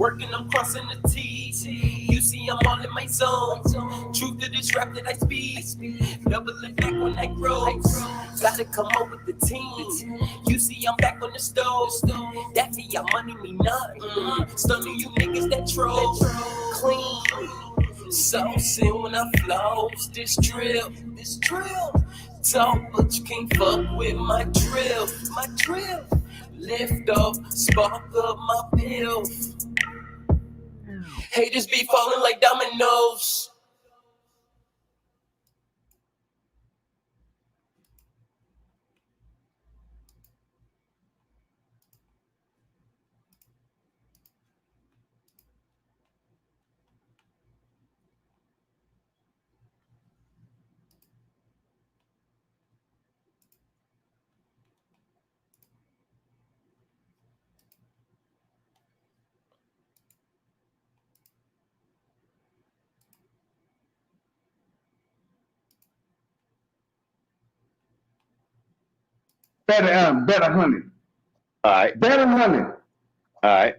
Working, I'm crossing the T's. You see, I'm all in my zone. Truth to this rap that I speak. Doubling back when I grow. Gotta come up with the team. You see, I'm back on the stove. That's it, y'all money me nothing. Stunning you niggas that troll. Clean. So sin when I flows. This drill. Talk, but you can't fuck with my drill. Lift up, spark up my pill. Haters be falling like dominoes. Bet 100. All right. Bet 100. All right.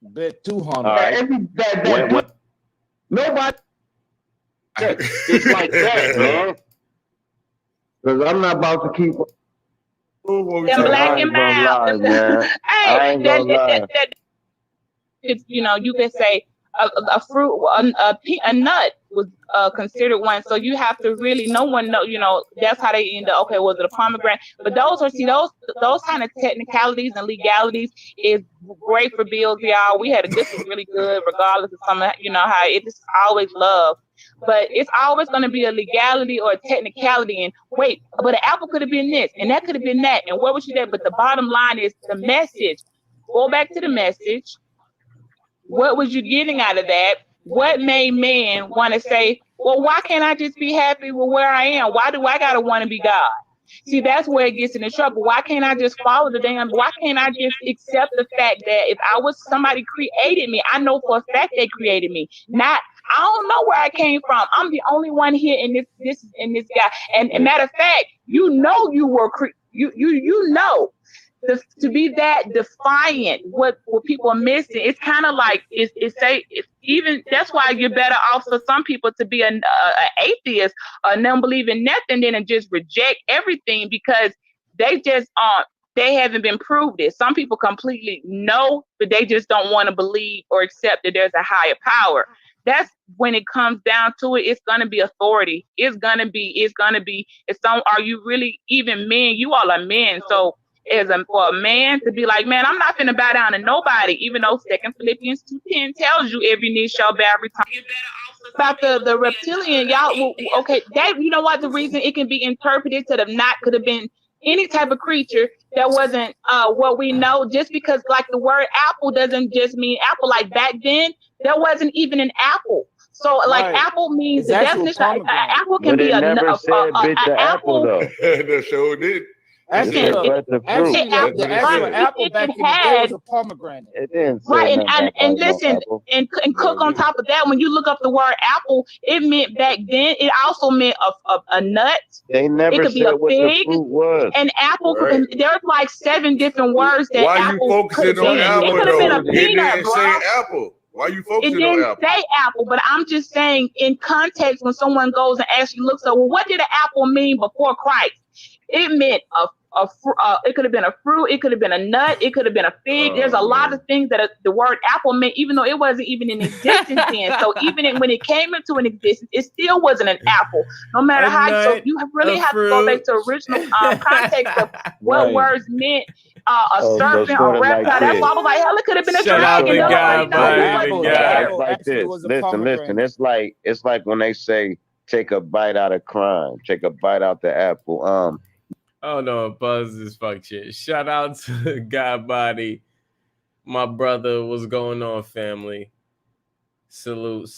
Bet 200. All right. Nobody. It's like that, man. Because I'm not about to keep. Them black and mild. I ain't gonna lie. It's, you could say a fruit, a nut was considered one. So you have to really, no one know, that's how they end up. Okay, was it a pomegranate? But those kind of technicalities and legalities is great for bills, y'all. This is really good, regardless of some, how it is always love. But it's always going to be a legality or a technicality. And wait, but an apple could have been this, and that could have been that, and what was you there? But the bottom line is the message. Go back to the message. What was you getting out of that? What made men want to say, well, why can't I just be happy with where I am? Why do I gotta want to be God? See, that's where it gets into trouble. Why can't I just follow why can't I just accept the fact that if somebody created me, I know for a fact they created me. I don't know where I came from. I'm the only one here in this guy. And matter of fact, you were you know. To be that defiant, what people are missing, it's kind of like even that's why you're better off for some people to be an atheist or non believe in nothing than to just reject everything because they just they haven't been proved it. Some people completely know, but they just don't want to believe or accept that there's a higher power. That's when it comes down to it. It's gonna be authority. It's gonna be. Are you really even men? You all are men, so. For a man to be like, man, I'm not finna bow down to nobody, even though 2 Philippians 2:10 tells you every knee shall bow every time. About the reptilian, y'all, okay, that you know what the reason it can be interpreted to could have been any type of creature that wasn't what we know, just because like the word apple doesn't just mean apple. Like back then, there wasn't even an apple. So like apple means the definition. Apple can be an apple though. That sure did. Actually, the apple back in the day was a pomegranate. It didn't say right, and listen, and cook on top of that. When you look up the word apple, it meant back then. It also meant a nut. They never it could said be a what fig, the fruit was. An apple. Right. There's like 7 different words that. Why apple you focusing on apple? It could have been a peanut, bro. Say apple. Why you focusing on apple? It didn't say apple, but I'm just saying in context when someone goes and actually looks up, well, what did an apple mean before Christ? It meant it could have been a fruit, it could have been a nut, it could have been a fig. There's a lot of things that the word apple meant, even though it wasn't even in existence then. So even when it came into an existence, it still wasn't an apple. No matter how, so you really have to go back to original context of what words meant. A serpent or reptile. Like that's why I was like, hell, it could have been a dragon. Like this. Listen. It's like when they say take a bite out of crime, take a bite out the apple. Oh no, Buzz is fuck shit. Shout out to God Body, my brother. What's going on, family? Salute.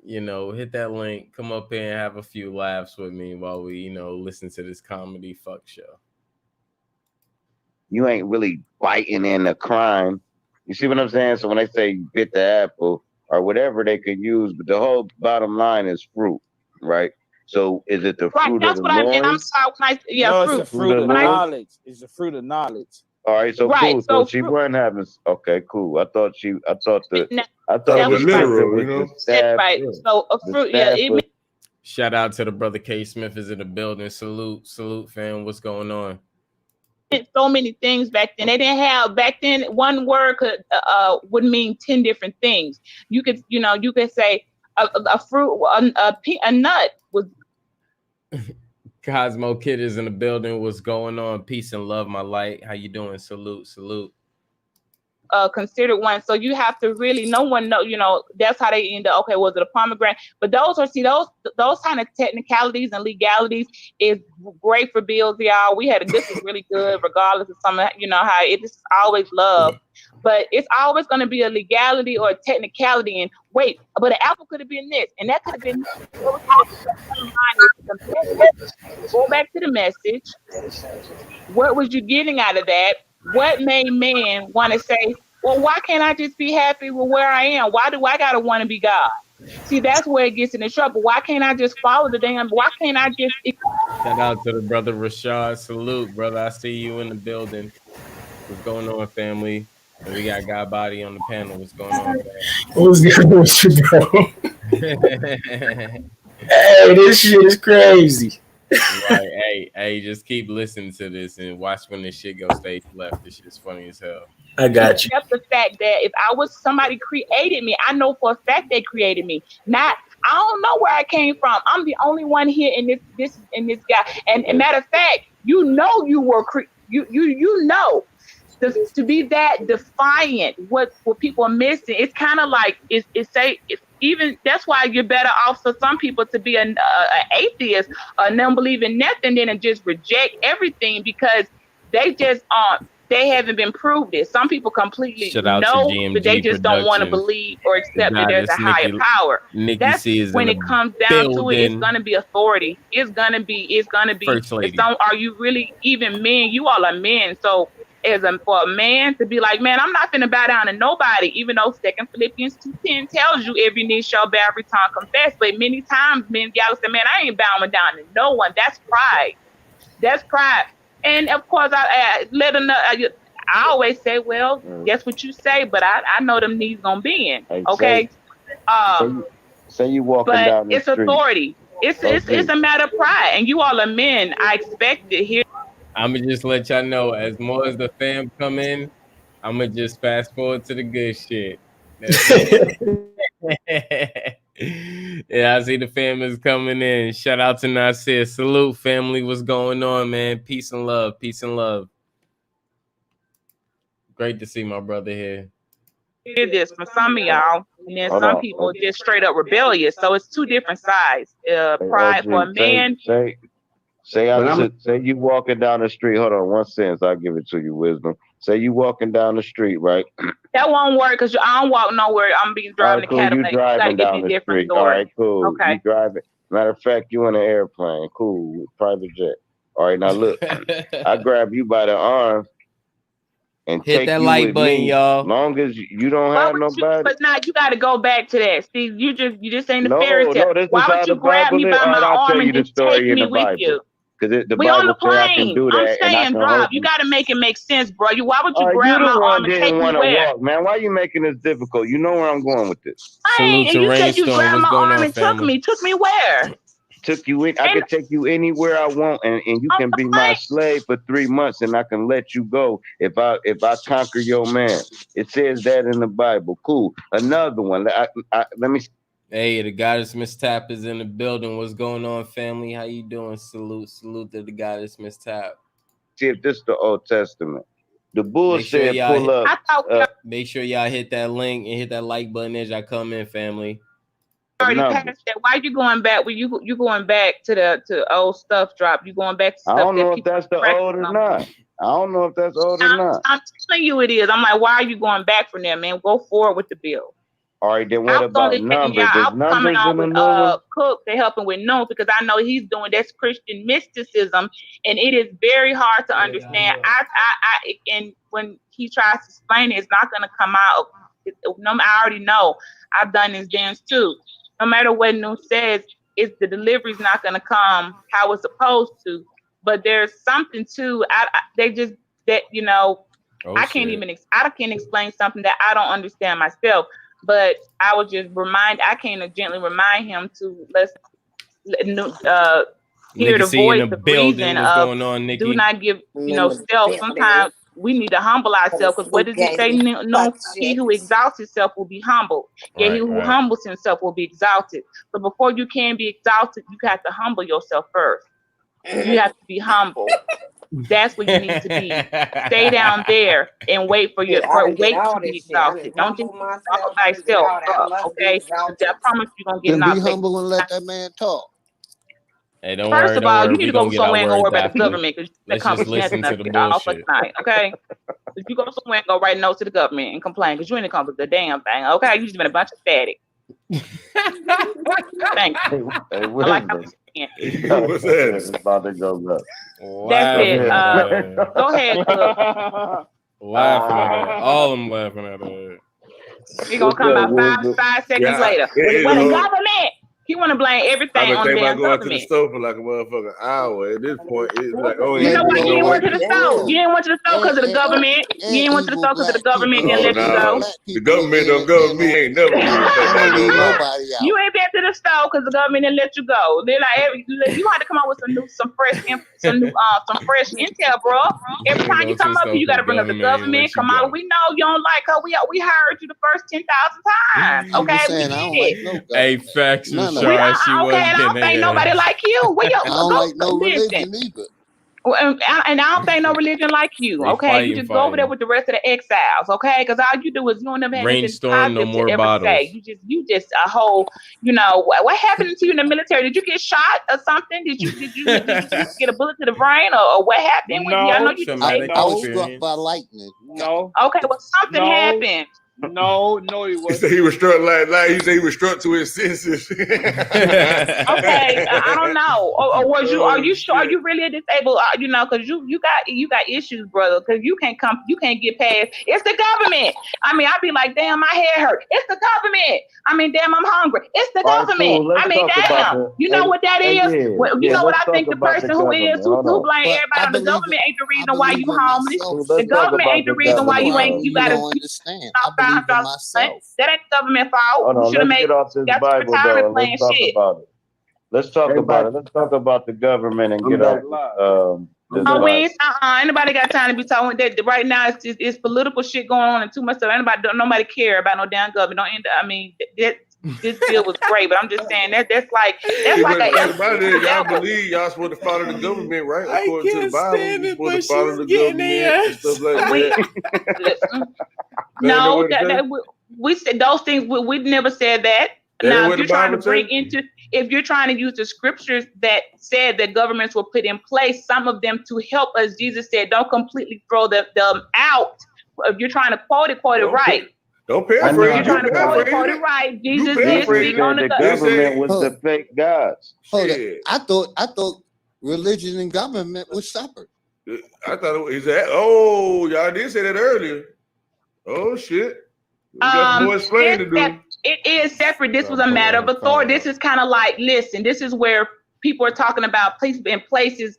Hit that link. Come up here and have a few laughs with me while we, listen to this comedy fuck show. You ain't really biting in the crime. You see what I'm saying? So when they say bit the apple or whatever they could use, but the whole bottom line is fruit, right? So is it the fruit of the knowledge? I'm sorry. No, it's the fruit of knowledge. It's the fruit of knowledge. All right, so Right. cool. So So she fruit. wasn't having. Okay, cool. Now, I Thought thought it that the was was right. scripture literal, was you the know. That's staff. right. So a The fruit. Yeah. staff It was. Shout out to the brother K Smith is in the building. Salute, fam. What's going on? meant so many things back then. They didn't have back then. One word could would mean 10 different things. You could say a fruit, a nut was Cosmo Kid is in the building. What's going on? Peace and love, my light. How you doing? Salute. considered one. So you have to really, no one know, that's how they end up. Okay, was it a pomegranate? But those kind of technicalities and legalities is great for bills, y'all. This is really good, regardless of some, how it is always love. But it's always going to be a legality or a technicality. And wait, but an apple could have been this, and that could have been the message. Go back to the message. What was you getting out of that? What made man want to say, well, why can't I just be happy with where I am? Why do I gotta want to be God? See, that's where it gets into trouble. Why can't I just follow the damn? Why can't I just? Shout out to the brother Rashad. Salute, brother. I see you in the building. What's going on, family? And we got God Body on the panel. What's going on, What's good with you, bro? fam? Hey, this shit is crazy. Right. Hey, just keep listening to this and watch when this shit go stage left. This shit's funny as hell. I got you. Accept the fact that if I was somebody created me, I know for a fact they created me. Not I don't know where I came from. I'm the only one here in this guy. And matter of fact, you were you know. To be that defiant, what people are missing, it's kind of like it's even that's why you're better off for some people to be an atheist or non believe in nothing than to just reject everything because they just aren't. They haven't been proved it. Some people completely Shout out to know, but they GMG just don't want to Productions. believe or The accept that there's a goddess higher power. Nikki That's C is in when it the comes down to it. It's building. gonna be authority. It's gonna be. First If lady. some are you really even men? You all are men, so for a man to be like, man, I'm not finna bow down to nobody, even though Second Philippians 2:10 tells you every knee shall bow, every tongue confess. But many times men gotta say, man, I ain't bowing down to no one. That's pride. That's pride. And of course, I let them know. I always say, well, guess what you say, but I know them knees gonna bend. Hey, Okay. say you walking But down the it's street. authority. It's a matter of pride, and you all are men. I expect it here. I'ma just let y'all know as more as the fam come in, I'ma just fast forward to the good shit. That's it. Yeah, I see the fam is coming in. Shout out to Nasir. Salute, family. What's going on, man? Peace and love. Peace and love. Great to see my brother here. Hear this from some of y'all, and then Hold some on. people just straight up rebellious. So it's two different sides. Hey, Pride for a OG, man. say you walking down the street. Hold on, one sentence. I'll give it to you, wisdom. Say you walking down the street, right? That won't work because I don't walk nowhere. I'm being All driving right, the cool. You Cadillac. You gotta driving give down me a the different street. All story. right, cool. Okay. You driving. Matter of fact, you in an airplane. Cool, private jet. All right, now look. I grab you by the arm and Hit take that you like with button, me. y'all. Long as you don't Why have would you? nobody. But now you got to go back to that. See, you just ain't a fairy No, tale. no, this is Why would how you the grab Bible me is. by All right, my I'll arm tell you and the just take story in me the with Bible. you? Because the We on Bible the say I can plane. do I'm that and I saying can drive. hold You you. got to make it make sense, bro. Why would All you right, you grab the my one arm and didn't take me want to where? walk, man. Why you making this difficult? You know where I'm going with this. Salute And to you said you Rainstorm. grabbed What's going my arm on, and took family? me. Took me where? Took you in. I And can take you anywhere I want, and you on can the be my plane. slave for 3 months, and I can let you go if I conquer your man. It says that in the Bible. Cool. Another one. Let me Hey, the goddess Miss Tap is in the building. What's going on, family? How you doing? Salute to the goddess Miss Tap. see if this is the Old Testament. The bull Make sure said, y'all "Pull hit, up." I thought we Uh, make sure y'all hit that link and hit that like button as y'all come in, family. already numbers. passed that. Why you going back? Well, you going back to the old stuff drop? You going back to I stuff don't that know if people that's the practice old or on? not. I don't know if that's old or not. I'm telling you it is. I'm like, why are you going back from there, man? Go forward with the bill. All right, then I what was about only taking y'all. numbers? I Is was coming numbers on in the with new one? Cook to helping with no because I know he's doing that's Christian mysticism, and it is very hard to understand. And when he tries to explain it, it's not going to come out. No, I already know. I've done this dance too. No matter what New says, it's the delivery's not going to come how it's supposed to. But there's something to. They just that I can't explain something that I don't understand myself. But I would just I can gently remind him to hear the voice of reason of do not give, self. Sometimes we need to humble ourselves, because what does it say? No, he who exalts himself will be humbled. Yet he who humbles himself will be exalted. So before you can be exalted, you have to humble yourself first. You have to be humble. That's where you need to be. Stay down there and wait for to be exalted. Don't just talk by yourself. Okay? I promise you're gonna get Then knocked. be humble and let that man talk. Hey, don't First worry, of don't all, worry. you need to go somewhere and go worry about the government, because Let's just listen to the all bullshit. night, okay? If you go somewhere and go write notes to the government and complain, because you ain't come with the damn thing, okay? You just been a bunch of static. Thanks. Hey, I like how What's that? It's about to go up. That's it. Go ahead, Cook. Laughing at it. All of them laughing at it. You're gonna come about 5 seconds later. When the government, he want to blame everything on the damn going to the government. store for like a motherfucking hour. At this point, it's like, oh, You know what? You didn't went to the store. Yeah. You didn't went to the store because of the government. You didn't went to the store because of the government didn't let you go. The government don't govern me. Ain't never gonna take that no nobody out. You ain't been to the store because the government didn't let you go. They're like, you had to come up with some fresh intel, bro. Every time you come up here, you got to bring up the government. Kamala, we know you don't like her. We heard you the first 10,000 times. Okay, we did. Hey, facts, I don't think nobody like you. I don't like no religion either. And I don't think no religion like you. Okay, you just go over there with the rest of the exiles. Okay, because all you do is you don't never have anything positive to ever say. You just a whole. What happened to you in the military? Did you get shot or something? Did you get a bullet to the brain or what happened? I was struck by lightning. No. Okay, well something happened. No, he wasn't. He said he was struck like he said he was struck to his senses. Okay, I don't know. Or was you? Are you sure? Are you really disabled? Because you got issues, brother. Because you can't get past. It's the government. I mean, I'd be like, damn, my head hurt. It's the government. I mean, damn, I'm hungry. It's the government. Cool. I mean, damn. You know what that is? You know what I think the person who blame everybody on the government ain't the reason why you homeless. The government ain't the reason why you got to understand. I believe in myself. That ain't the government fault. Hold on, let's get off this Bible though. Let's talk about it. Let's talk about it. Let's talk about the government and get off. Anybody got time to be talking that right now? It's political shit going on and too much stuff. Nobody care about no damn government. This bill was great, but I'm just saying that's like y'all believe y'all supposed to follow the government, right? According to the Bible, you're supposed to follow the government and stuff like that. No, we said those things. We never said that. Now, if you're trying to use the scriptures that said that governments were put in place, some of them to help us, Jesus said, don't completely throw them out. If you're trying to quote it right. Don't paraphrase. You're trying to quote it right. Jesus did speak on the government was the fake gods. Hold on. I thought religion and government was separate. I thought it was that. Oh, y'all did say that earlier. Oh shit. We got more explaining to do. It is separate. This was a matter of authority. This is kind of like, listen, this is where people are talking about places.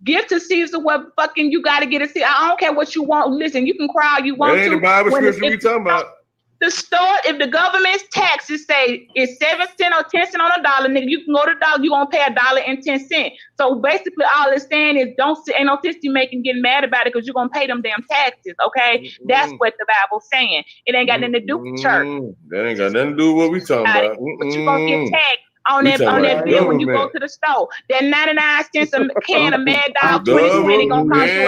Give to Caesar what fucking you got to get to see. I don't care what you want. Listen, you can cry all you want to. That ain't the Bible scripture we talking about. The store, if the government's taxes say it's 7 cents or 10 cents on a dollar, nigga, you can go to dollar, you're gonna pay $1.10. So basically all it's saying is ain't no sense you getting mad about it because you're gonna pay them damn taxes, okay? That's what the Bible's saying. It ain't got nothing to do with church. That ain't got nothing to do with what we talking about. But you gonna get taxed on that bill when you go to the store. That 99 cents a can of Mad Dog 2020 gonna cost you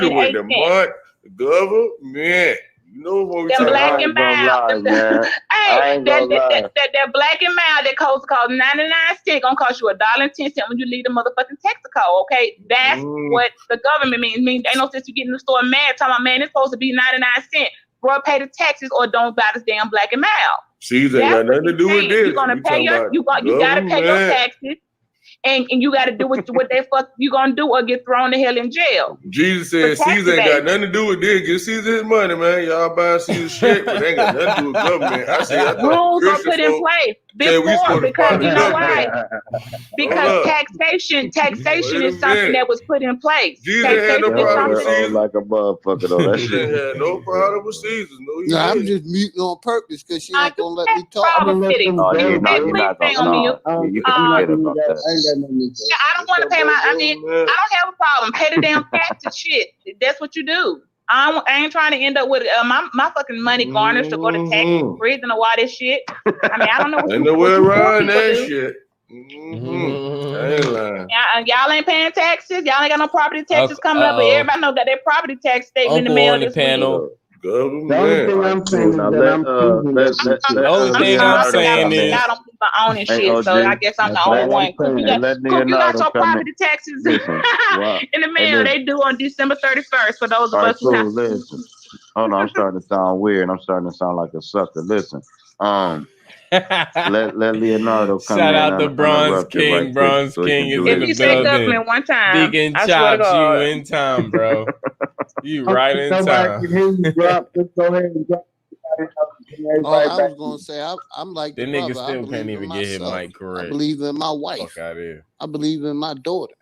$1.08. The government. You know what we talking about? Black and mild. Hey, that black and mild that cost 99 cents gonna cost you $1.10 when you leave the motherfucking Texaco. Okay, that's what the government means. Ain't no sense you get in the store mad talking about, man, it's supposed to be 99 cents. Bro, pay the taxes or don't buy this damn black and mild. See, that got nothing to do with this. You're gonna pay you gotta pay your taxes. and you got to do what they fuck you gonna do or get thrown to hell in jail. Jesus said Caesar ain't got nothing to do with this. Give Caesar his money, man. Y'all buying Caesar shit, but they ain't got nothing to do with government. I thought rules are put in place before because you know why? Because taxation is something that was put in place. Jesus had no problem with Caesar. Like a motherfucker though. That shit had no problem with Caesar. No, I'm just muting on purpose because she ain't gonna let me talk. Oh, you're not gonna you can forget about that. I don't want to pay I don't have a problem. Pay the damn taxes shit. That's what you do. I ain't trying to end up with my fucking money garnished to go to tax prison or all this shit. I mean, I don't know what ain't no way around that shit. I ain't lying. Y'all ain't paying taxes. Y'all ain't got no property taxes coming up, but everybody know that their property tax statement in the mail this week. The only thing I'm saying is that the only thing I'm saying is y'all don't people owning shit, so I guess I'm the only one. You got your property taxes in the mail. They due on December 31st for those of us who have. Listen. Hold on, I'm starting to sound weird. I'm starting to sound like a sucker. Listen, let Leonardo come Shout in. out to Bronze King. Right Bronze King is in the building. If you say government one time, Deacon chops you in time, bro. You right in time. All I was gonna say, I'm like the nigga still can't even get his mic correct. I believe in my wife. Fuck out here. I believe in my daughter.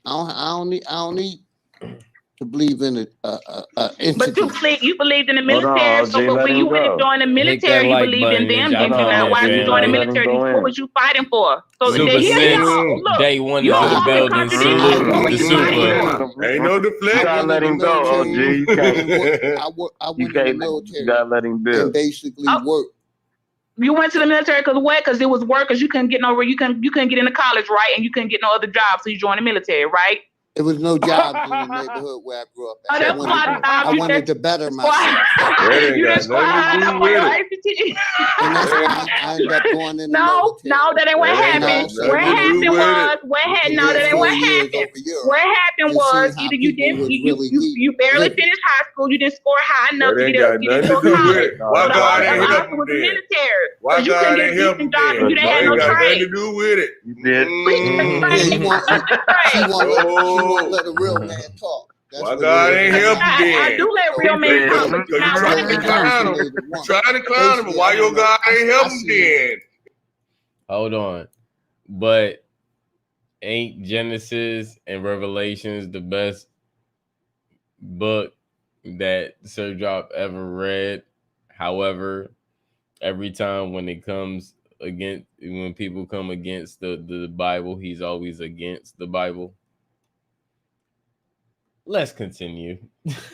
I don't need to believe in it. But you believed in the military, so when you went to join the military, you believed in them, didn't you? Now, why you join the military? What was you fighting for? So Super Six, day one into the building. Salute the super. Ain't no deflection. Gotta let him go, OG. You I went in the military. You gotta let him build. And basically work. You went to the military because what? Because it was work. Because you couldn't get you couldn't get into college, right? And you couldn't get no other job, so you joined the military, right? There was no jobs in the neighborhood where I grew up at. I wanted to better myself. You just squad up on your IPT. And that's why I ended up going in the military. No, that ain't what happened. What happened was either you barely finished high school, you didn't score high enough to get into college. Why God ain't help with the military? Why God ain't help him? You didn't have no got nothing trade. to do with it. You did. She won't let a real man talk. Why God ain't help him then? I do let real men talk. You trying to clown him. Trying to clown him. Why your God ain't help him then? Hold on. But ain't Genesis and Revelations the best book that Sir Drop ever read? However, every time when people come against the Bible, he's always against the Bible. Let's continue. He believed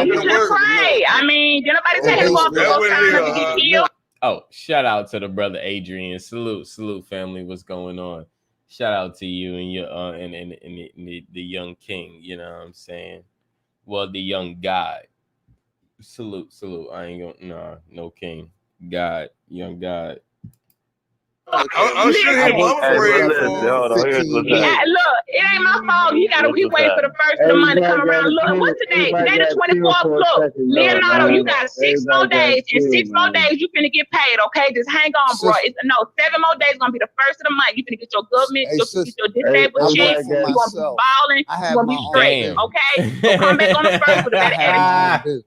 you should pray. I mean, did nobody tell him about to get killed? Oh, shout out to the brother Adrian. Salute, family. What's going on? Shout out to you and your and the young king. You know what I'm saying? Well, the young God. Salute. I ain't gonna no king. God, young God. I'm sure him. I'm afraid for. Look, it ain't my fault. We wait for the first of the month to come around. Look, what's today? Today the 24th. Look, Leonardo, you got 6 more days. In 6 more days, you finna get paid. Okay, just hang on, bro. 7 more days gonna be the first of the month. You finna get your government, your disabled check. You gonna be balling. You gonna be straight. Okay, so come back on the first with a better attitude.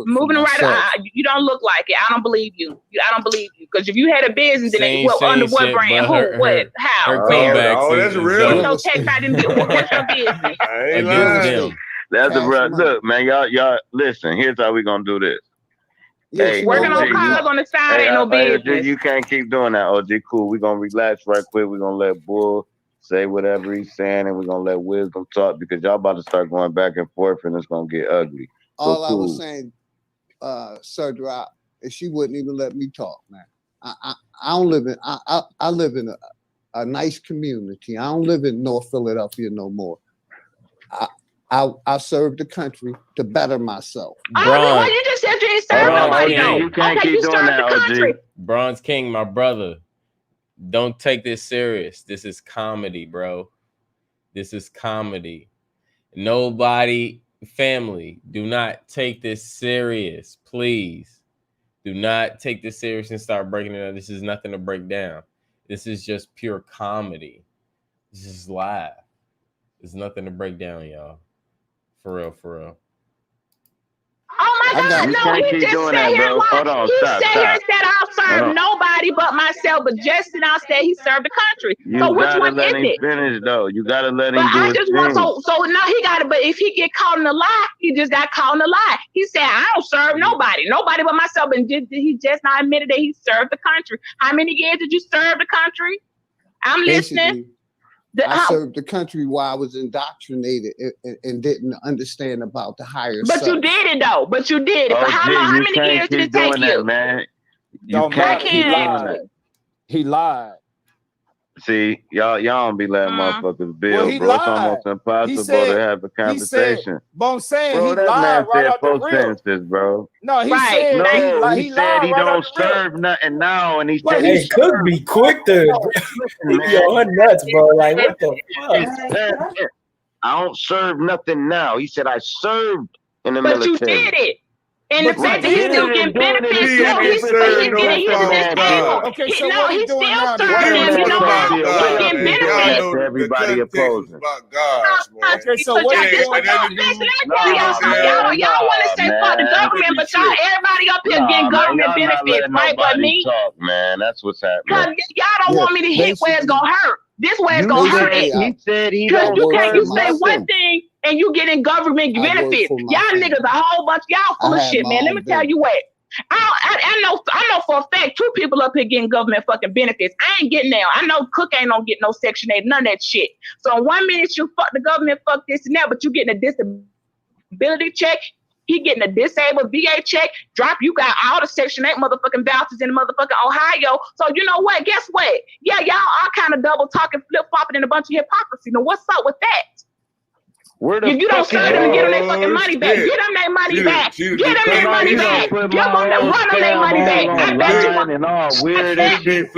Moving right. You don't look like it. I don't believe you. I don't believe you because if you had a business, then under what brand? Who? What? How? Where? Oh, that's real. No text. I didn't do. What's your business? I ain't lying. That's the look, man. Y'all listen. Here's how we gonna do this. Hey, working on cars on the side ain't no business. You can't keep doing that, OG. Cool. We're gonna relax right quick. We're gonna let Bull say whatever he's saying, and we're gonna let Wisdom talk because y'all about to start going back and forth, and it's gonna get ugly. All I was saying, Sir Drop, is she wouldn't even let me talk, man. I don't live in I live in a nice community. I don't live in North Philadelphia no more. I serve the country to better myself. Well, you just said you ain't serve nobody. You can't keep doing that, OG. Bronze King, my brother. Don't take this serious. This is comedy, bro. This is comedy. Nobody, family, do not take this serious, please. Do not take this serious and start breaking it up. This is nothing to break down. This is just pure comedy. This is live. There's nothing to break down, y'all. For real, for real. Oh my God, no, he just sat here and said, I'll serve nobody but myself, but just announced that he served the country. So which one is it? Finish though. You gotta let him but do I his just thing. want so now he got it. But if he get caught in a lie, he just got caught in a lie. He said, I don't serve nobody but myself. And he just not admitted that he served the country. How many years did you serve the country? I'm listening. I served the country while I was indoctrinated and didn't understand about the higher. But you did it though. But you did it. For how long? How many years did it take you? Man. He lied. See, y'all don't be letting motherfuckers build, bro. It's almost impossible to have a conversation. But I'm saying bro, he that lied man right said out the four rip. sentences, bro. No, he said he said he don't serve nothing now, and he said Hey, Cook be quick to yo, her nuts, bro. Like what the fuck? I don't serve nothing now. He said I served in the military. But you did it. And the fact that he's still getting benefits, he's getting disabled. Okay, so what he's still now? serving. You know how he's getting benefits. Everybody opposing. Okay, so what are you doing now? Y'all want to say fuck the government, but y'all everybody up here getting government benefits, right? But me, talk, man. That's what's happening. Because y'all don't want me to hit where it's gonna hurt. This way it's gonna hurt it. He said he Because don't you say one thing and you getting government benefits. Y'all niggas a whole bunch. Y'all full of shit, man. Let me tell you what. I know for a fact 2 people up here getting government fucking benefits. I ain't getting there. I know Cook ain't gonna get no Section 8, none of that shit. So in 1 minute you fuck the government, fuck this and that, but you getting a disability check. He getting a disabled VA check. You got all the Section 8 motherfucking vouchers in motherfucking Ohio. So you know what? Guess what? Yeah, y'all are kind of double talking, flip flopping, and a bunch of hypocrisy. Now what's up with that? If you don't serve them and get them their fucking money back, get them their money back. Get them their money back. Give them run them their money back. I bet you and all weird and shit.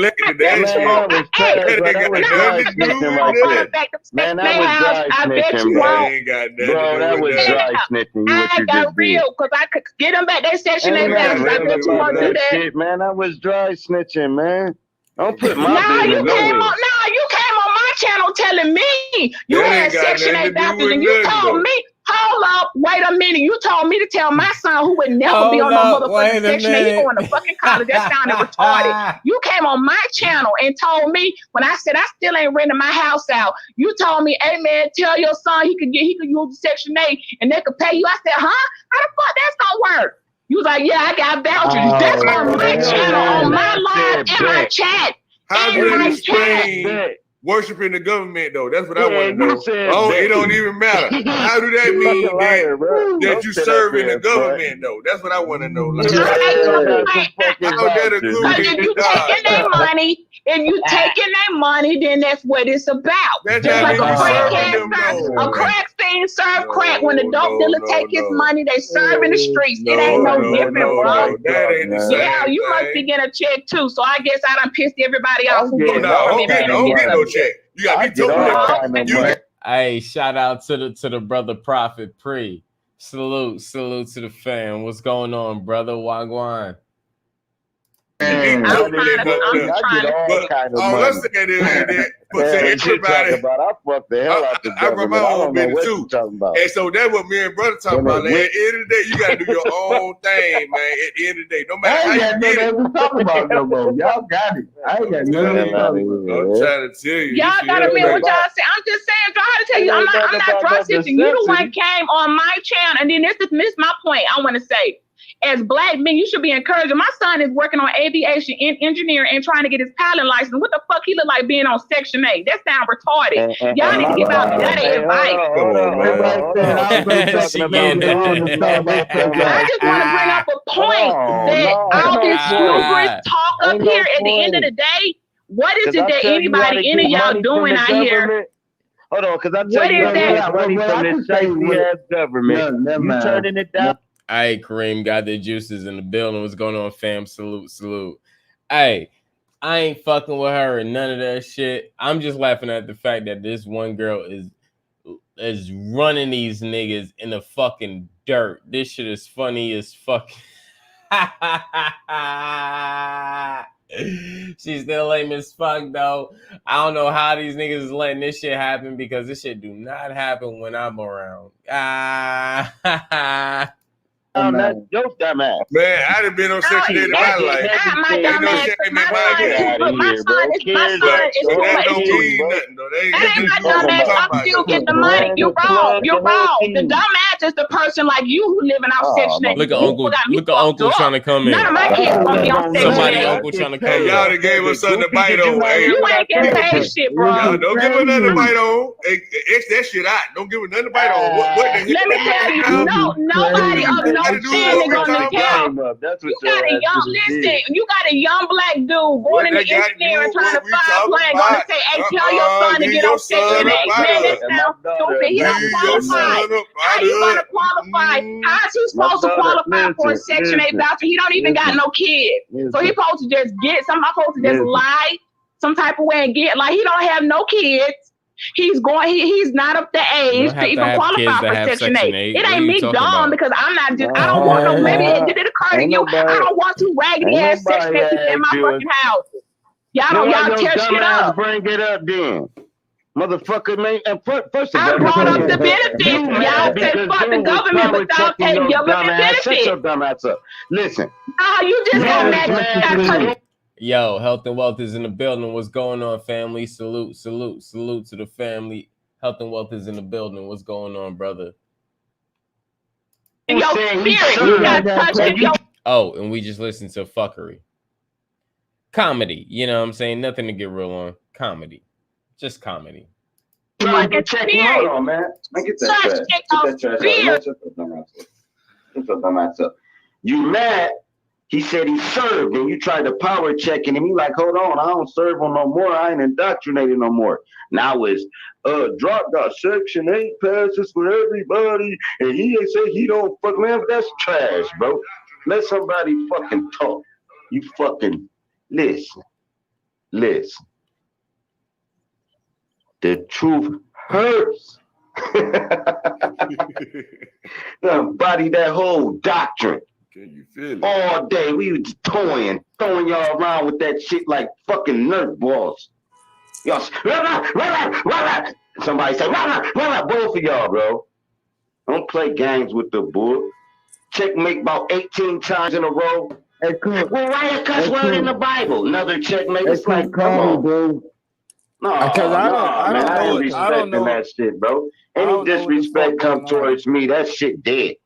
Man, I bet you won't. Bro, that was dry snitching. I got real because I could get them back their Section 8 vouchers. I bet you won't do that. Shit, man, that was dry snitching, man. Don't put my business nowhere. You came on my channel telling me you had Section 8 vouchers and you told me, hold up, wait a minute. You told me to tell my son who would never be on no motherfucking Section 8. He going to fucking college. That sounded retarded. You came on my channel and told me when I said I still ain't renting my house out. You told me, hey man, tell your son he could use the Section 8 and they could pay you. I said, huh? How the fuck that's gonna work? You was like, yeah, I got vouchers. That's on my channel, on my live, in my chat. How do you explain worshiping the government though? That's what I want to know. It don't even matter. How do that mean that you serving the government though? That's what I want to know. Like, how that agree with you taking their money? If you taking their money, then that's what it's about. That's just like a crack fiend serve crack. When the dope dealer take his money, they serve in the streets. It ain't no different, bro. Yeah, you must be getting a check too. So I guess I done pissed everybody off. Don't get no check. You got me talking. Hey, shout out to the brother Prophet Pre. Salute to the fam. What's going on, brother? Wagwan. I'm trying let's look at it. But to everybody, I fucked the hell out the government. I run my own business too. And so that's what me and brother talking about. Like, at the end of the day, you gotta do your own thing, man. At the end of the day, no matter how you get it. Talking about no more. Y'all got it. I ain't got nothing. I'm trying to tell you. Y'all gotta admit what y'all say. I'm just saying, try to tell you, I'm not dry stitching. You the one came on my channel, and then this is my point. I want to say. As black men, you should be encouraging. My son is working on aviation engineering and trying to get his pilot license. What the fuck he look like being on Section 8? That sound retarded. Y'all need to give out better advice. I just want to bring up a point that all this hubris talk up here at the end of the day, what is it that anybody, any of y'all doing out here? Hold on, because I tell you, money from this shady ass government. You turning it down. Hey, Kareem got the juices in the building. What's going on, fam? Salute. Hey, I ain't fucking with her and none of that shit. I'm just laughing at the fact that this one girl is running these niggas in the fucking dirt. This shit is funny as fuck. She's still lame as fuck though. I don't know how these niggas is letting this shit happen because this shit do not happen when I'm around. That's your dumbass. Man, I done been on Section 8 in my life. My Ain't no dumbass, shame in my my son game. is That doing don't mean nothing though. That That ain't my ain't dumbass. talking Fuck about you. though. Get the money. You wrong. You're wrong. The dumbass is the person like you who living off Section 8. Look at You Uncle. got me Look at fucked Uncle up. trying to come in. None of my kids gonna be on Section Somebody 8. Uncle trying to come Hey, in. y'all done gave us something to bite on. Hey, You ain't getting paid shit, bro. y'all don't give her nothing to bite on. Hey, X that shit out. Don't give her nothing to bite on. What the hell? Let me tell you, nobody of no standing gonna tell. You got a young, listen, you got a young black dude going into engineering trying to file plan, gonna say, hey, tell your son to get on Section 8. Man, that sounds stupid. He don't qualify. How you gonna qualify? How is he supposed to qualify for a Section 8 voucher? He don't even got no kids. So he supposed to just get some, I'm supposed to just lie some type of way and get, like, he don't have no kids. He's not up the age to even qualify for Section 8. It ain't me dumb because I'm not just, I don't want no, maybe it did occur to you. I don't want two raggedy ass Section 8 in my fucking house. Y'all tear shit up. Bring it up then. Motherfucker, man. And first of all, I brought up the benefits. Y'all said fuck the government, but y'all take government benefits. Shut your dumb ass up. Listen. You just got mad. Yo, Health and Wealth is in the building. What's going on, family? Salute to the family. Health and Wealth is in the building. What's going on, brother? Your spirit, you got touched in your. Oh, and we just listened to fuckery. Comedy, you know what I'm saying? Nothing to get real on. Comedy. Just comedy. Fucking spirit. Hold on, man. Get that trash. Get your dumb ass up. You mad? He said he served, and you tried to power check him. And he like, hold on, I don't serve him no more. I ain't indoctrinated no more. Now it's drop got Section 8 passes for everybody, and he say he don't fuck, man. That's trash, bro. Let somebody fucking talk. You fucking listen. The truth hurts. Body that whole doctrine. Can you feel it? All day we was throwing y'all around with that shit like fucking Nerf balls. Y'all, somebody say, both of y'all, bro. Don't play games with the bull. Checkmate about 18 times in a row. Hey, Cook. Well, write a cuss word in the Bible. Another checkmate. It's like, come on, bro. No, I ain't respecting that shit, bro. Any disrespect come towards me, that shit dead.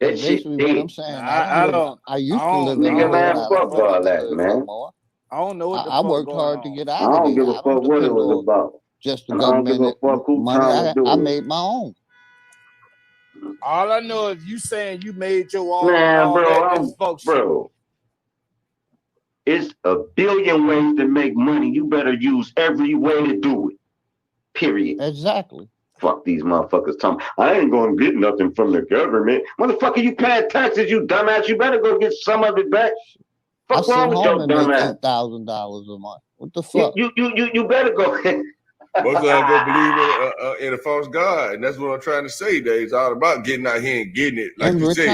That shit Basically dead. what I'm saying. I used to live in nigga, man, fuck all that, man. I don't know what the I fuck worked going hard on. to get out I of don't there. give a fuck what it was about. Just the I don't give a government fuck who trying to money. do I it. made my own. All I know is you saying you made your own. Man, bro, it's a billion ways to make money. You better use every way to do it. Period. Exactly. Fuck these motherfuckers talking. I ain't gonna get nothing from the government. Motherfucker, you paying taxes, you dumbass. You better go get some of it back. Fuck wrong with your dumbass? $8,000 a month. What the fuck? You better go. Most of them go believe in a false God, and that's what I'm trying to say. That it's all about getting out here and getting it, like you say,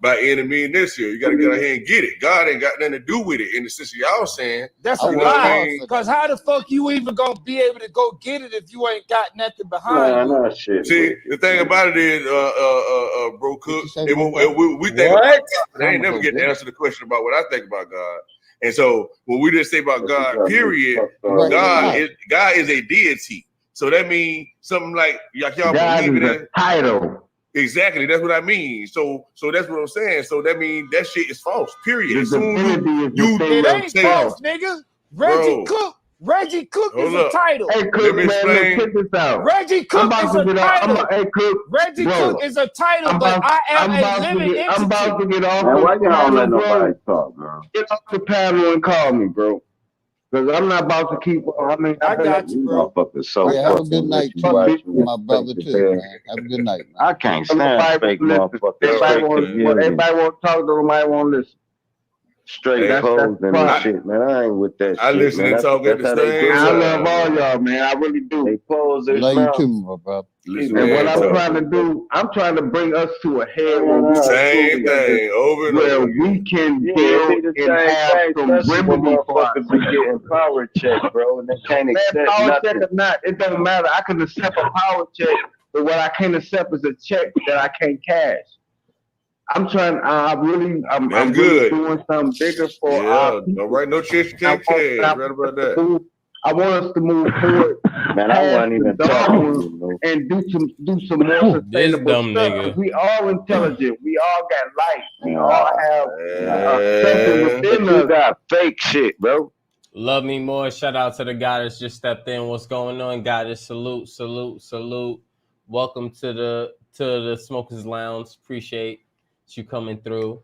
by any means necessary. You got to get out here and get it. God ain't got nothing to do with it. In the sense of y'all saying, that's a lie. Because how the fuck you even gonna be able to go get it if you ain't got nothing behind you? Shit. See, the thing about it is, bro, Cook, we think what? They ain't never get to answer the question about what I think about God. And so when we just say about God, period, God is a deity. So that means something like y'all believe in that title. Exactly, that's what I mean. So that's what I'm saying. So that means that shit is false. Period. As soon as it ain't false, nigga. Reggie Cook is a title. Hey, Cook, man, check this out. Reggie Cook is a title. Reggie Cook is a title, but I am a living entity. I'm about to get off. Man, why y'all let nobody talk, bro? Get off the panel and call me, bro. Because I'm not about to keep. I got you, bro. So have a good night, too. My brother, too, man. Have a good night, man. I can't stand fake motherfuckers. Everybody want to talk to them. I won't listen. straight posing and shit, man. I ain't with that shit. I listen man. and talk at the same I time. love all y'all, man. I really do. They pose their Love you mouth. too, my brother. Listen And what and I'm talk. trying to do, I'm trying to bring us to a head where we Same thing over and where over we again. can Yeah, build it be the and same have thing, some especially when remedy for motherfuckers be getting power check, bro, and they can't that accept power nothing. check or not, it doesn't matter. I can accept a power check, but what I can't accept is a check that I can't cash. I'm trying. I'm really doing something bigger for our people. All right, no checks you can't cash. Right about that. I want us to move forward. Man, I wasn't even talking. And do some more This sustainable dumb stuff. nigga. We all intelligent. We all got life. We all have But within you us. got fake shit, bro. Love me more. Shout out to the goddess just stepped in. What's going on, goddess? Salute, salute, salute. Welcome to the Smokers Lounge. Appreciate you coming through.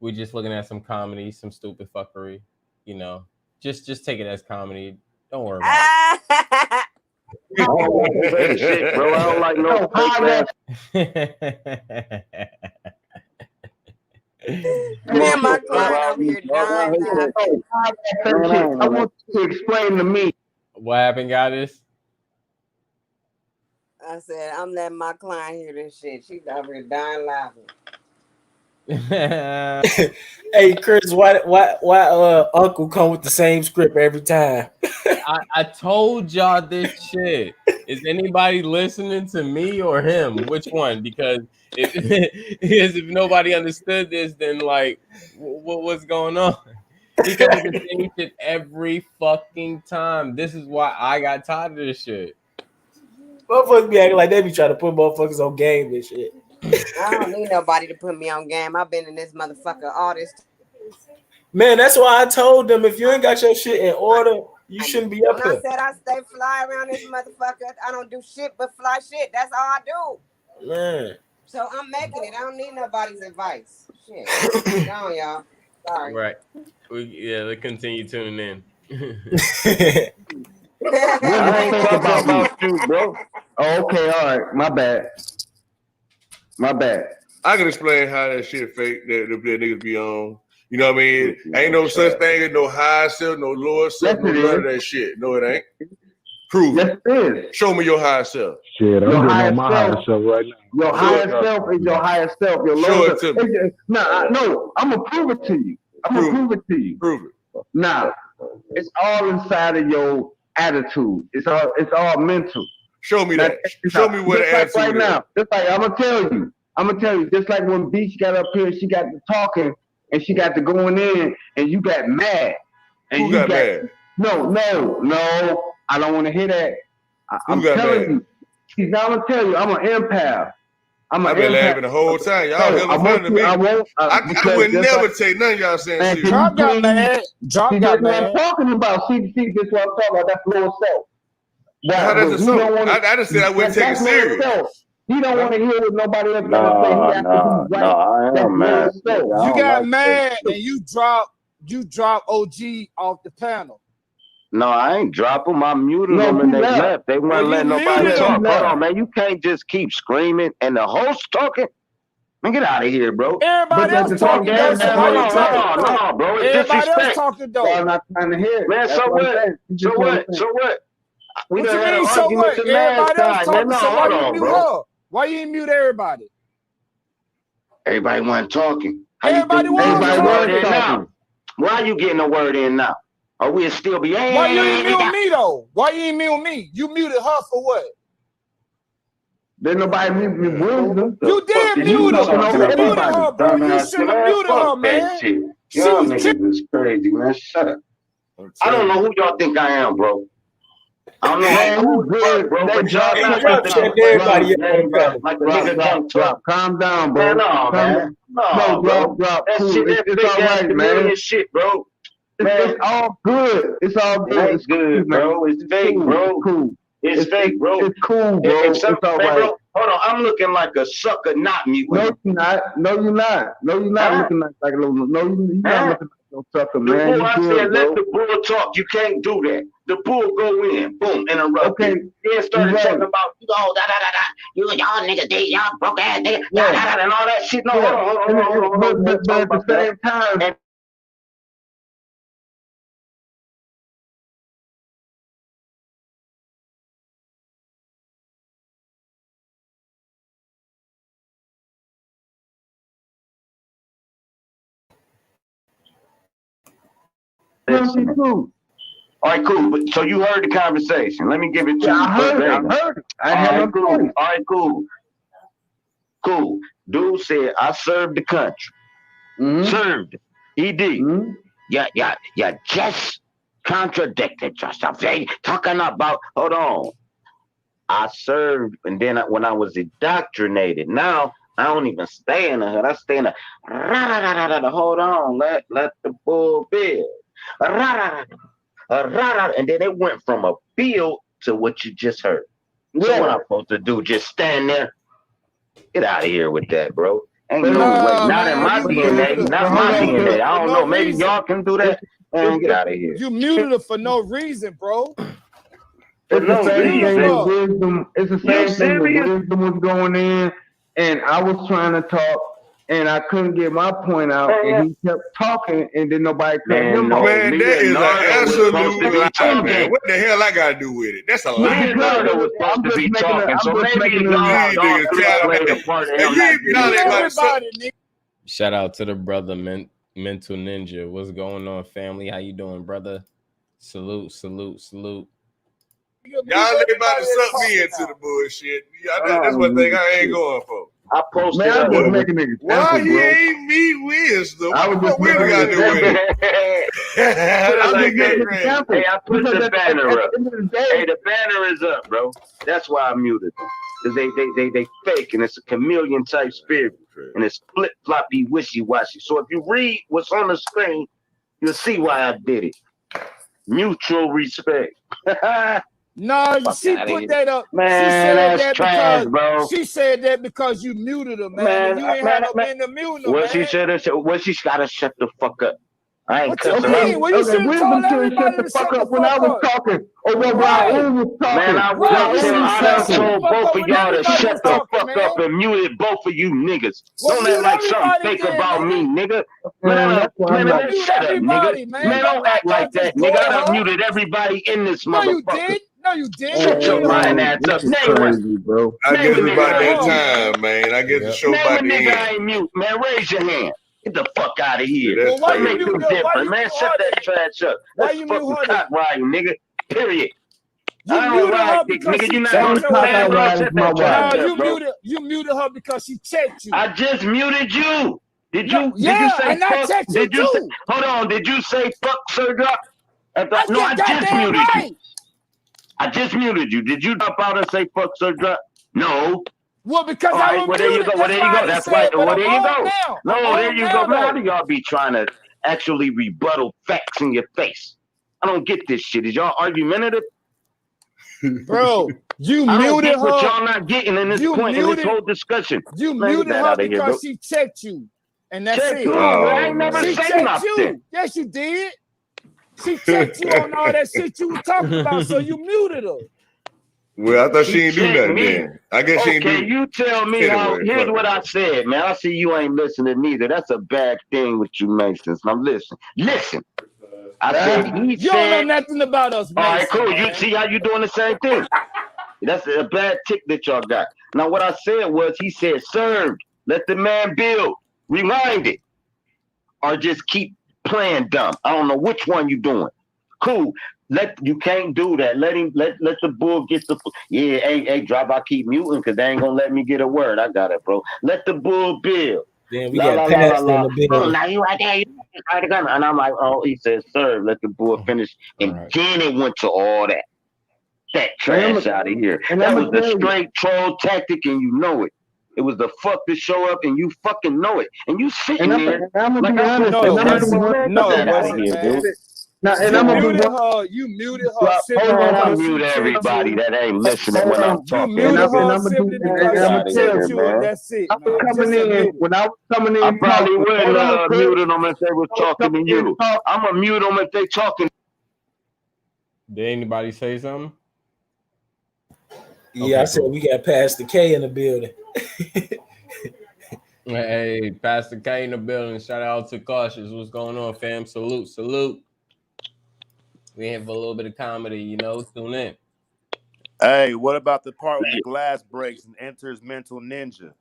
We're just looking at some comedy, some stupid fuckery. You know, just take it as comedy. Don't worry about I don't like fake shit, bro. I don't like no fake ass. Me and my client over here dying laughing. I want you to explain to me. What happened, goddess? I said, I'm letting my client hear this shit. She's over here dying laughing. Hey Chris, why Uncle come with the same script every time? I told y'all this shit. Is anybody listening to me or him? Which one? Because if nobody understood this, then like, what's going on? He comes with the same shit every fucking time. This is why I got tired of this shit. Motherfuckers be acting like they be trying to put motherfuckers on game and shit. I don't need nobody to put me on game. I've been in this motherfucker all this time. Man, that's why I told them if you ain't got your shit in order, you shouldn't be up When here. I said I stay fly around this motherfucker, I don't do shit but fly shit. That's all I do. Man. So I'm making it. I don't need nobody's advice. Shit. Go on, y'all. Sorry. Right. Let's continue tuning in. I ain't talking about you, bro. Oh, okay, all right. My bad. I can explain how that shit fake that niggas be on. You know what I mean? Ain't no such thing as no high self, no lower self, no none of that shit. No, it ain't. Prove it. Yes, it is. Show me your higher self. Shit, I'm doing on my higher self right now. Your higher self is your higher self. Your Show lower it to self. me. No, I'm gonna prove it to you. Prove it. Nah, it's all inside of your attitude. It's all mental. Show me that. Show me what the attitude right is. now. Just like I'm gonna tell you. Just like when Beach got up here, she got to talking and she got to going in, and you got mad. And Who got mad? No. I don't want to hear that. I'm telling you. I'm gonna tell you. I'm an empath. I've been laughing the whole time. Y'all hella funny to me. I would never take none of y'all saying serious. Drop got mad. Drop got mad. I'm talking about. See, this is what I'm talking about. That's low self. How that's a soul? I just said I wouldn't take it serious. He don't want to hear what nobody else No, I am mad. You got mad and you drop OG off the panel. No, I ain't drop them. I muted them and they left. They wouldn't let nobody talk. Hold on, man. You can't just keep screaming and the host talking. Man, get out of here, bro. Everybody else talking. No, bro. It's Everybody disrespect. else talking though. I'm not trying to hear it. Man, so what? So what? We What done you had mean, an so argument what? the last Everybody else time. talking, Man, so why hold you on, mute bro. her? Why you ain't mute everybody? Everybody wasn't talking. Everybody was talking. Why you getting a word in now? Or we'll still be. Why you ain't mute me though? Why you ain't mute me? You muted her for what? Then nobody mute me. You did mute her. You muted her, bro. You shouldn't have muted her, man. Y'all niggas is crazy, man. Shut up. I don't know who y'all think I am, bro. I don't know who good, bro. But y'all not everybody like a nigga can't talk. Calm down, bro. No, man. No, bro. That shit, that fake ass chameleon shit, bro. It's all good. It's all good. It's good, bro. It's fake, bro. Cool. It's fake, bro. It's cool, bro. It's all right. Bro, hold on. I'm looking like a sucker, not mute. No, you're not. No, you're not looking like a little. No, you're not looking like no sucker, man. The bull, I said, let the bull talk. You can't do that. The bull go in, boom, interrupt. Okay. Then started talking about, y'all niggas, y'all broke ass niggas, and all that shit. No, hold on. But at the same time, listening. All right, cool. But so you heard the conversation. Let me give it to you. I heard it. I had no cool. choice. All right, cool. Cool. Dude said, I served the country. Served. He did. Yeah, just contradicted yourself. Hey, talking about, hold on. I served, and then when I was indoctrinated, now I don't even stay in the hood. I stay in the hold on, let the bull build. And then it went from a build to what you just heard. So what I'm supposed to do? Just stand there? Get out of here with that, bro. Ain't no way. Not in my DNA. Not my DNA. I don't know. Maybe y'all can do that. Man, get out of here. You muted her for no reason, bro. For no reason. Wisdom. It's the same thing. Wisdom was going in, and I was trying to talk, and I couldn't get my point out, and he kept talking, and then nobody cut him off. Man, that is an absolute lie, man. What the hell I got to do with it? That's a lie. Leonardo was supposed to be talking, so maybe y'all played a part in him. Shout out to the brother Mental Ninja. What's going on, family? How you doing, brother? Salute. Y'all ain't about to suck me into the bullshit. That's one thing I ain't going for. I posted up. Why you ain't me wisdom? What we got to do with it? Hey, I put the banner up. Hey, the banner is up, bro. That's why I muted them. Because they fake, and it's a chameleon type spirit. And it's flip-floppy, wishy-washy. So if you read what's on the screen, you'll see why I did it. Mutual respect. No, she put that up. Man, she said that's trash, bro. She said that because you muted her, man. And you ain't had no man to mute her, What she said? What she gotta shut the fuck up. I ain't cussing out. Well, you should have told everybody to shut the fuck up when I was talking. Or when Raul was talking. Man, I done told both of y'all to shut the fuck up and muted both of you niggas. Don't act like something fake about me, nigga. Man, shut up, nigga. Man, don't act like that, nigga. I done muted everybody in this motherfucker. No, you did. Shut your lying ass up. Name one. Bro. I guess it's about that time, man. I guess the show about the end. I ain't mute, man. Raise your hand. Get the fuck out of here. Well, why make you different, man? Shut that trash up. That's fucking cock riding, nigga. Period. You muted her because she checked you muted her because she checked you. I just muted you. Did you say and I checked you too. Hold on. Did you say fuck Sir Drop? No, I just muted you. I just muted you. Did you drop out and say fuck Sir Drop? No. Well, because I was there you go. There you go. That's right. Well, there you go. No, there you go. Now y'all be trying to actually rebuttal facts in your face. I don't get this shit. Is y'all argumentative? Bro, you muted her. What y'all not getting in this point in this whole discussion? You muted her because she checked you. And that's it. I ain't never said nothing. Yes, you did. She checked you on all that shit you was talking about, so you muted her. Well, I thought she ain't do nothing then. I guess she ain't do. Okay, you tell me how. Here's what I said, man. I see you ain't listening neither. That's a bad thing with you Masons. Now listen. I said he you don't know nothing about us, Mason. All right, cool. You see how you doing the same thing. That's a bad tick that y'all got. Now what I said was he said served. Let the man build. Rewind it. Or just keep playing dumb. I don't know which one you doing. Cool. You can't do that. Let the bull get the hey, drop. I keep muting because they ain't gonna let me get a word. I got it, bro. Let the bull build. Then we got passed in the building. Oh, now you right there. And I'm like, oh, he said, sir, let the bull finish. And then it went to all that. That trash out of here. And that was the straight troll tactic, and you know it. It was the fuck to show up, and you fucking know it. And you sitting there. I'm gonna be honest. No, and I'm muted her. You muted her. I mute everybody that ain't listening when I'm talking. You muted her simply because she checked you, and that's it. When I was coming in, I probably wouldn't mute them if they were talking to you. I'm gonna mute them if they talking. Did anybody say something? Yeah, I said we got Pastor K in the building. Hey, Pastor K in the building. Shout out to Cautious. What's going on, fam? Salute. We have a little bit of comedy, tune in. Hey, what about the part when the glass breaks and enters Mental Ninja?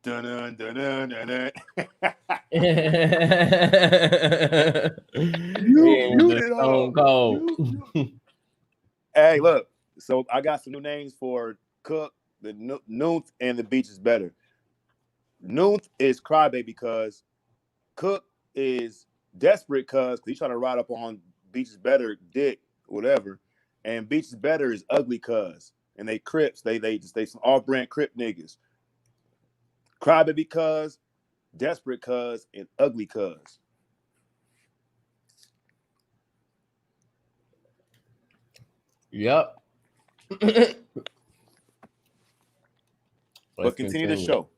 Dun, dun, dun, dun, dun. You did Stone Cold. Hey, look. So I got some new names for Cook, the Nooth, and the Beach is Better. Nooth is crybaby because Cook is desperate because he's trying to ride up on Beach is Better dick, whatever. And Beach is Better is ugly cuz. And they Crips. They some off-brand Crip niggas. Crybaby cuz, desperate cuz, and ugly cuz. Yep. But continue the show.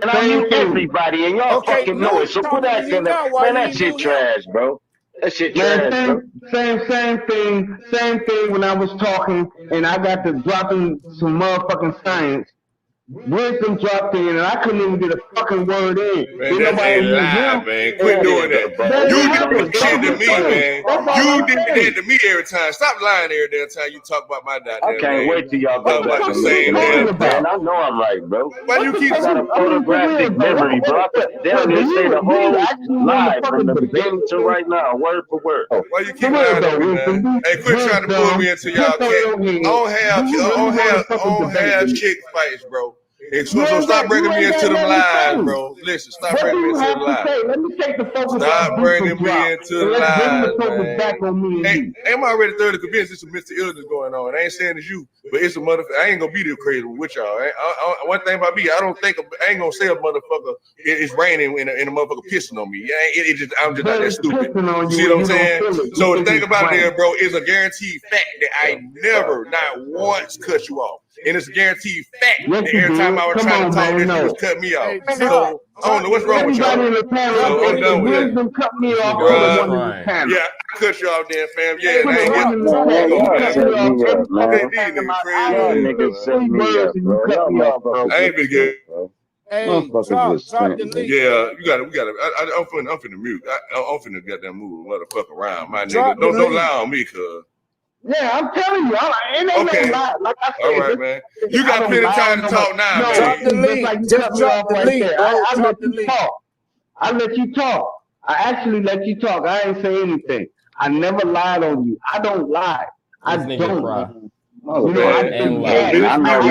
And I mute everybody, and y'all fucking know it. So put that in there. Man, that shit trash, bro. That shit trash, bro. Same thing when I was talking and I got to dropping some motherfucking science. Wisdom dropped in and I couldn't even get a fucking word in. Man, that's a lie, man. Quit doing that. You did that shit to me, man. You did that to me every time. Stop lying every damn time you talk about my goddamn I can't wait till y'all go back the and same listen, damn man. I know I'm right, bro. Why you keep? I got a photographic memory, bro. I put down there say the whole live from the beginning to right now, word for word. Why you keep lying to me, man? Hey, quit trying to pull me into y'all cat. I don't have chick fights, bro. So stop bringing me into them lies, bro. Listen, stop bringing me into the lies. Let me take the focus. Stop bringing me into the lies, man. I'm already thoroughly convinced there's some mental illness going on. I ain't saying it's you, but it's a motherfucker. I ain't gonna be there crazy with y'all. One thing about me, I ain't gonna say a motherfucker it's raining and a motherfucker pissing on me. I'm just not that stupid. You see what I'm saying? So the thing about it, bro, is a guaranteed fact that I never, not once, cut you off. And it's a guaranteed fact that every time I was trying to talk, this you was cut me off. So I don't know what's wrong with y'all. So I'm done with that. Cut me off. Yeah, I cut you off then, fam. Yeah, Y'all niggas set me up, bro. Y'all motherfuckers. I ain't been good. Hey, drop the link. Yeah, we got it. I'm finna mute. I'm finna get that move, motherfucker around, my nigga. Don't lie on me, cuz. Yeah, I'm telling you. It ain't no lie. Like I said, all right, man. You got plenty of time to talk now, man. Drop the link. Just drop the link, bro. I let you talk. I let you talk. I actually let you talk. I ain't say anything. I never lied on you. I don't lie. I don't. Leave it out of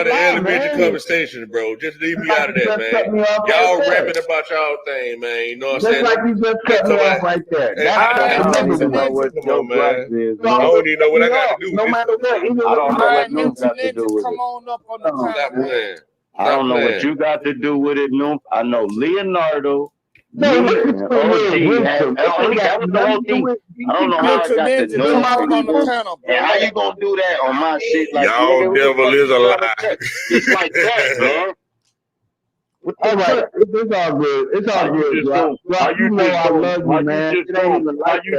the elementary conversation, bro. Just leave me out of that, man. Y'all rapping about y'all thing, man. You know what I'm saying? Just like you just cut me off right there. Come on, man. I don't even know what I got to do with this. I don't know what you got to do with it. Come on up on the panel. I don't know what you got to do with it, Noom. I know Leonardo. No, I don't know how I got to know. And how you gonna do that on my shit? Like, y'all devil is a lie. It's like that, man. All right, it's all good. It's all good. How you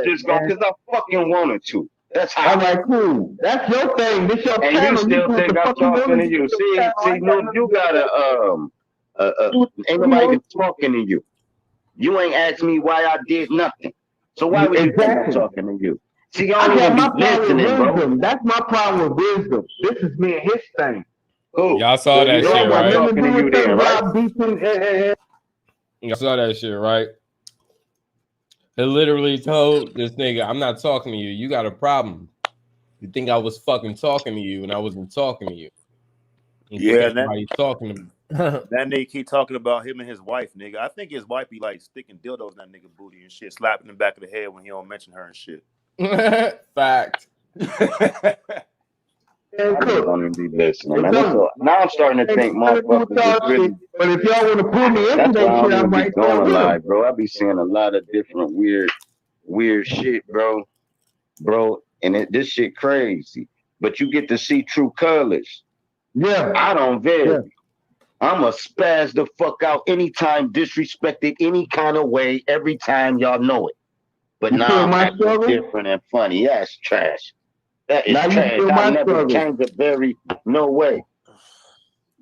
just go? Because I fucking wanted to. That's how. All right, cool. That's your thing. This your and channel. You still think I'm talking to you? See, you gotta ain't nobody even talking to you. You ain't asked me why I did nothing. So why would you think I'm talking to you? See, y'all don't even be listening, bro. That's my problem with wisdom. This is me and his thing. Cool. Y'all saw that shit, right? Talking to you then, right? Y'all saw that shit, right? He literally told this nigga, I'm not talking to you. You got a problem. You think I was fucking talking to you and I wasn't talking to you. Yeah, everybody's talking to me. That nigga keep talking about him and his wife, nigga. I think his wife be like sticking dildos in that nigga booty and shit, slapping the back of the head when he don't mention her and shit. Fact. I don't want to be listening, man. Now I'm starting to think motherfuckers is really. But if y'all want to pull me into that shit, I'm right there with live, bro. I be seeing a lot of different weird shit, bro. And this shit crazy. But you get to see true colors. Yeah. I don't vary. Yeah. I'ma spaz the fuck out anytime disrespected any kind of way, every time y'all know it. But now I'm acting different and funny. Yeah, it's trash. That is trash. I never changed it very no way.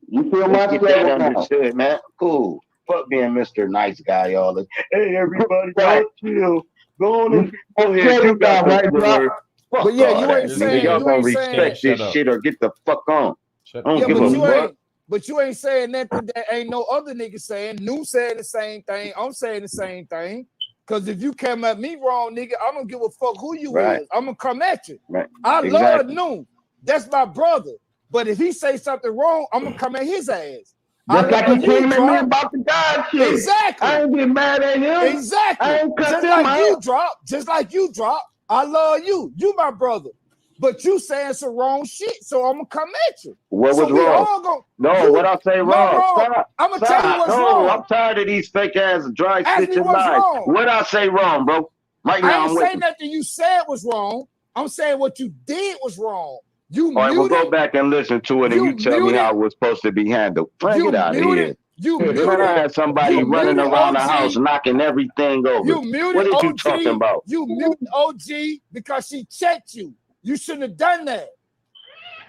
You feel my struggle understood, man. Cool. Fuck being Mr. Nice Guy all the hey everybody, y'all chill. Go on and go ahead. You got right, bro. But yeah, you ain't saying y'all gonna respect this shit or get the fuck on. I don't give a fuck. but you ain't saying nothing that ain't no other nigga saying. New saying the same thing. I'm saying the same thing. Cause if you come at me wrong, nigga, I don't give a fuck who you is. I'm gonna come at you. Right. I love New. That's my brother. But if he say something wrong, I'm gonna come at his ass. Just like he came at me about the God shit. Exactly. I ain't get mad at him. Exactly. I ain't cut just them like out. just like you drop. I love you. You my brother. But you saying some wrong shit, so I'm gonna come at you. What so was we wrong? all gonna, No, what I say wrong? Stop. I'm gonna tell you what's no, wrong. I'm tired of these fake ass dry Ask me snitching what's lies. wrong. What I say wrong, bro? Right now, I ain't I'm saying waiting. nothing you said was wrong. I'm saying what you did was wrong. You All right, muted. we'll go back and listen to it, and you tell me how it was supposed to be handled. Man, get out of here. You muted. Man, I had somebody running around the house, knocking everything over. You muted what did you OG. talking about? You muted OG because she checked you. You shouldn't have done that.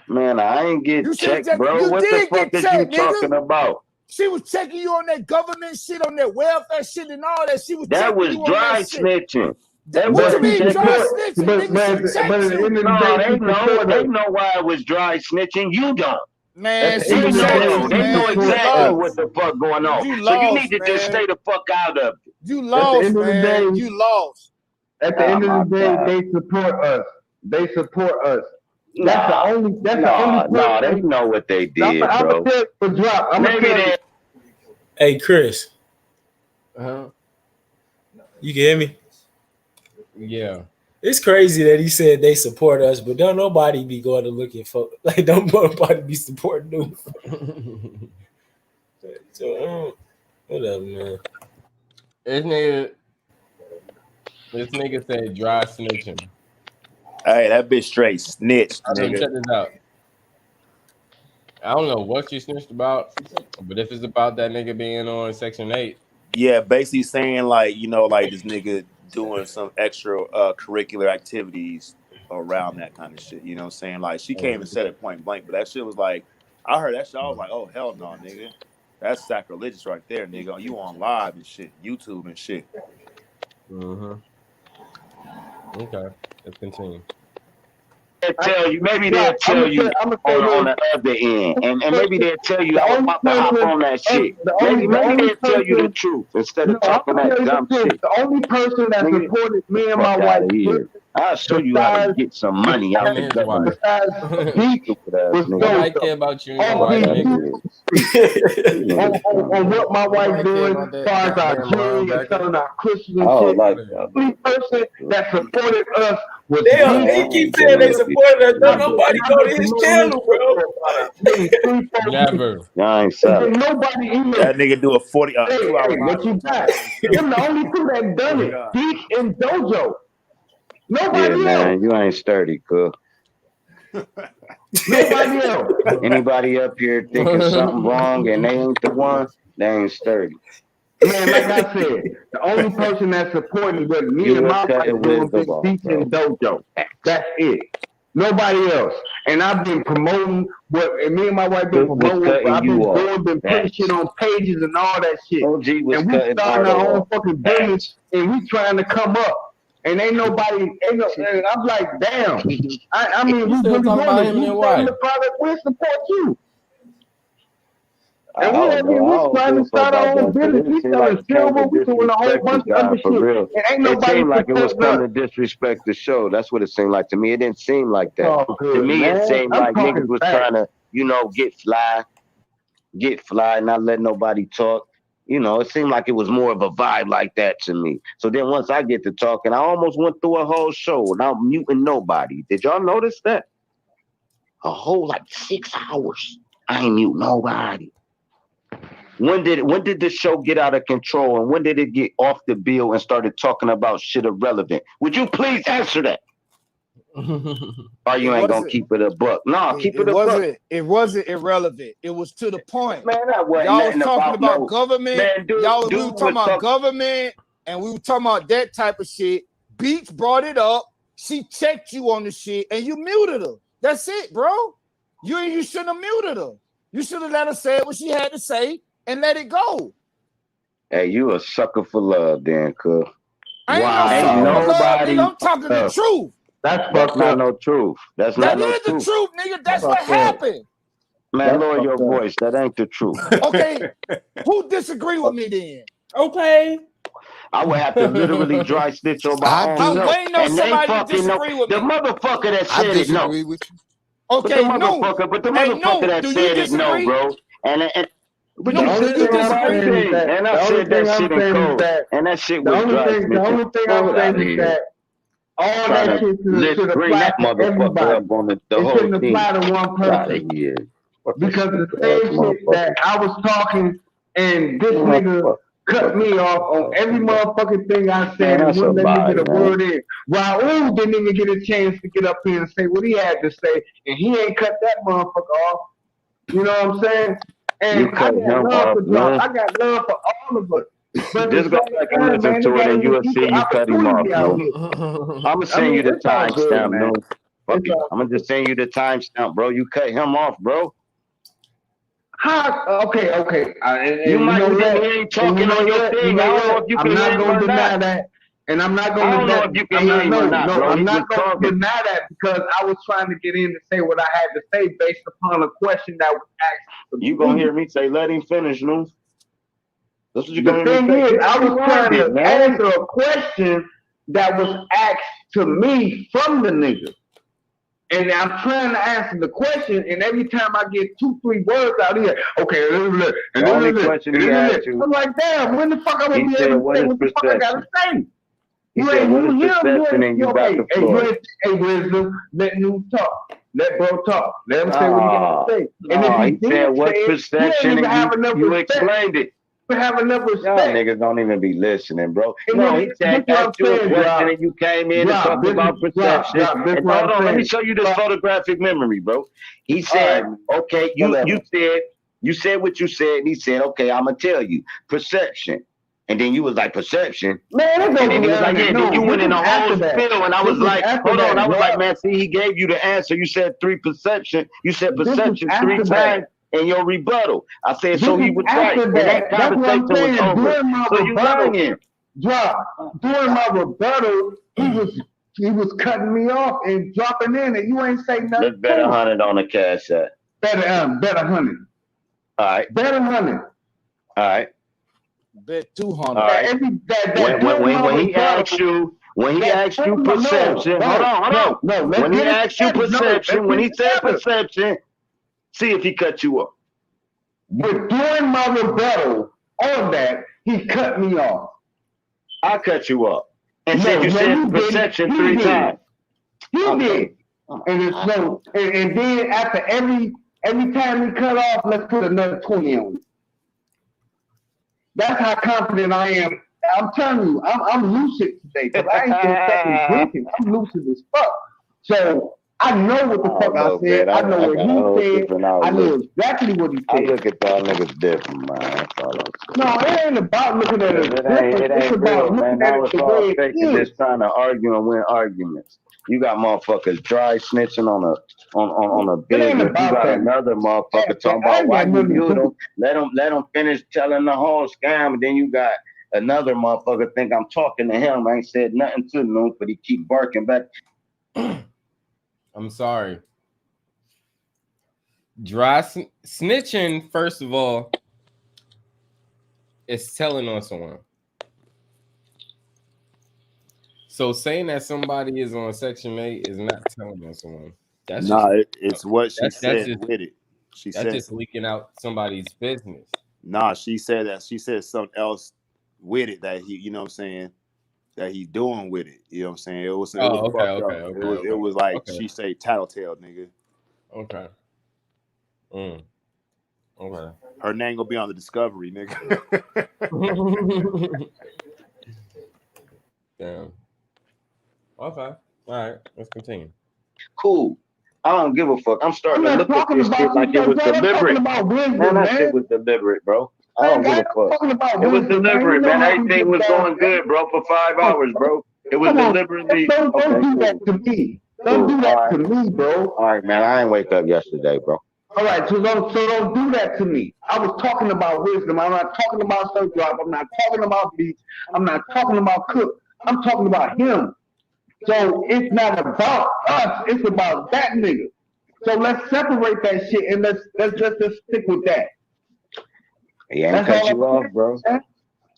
Man, I ain't get checked, bro. You What did the fuck get is checked, you talking nigga. about? She was checking you on that government shit, on that welfare shit, and all that. She was That checking was you on dry that shit. snitching. What you mean dry snitching? Nigga, she checked you. No, they know why it was dry snitching. You don't. Man, They know exactly what the fuck going on. You so you lost, need to just stay the fuck out of it. You lost, man. Day, you lost. At the end of the day, they support us. They support us. That's the only. That's the only. No, they know what they did, I'm bro. gonna tell you, drop. I'm gonna tell you. Hey, Chris. Uh-huh. You can hear me? Yeah. It's crazy that he said they support us, but don't nobody be going to looking for, like, don't nobody be supporting them. So, whatever, man. This nigga said dry snitching. Hey, that bitch straight snitched, nigga. Check this out. I don't know what you snitched about, but if it's about that nigga being on Section 8. Yeah, basically saying like, like this nigga doing some extra curricular activities around that kind of shit. You know what I'm saying? Like she came and said it point blank, but that shit was like, I heard that shit, I was like, oh hell no, nigga. That's sacrilegious right there, nigga. You on live and shit, YouTube and shit. Mm-hmm. Okay, let's continue. Maybe they'll tell you on the other end, and maybe they'll tell you I was about to hop on that shit. Maybe they'll tell you the truth instead of talking that dumb shit. The only person that supported me and my wife here, I'll show you how to get some money out the government. Nobody care about you and your wife, nigga. On what my wife doing as far as our jewelry and selling our Christmas and shit. The only person that supported us was he keeps saying they supported us. Don't nobody go to his channel, bro. Never. I ain't selling. Nobody even. That nigga do a 2-hour what you got? Them the only two that done it. Deek and Dojo. Nobody else. Man, you ain't sturdy, cuz. Nobody else. Anybody up here thinking something wrong and they ain't the one, they ain't sturdy. Man, like I said, the only person that's supporting what me and my wife doing is Deek and Dojo. That's it. Nobody else. And I've been promoting and me and my wife been promoting I've been putting shit on pages and all that shit. And we starting our own fucking business and we trying to come up. And ain't nobody, and I'm like, damn. I mean, we really doing it. We support you. And we trying to start our own business. We selling silver. We doing a whole bunch of other shit. And ain't nobody it seemed like it was coming to disrespect the show. That's what it seemed like to me. It didn't seem like that. To me, it seemed like niggas was trying to, get fly, not let nobody talk. It seemed like it was more of a vibe like that to me. So then once I get to talking, I almost went through a whole show without muting nobody. Did y'all notice that? A whole 6 hours. I ain't mute nobody. When did the show get out of control and when did it get off the bill and started talking about shit irrelevant? Would you please answer that? Or you ain't gonna keep it a buck? No, keep it a buck. It wasn't irrelevant. It was to the point. Man, that wasn't y'all was talking about no government. Man, we were talking about government, and we were talking about that type of shit. Beach brought it up. She checked you on the shit, and you muted her. That's it, bro. You shouldn't have muted her. You should have let her say what she had to say and let it go. Hey, you a sucker for love, then, cuz. I ain't no sucker for love, nigga. I'm talking the truth. That's not no truth. That's not no truth. That is the truth, nigga. That's what happened. Man, lower your voice. That ain't the truth. Okay, who disagree with me then? Okay. I would have to literally dry snitch on my own I'm milk. waiting on And they somebody to fucking know. disagree with The me. motherfucker that I said it, no. disagree with you. Okay, But the motherfucker that do you said it, no, disagree? bro. And but No, you do said you it on my disagree? thing, and I said that shit in code, and that shit was dry snitching. The only thing I'm saying is that all Trying that to shit should bring apply that to motherfucker everybody. up on the It whole shouldn't team. apply to one Out of person. here. Because the same shit that I was talking and this nigga cut me off on every motherfucking thing I said and wouldn't let me get a word in. Raul didn't even get a chance to get up here and say what he had to say, and he ain't cut that motherfucker off. You know what I'm saying? And You cut him off, man. I got love for all of us. But Just go back and listen to it, and you will see you cut him off, no. I'm gonna send you the timestamp, no. Fuck it. I'm gonna just send you the timestamp, bro. You cut him off, bro. How? Okay. You might he ain't talking on your thing. I don't know if you can hear him or not. That. And I'm not going to. I don't know if you can hear him or not, bro. I'm not going to deny that because I was trying to get in to say what I had to say based upon a question that was asked. You gonna hear me say, "Let him finish, no." That's what you The gonna hear thing me say. is, I was trying to answer a question that was asked to me from the nigga. And I'm trying to answer the question, and every time I get 2-3 words out here, okay, the only question he asked you, I'm like, damn, when the fuck I'm gonna be able to say what the fuck I gotta say? He said, "What is perception?" And you got the floor. Hey, Wisdom, let New talk. Let bro talk. Let him say what he gotta say. And if he said, "What perception?" And you explained it. Have enough respect. Y'all niggas don't even be listening, bro. No, he said asked you a question and you came in and talked about perception. And hold on, let me show you this photographic memory, bro. He said, okay, you said what you said, and he said, okay, I'm gonna tell you perception. And then you was like, perception. Man, and then he was like, yeah, then you went in a whole spill, and I was like, hold on, I was like, man, see, he gave you the answer. You said 3 perception. You said perception 3 times. In your rebuttal, I said, so he was right. And that conversation was over. So you lying. During my rebuttal, he was cutting me off and dropping in, and you ain't saying nothing. Let's bet 100 on the cash app. Bet 100. All right. Bet 100. All right. Bet 200. All right. When he asked you perception, hold on. When he asked you perception, when he said perception. See if he cut you off. But during my rebuttal on that, he cut me off. I cut you off. And said you said perception 3 times. He did. And it's so and then after every time he cut off, let's put another 20 on it. That's how confident I am. I'm telling you, I'm lucid today because I ain't been fucking drinking. I'm lucid as fuck. So I know what the fuck I said. I know what he said. I know exactly what he said. I look at y'all niggas different, man. That's all I'm saying. No, it ain't about looking at it different. It ain't real, man. I was all faking this trying to argue and win arguments. You got motherfuckers dry snitching on a business. You got another motherfucker talking about why you mute them. Let him finish telling the whole scam, and then you got another motherfucker think I'm talking to him. I ain't said nothing to him, but he keep barking back. I'm sorry. Dry snitching, first of all, is telling on someone. So saying that somebody is on Section 8 is not telling on someone. That's it's what she said with it. She said just leaking out somebody's business. Nah, she said that. She said something else with it that he, you know what I'm saying, that he's doing with it. You know what I'm saying? It was okay. It was like she say tattletale, nigga. Okay. Okay. Her name gonna be on the Discovery, nigga. Damn. Okay. All right. Let's continue. Cool. I don't give a fuck. I'm starting to look at this shit like it was deliberate. Man, that shit was deliberate, bro. I don't give a fuck. It was deliberate, man. Everything was going good, bro, for 5 hours, bro. It was deliberately. Don't do that to me. Don't do that to me, bro. All right, man. I ain't wake up yesterday, bro. All right, so don't do that to me. I was talking about wisdom. I'm not talking about Sir Drop. I'm not talking about Beats. I'm not talking about Cook. I'm talking about him. So it's not about us. It's about that nigga. So let's separate that shit and let's just stick with that. He ain't cut you off, bro.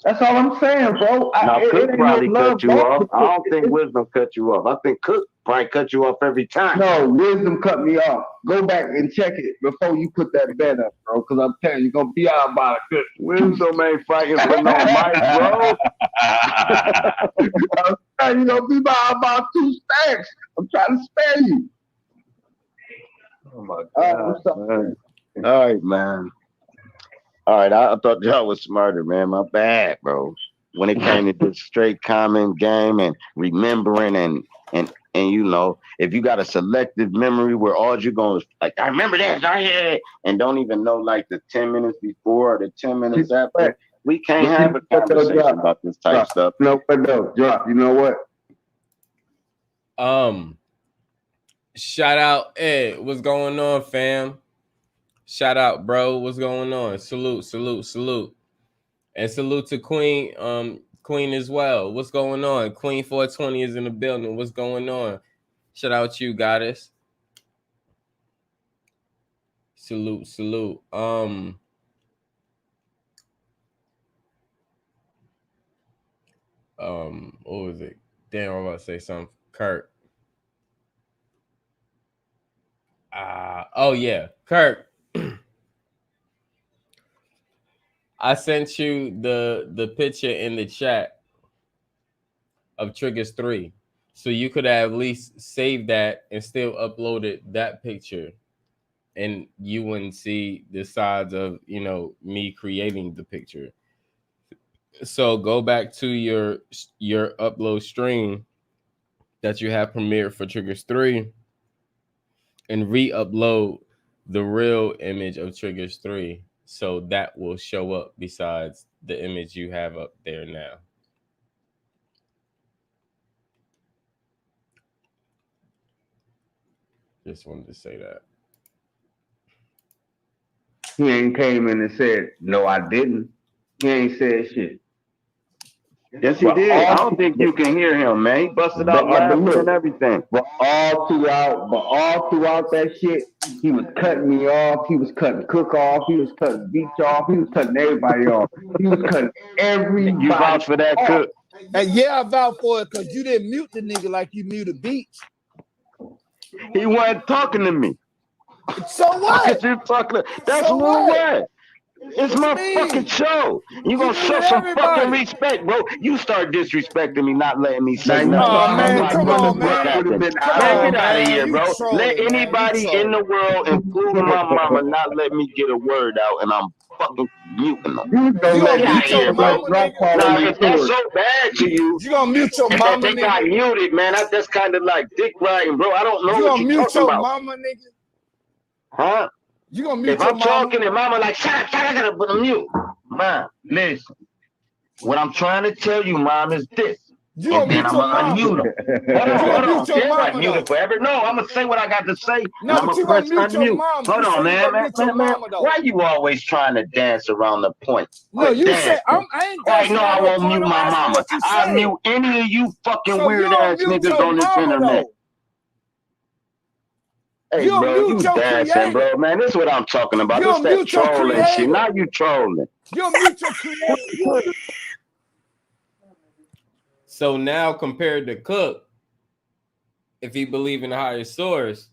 That's all I'm saying, bro. Now, Cook probably cut you off. I don't think It's, Wisdom cut you off. I think Cook probably cut you off every time. no, Wisdom cut me off. Go back and check it before you put that bet up, bro. Because I'm telling you, you're gonna be out about a good. Wisdom ain't fighting for no mic, bro. You're gonna be out about 2 stacks. I'm trying to spare you. Oh my God, man. All right, man. All right, I thought y'all was smarter, man. My bad, bro. When it came to this straight common game and remembering and you know, if you got a selective memory where all you're going like, I remember that, and don't even know like the 10 minutes before or the 10 minutes after, we can't have a conversation about this type stuff. No, drop. You know what? Shout out Ed. What's going on, fam? Shout out, bro. What's going on? Salute. And salute to Queen, Queen as well. What's going on? Queen 420 is in the building. What's going on? Shout out to you, goddess. Salute. What was it? Damn, I'm about to say something. Kurt. Oh yeah, Kurt. I sent you the picture in the chat of Triggers 3. So you could have at least saved that and still uploaded that picture. And you wouldn't see the sides of, you know, me creating the picture. So go back to your upload stream that you have premiered for Triggers 3 and re-upload the real image of Triggers 3. So that will show up besides the image you have up there now. Just wanted to say that. He ain't came in and said, no, I didn't. He ain't said shit. Yes, he did. I don't think you can hear him, man. He busted out laughing and everything. But all throughout that shit, he was cutting me off. He was cutting Cook off. He was cutting Beach off. He was cutting everybody off. He was cutting everybody. You vouch for that, Cook? And yeah, I vouch for it because you didn't mute the nigga like you muted Beach. He wasn't talking to me. So what? That's so what? It's my fucking show. You gonna show some fucking respect, bro. You start disrespecting me, not letting me say nothing. Oh man, come on, man. Man, get out of here, bro. Let anybody in the world, including my mama, not let me get a word out, and I'm fucking muting them. Get out of here, bro. Now, if that's so bad to you, you gonna mute your mama, they got muted, man. That's kind of like dick riding, bro. I don't know you what gonna you're mute talking your about. mama, nigga? Huh? You gonna mute if your I'm talking and mama like, shut up, I gotta put a mute. Mom, listen. What I'm trying to tell you, mom, is this. You and then I'm gonna unmute them. Hold on. Can't like mute it forever. No, I'm gonna say what I got to say. No, and but I'm gonna press unmute. Mom. Hold on, man. Why you always trying to dance around the point? No, you say I ain't dancing. No, I won't mute my mama. I'll mute any of you fucking weird ass niggas on this internet. Hey, bro, you dancing, bro. Man, this is what I'm talking about. This that trolling shit. Now you trolling. You'll mute your creator. So now compared to Cook, if he believe in a higher source,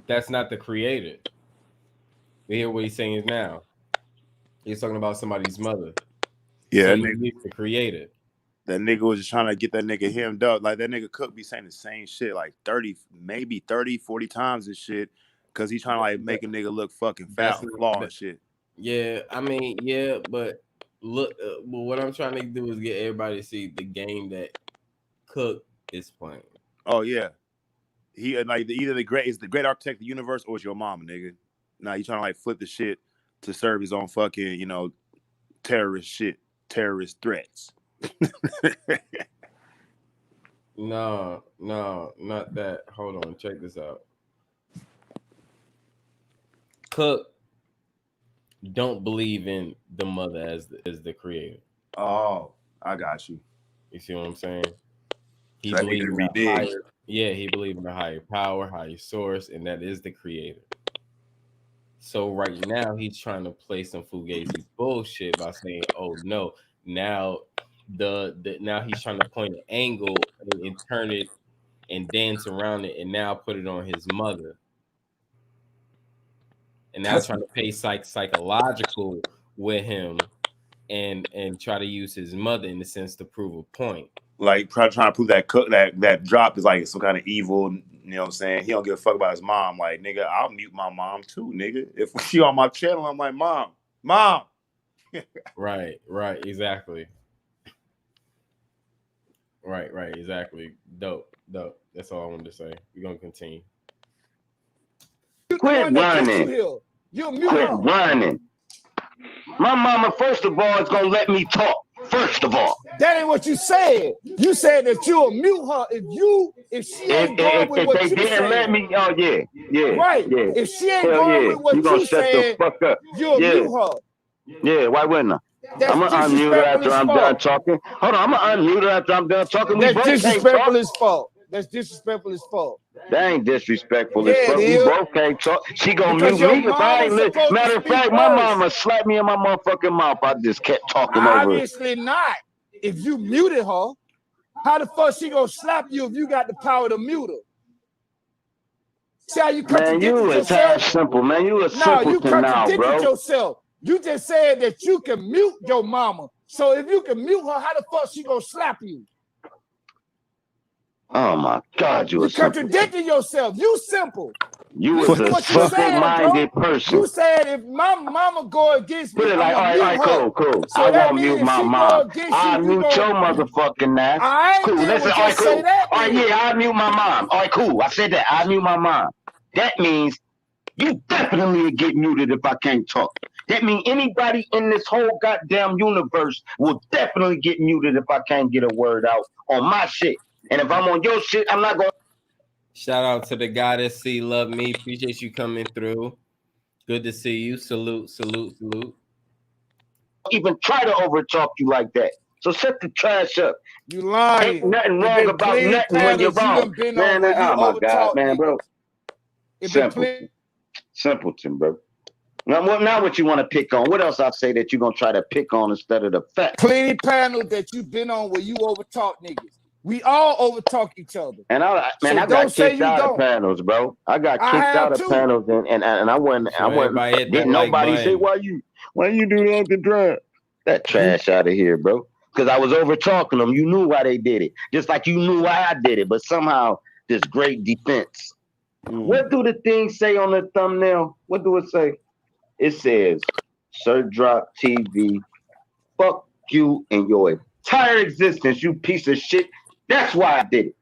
that's not the creator. We hear what he's saying is now. He's talking about somebody's mother. Yeah, so the creator. That nigga was just trying to get that nigga hemmed up. Like, that nigga Cook be saying the same shit like 30, 40 times and shit. Because he's trying to, like, make a nigga look fucking fat and flaw and shit. Yeah, I mean, yeah, but look, well, what I'm trying to do is get everybody to see the game that Cook is playing. Oh, yeah. He, like, either the great architect of the universe or it's your mama, nigga. Nah, he's trying to, like, flip the shit to serve his own fucking, you know, terrorist threats. No, not that. Hold on, check this out. Cook don't believe in the mother as the creator. Oh, I got you. You see what I'm saying? He believes in a higher. Yeah, he believed in a higher power, higher source, and that is the creator. So right now he's trying to play some fugazi bullshit by saying, "Oh no, now now he's trying to point an angle and turn it and dance around it, and now put it on his mother, and now trying to play psychological with him, and try to use his mother in the sense to prove a point." Like trying to prove that Cook that drop is like some kind of evil. You know what I'm saying? He don't give a fuck about his mom. Like, nigga, I'll mute my mom too, nigga. If she on my channel, I'm like, mom. Right, exactly. Right, exactly. Dope. That's all I wanted to say. We're gonna continue. Quit running. Quit running. My mama, first of all, is gonna let me talk. First of all, that ain't what you said. You said that you'll mute her if she ain't going with what you didn't saying. let me. Oh yeah. Right. Yeah. If she ain't going with what you saying, you'll mute her. Yeah. Why wouldn't I? That's I'm gonna unmute her after I'm done talking. Hold on, I'm gonna unmute her after I'm done talking. We both disrespectful as fuck. That's disrespectful as fuck. That ain't disrespectful as fuck. We both can't talk. She gonna because mute me if I ain't listen. Matter of fact, my mama slapped me in my motherfucking mouth. I just kept talking over her. Obviously not. If you muted her, how the fuck she gonna slap you if you got the power to mute her? See how you contradicted yourself? Man, you is simple, man. You a simpleton now, bro. Yourself. You just said that you can mute your mama. So if you can mute her, how the fuck she gonna slap you? Oh my God, you contradicting yourself. You simple. You was a simple-minded person. You said if my mama go against me, put it like, all right, cool. So I won't mute my mom. I'll mute your motherfucking ass. I cool. Listen, all right, cool. Say that, all right, yeah, I'll mute my mom. All right, cool. I said that. I'll mute my mom. That means you definitely get muted if I can't talk. That means anybody in this whole goddamn universe will definitely get muted if I can't get a word out on my shit. And if I'm on your shit, I'm not going to. Shout out to the goddess C Love Me. Appreciate you coming through. Good to see you. Salute. Even try to overtalk you like that. So shut the trash up. You lying. Ain't nothing wrong about nothing when you're wrong. Man, oh my God, man, bro. Simpleton, bro. Now what you want to pick on? What else I say that you're going to try to pick on instead of the fact? Plenty panel that you've been on where you overtalk niggas. We all overtalk each other. And I got kicked out of panels, bro. I got kicked out of panels, and I wasn't. Didn't nobody say why you do that to drive that trash out of here, bro? Because I was over talking them. You knew why they did it, just like you knew why I did it. But somehow this great defense. What do the things say on the thumbnail? What do it say? It says, "Sir Drop TV, fuck you and your entire existence, you piece of shit." That's why I did it.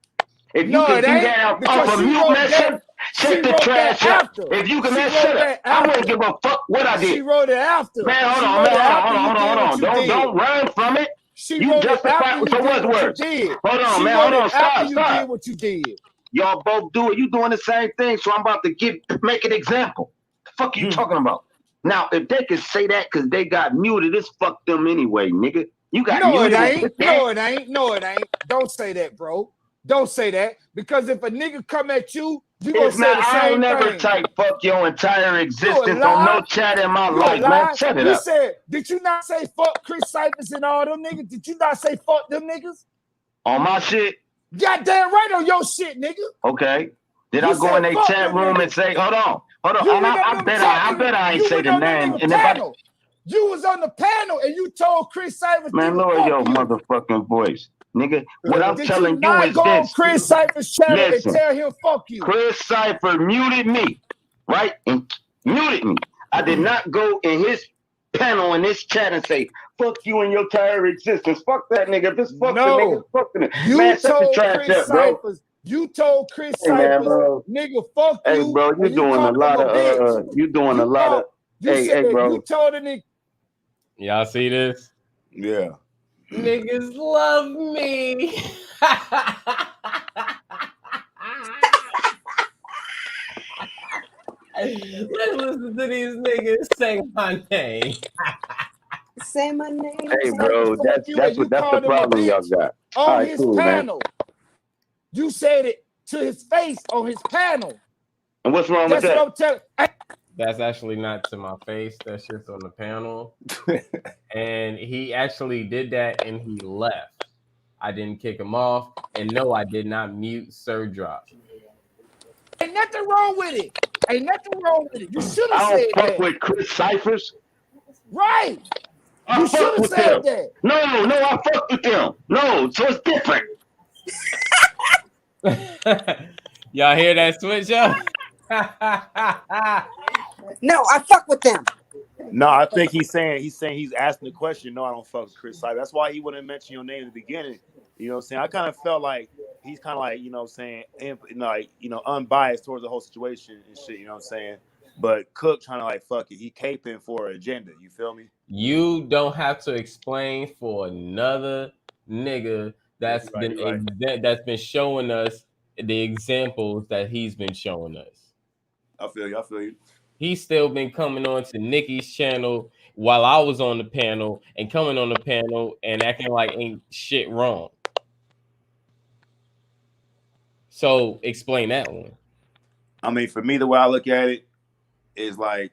If you can do that off of mute message, shut the trash up. If you can shut up, I won't give a fuck what I did. She wrote it after. Man, hold on. Don't run from it. You justify. So what's worse? Hold on, man. Hold on. Stop. You did what you did. Y'all both do it. You doing the same thing. So I'm about to make an example. The fuck are you talking about? Now, if they can say that because they got muted, it's fuck them anyway, nigga. You got muted. No, it ain't. Don't say that, bro. Don't say that. Because if a nigga come at you, you gonna say the same thing. I'll never type fuck your entire existence on no chat in my life, man. Shut it up. Did you not say fuck Chris Cyphers and all them niggas? Did you not say fuck them niggas? On my shit? Goddamn right on your shit, nigga. Okay. Did I go in their chat room and say, hold on. I bet I ain't say the name. And you was on the panel and you told Chris Cyphers. Man, lower your motherfucking voice, nigga. What I'm telling you is go this. On Chris Cyphers' channel and tell him fuck you. Chris Cypher muted me, right? And muted me. I did not go in his panel in this chat and say, fuck you and your entire existence. Fuck that nigga. If it's fuck the nigga, fuck the nigga. Man, shut the trash up, bro. You told Chris Cyphers, nigga, fuck you. Hey, bro, you doing a lot of, hey, bro. You told a nigga. Y'all see this? Yeah. Niggas love me. Let's listen to these niggas say my name. Say my name. Hey, bro, that's the problem y'all got. On his panel. You said it. to his face on his panel. And what's wrong with that? That's what I'm telling. That's actually not to my face. That shit's on the panel. And he actually did that and he left. I didn't kick him off. And no, I did not mute Sir Drop. Ain't nothing wrong with it. Ain't nothing wrong with it. You should have I said don't fuck that. with Chris Cyphers. Right. I You should fuck have with said them. that. No, I fuck with them. No, so it's different. Y'all hear that switch up? No, I fuck with them. No, I think he's asking the question. No, I don't fuck with Chris Cypher. That's why he wouldn't mention your name in the beginning. You know what I'm saying? I kind of felt like he's kind of like, you know what I'm saying, unbiased towards the whole situation and shit, you know what I'm saying? But Cook trying to like fuck it. He caping for an agenda. You feel me? You don't have to explain for another nigga that's been showing us the examples that he's been showing us. I feel you. He's still been coming on to Nikki's channel while I was on the panel and coming on the panel and acting like ain't shit wrong. So explain that one. I mean, for me, the way I look at it is like,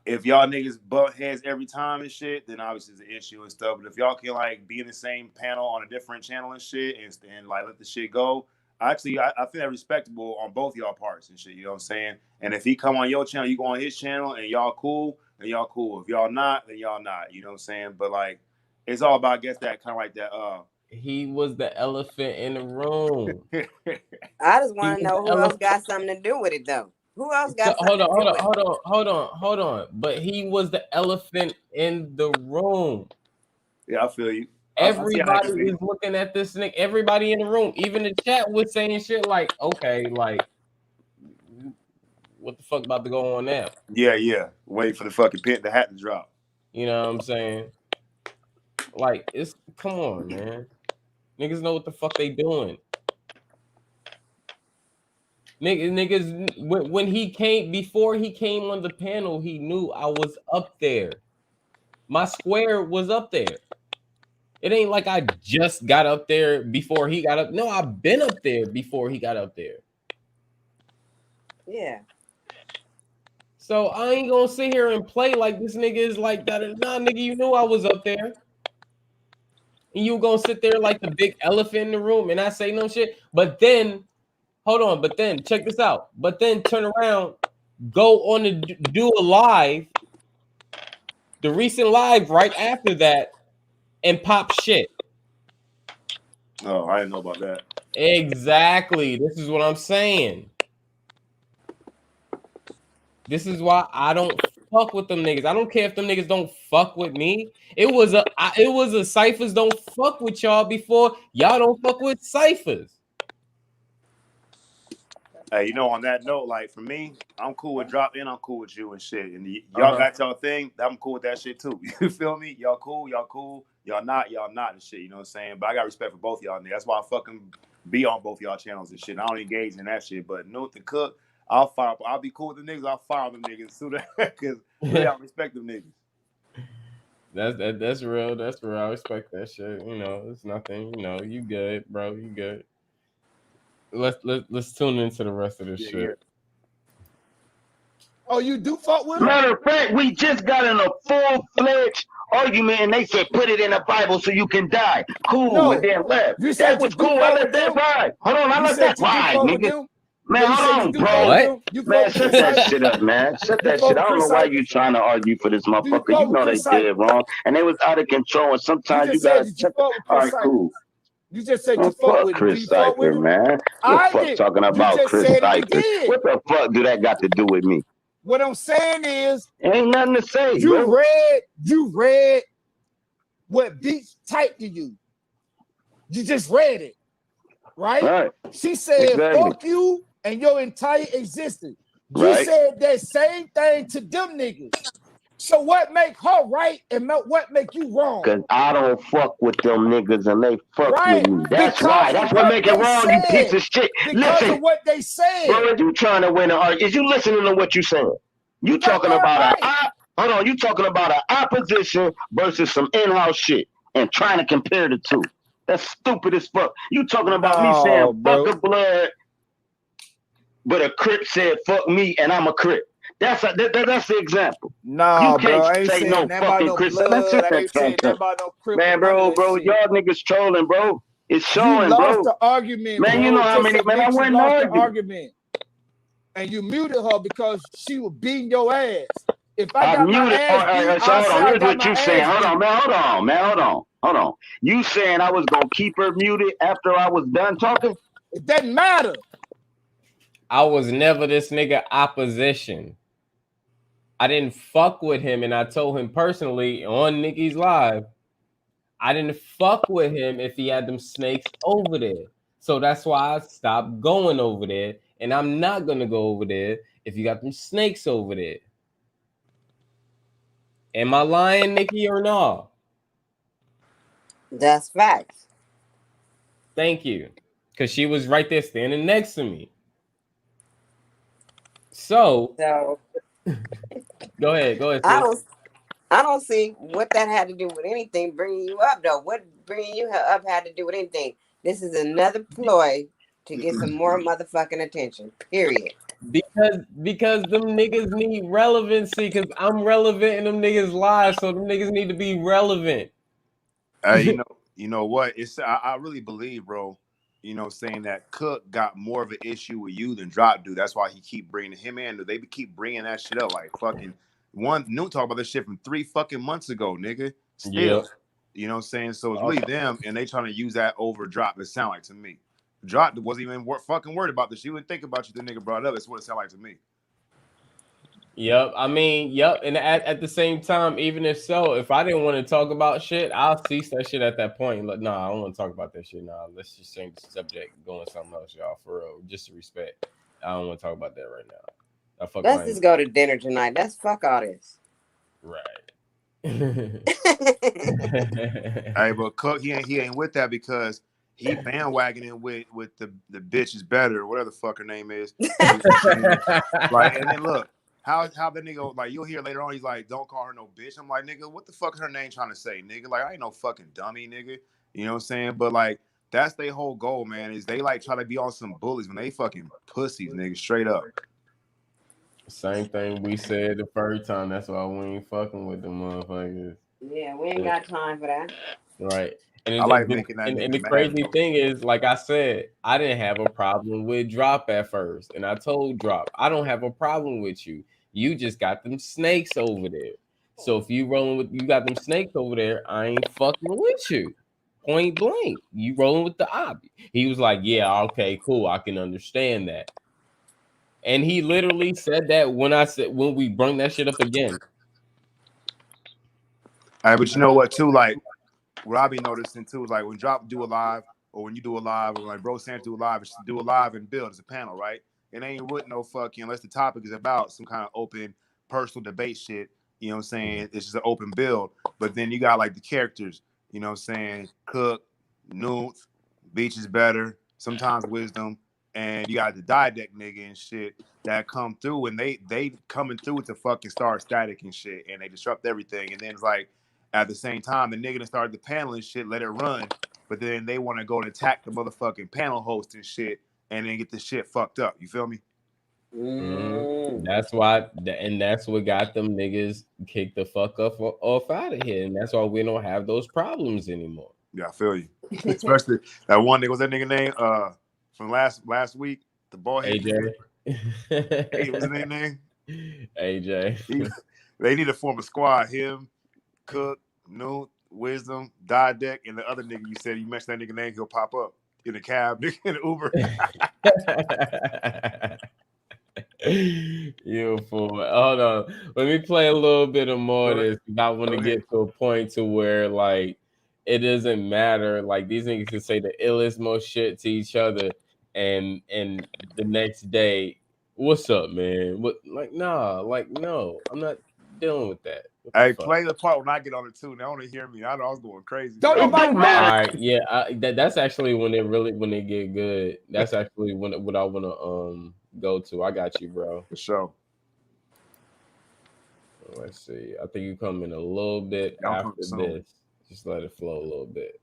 if y'all niggas butt heads every time and shit, then obviously it's an issue and stuff. But if y'all can like be in the same panel on a different channel and shit and like let the shit go, I think that respectable on both y'all parts and shit. You know what I'm saying? And if he come on your channel, you go on his channel, and y'all cool, then y'all cool. If y'all not, then y'all not. You know what I'm saying? But like, it's all about, I guess, that kind of like that. He was the elephant in the room. I just want to know who else got something to do with it, though. Who else got something to do with it? Hold on. But he was the elephant in the room. Yeah, I feel you. Everybody is looking at this nigga. Everybody in the room, even the chat, was saying shit like, okay, like, what the fuck about to go on now? Yeah. Wait for the fucking the hat to drop. You know what I'm saying? Like, come on, man. Niggas know what the fuck they doing. Niggas, when he came, before he came on the panel, he knew I was up there. My square was up there. It ain't like I just got up there before he got up. No, I've been up there before he got up there. Yeah. So I ain't gonna sit here and play like this nigga is like that. Nah, nigga, you knew I was up there. And you gonna sit there like the big elephant in the room and I say no shit. But then, hold on, but then check this out. But then turn around, go on to do a live, the recent live right after that, and pop shit. Oh, I didn't know about that. Exactly. This is what I'm saying. This is why I don't fuck with them niggas. I don't care if them niggas don't fuck with me. It was a Cyphers don't fuck with y'all before y'all don't fuck with Cyphers. Hey, on that note, like for me, I'm cool with Drop In, I'm cool with you and shit. And y'all got y'all thing, I'm cool with that shit too. You feel me? Y'all cool. Y'all not and shit. You know what I'm saying? But I got respect for both y'all niggas. That's why I fucking be on both y'all channels and shit. I don't engage in that shit. But Nuth and Cook, I'll be cool with the niggas. I'll fire them niggas soon because really I respect them niggas. That's real. That's real. I respect that shit. It's nothing. You good, bro. You good. Let's tune into the rest of this shit. Yeah. Oh, you do fuck with him? Matter of fact, we just got in a full-fledged argument, and they said put it in the Bible so you can die. Cool, and then left. That was cool. I let that ride. Hold on, I let that ride, nigga. Man, hold on, bro. What? Man, shut that shit up, man. Shut that shit. I don't know why you trying to argue for this motherfucker. You know they did wrong, and they was out of control. And sometimes you guys. All right, cool. You just said you fuck with Chris Cypher, man. What the fuck talking about Chris Cypher? What the fuck do that got to do with me? What I'm saying is, ain't nothing to say. You read what Beats typed to you. You just read it, right? She said, "Fuck you and your entire existence." You said that same thing to them niggas. So what make her right and what make you wrong? Because I don't fuck with them niggas and they fuck with me. That's why. That's what make it wrong, you piece of shit. Because of what they said. Bro, you trying to win an argument. Is you listening to what you saying? You talking about you talking about an opposition versus some in-house shit and trying to compare the two. That's stupid as fuck. You talking about me saying fuck a blood, but a Crip said fuck me and I'm a Crip. That's the example. Nah, you can't bro, I ain't say saying no nothing about fucking no Crip. blood. I ain't saying nothing about no Crip or Man, none of bro, that shit. y'all niggas trolling, bro. It's You showing, lost bro. the argument, Man, bro. you know how Just many, a man, I bitch, you wouldn't lost the argue. argument. And you muted her because she was beating your ass. If I I got my muted. ass beat, So I hold say on. I Here's got what my you saying. ass Hold beat. on, man. Hold on. You saying I was gonna keep her muted after I was done talking? It doesn't matter. I was never this nigga opposition. I didn't fuck with him, and I told him personally on Nicki's live, I didn't fuck with him if he had them snakes over there. So that's why I stopped going over there, and I'm not gonna go over there if you got them snakes over there. Am I lying, Nikki, or no? That's facts. Thank you, because she was right there standing next to me. So go ahead, sis. I don't see what that had to do with anything bringing you up, though. What bringing you up had to do with anything? This is another ploy to get some more motherfucking attention. Period. Because them niggas need relevancy. Because I'm relevant in them niggas' lives, so them niggas need to be relevant. You know what? I really believe, bro. You know, saying that Cook got more of an issue with you than Drop do. That's why he keep bringing him in. They keep bringing that shit up. Like fucking New talk about this shit from 3 fucking months ago, nigga. Still, Yep. you know what I'm saying? So it's really them, and they trying to use that over Drop. It sound like to me. Drop wasn't even fucking worried about this. She wouldn't think about you. The nigga brought it up. That's what it sound like to me. Yep. I mean, yep. And at the same time, even if so, if I didn't want to talk about shit, I'll cease that shit at that point. Like, nah, I don't want to talk about that shit. Nah, let's just change the subject, going something else, y'all. For real, just to respect. I don't want to talk about that right now. Let's just go to dinner tonight. That's fuck all this. Right. Hey, but Cook, he ain't with that because he bandwagoning with the bitch is better, whatever the fuck her name is. Like, and then look, how the nigga, like, you'll hear later on, he's like, don't call her no bitch. I'm like, nigga, what the fuck is her name trying to say, nigga? Like, I ain't no fucking dummy, nigga. You know what I'm saying? But like, that's their whole goal, man, is they like try to be on some bullies when they fucking pussies, nigga, straight up. Same thing we said the first time. That's why we ain't fucking with them motherfuckers. Yeah, we ain't got time for that. Right. I like making that nigga the mad, crazy though. thing is, like I said, I didn't have a problem with Drop at first. And I told Drop, I don't have a problem with you. You just got them snakes over there. So if you got them snakes over there, I ain't fucking with you. Point blank. You rolling with the obby. He was like, yeah, okay, cool. I can understand that. And he literally said that when we bring that shit up again. All right, but you know what, too? Like, what I be noticing, too, is like when Drop do a live, or when you do a live, or like Bro Sands do a live, it's do a live and build as a panel, right? It ain't with no fucking, unless the topic is about some kind of open personal debate shit, you know what I'm saying? It's just an open build. But then you got like the characters, you know what I'm saying? Cook, Nuth, Beach is better, sometimes Wisdom, and you got the die deck nigga and shit that come through, and they coming through to fucking start static and shit, and they disrupt everything. And then it's like, at the same time, the nigga that started the panel and shit, let it run, but then they want to go and attack the motherfucking panel host and shit, and then get the shit fucked up. You feel me? That's why, and that's what got them niggas kicked the fuck off out of here, and that's why we don't have those problems anymore. Yeah, I feel you. Especially that one nigga. What's that nigga name? From last week, the bald head. Hey, what's his name? AJ. They need to form a squad. Him, Cook, Noon, Wisdom, Die Deck, and the other nigga you said, you mentioned that nigga name, he'll pop up in a cab, nigga, in an Uber. You fool. Hold on. Let me play a little bit of more of this. I want to get to a point to where, like, it doesn't matter. Like, these niggas can say the illest most shit to each other, and the next day, what's up, man? What? Like, nah. Like, no. I'm not dealing with that. Hey, play the part when I get on it too. Now, want to hear me. I know I was going crazy. Don't matter. All right, yeah, that's actually when they get good. That's actually what I want to go to. I got you, bro. For sure. Let's see. I think you come in a little bit after this. Just let it flow a little bit.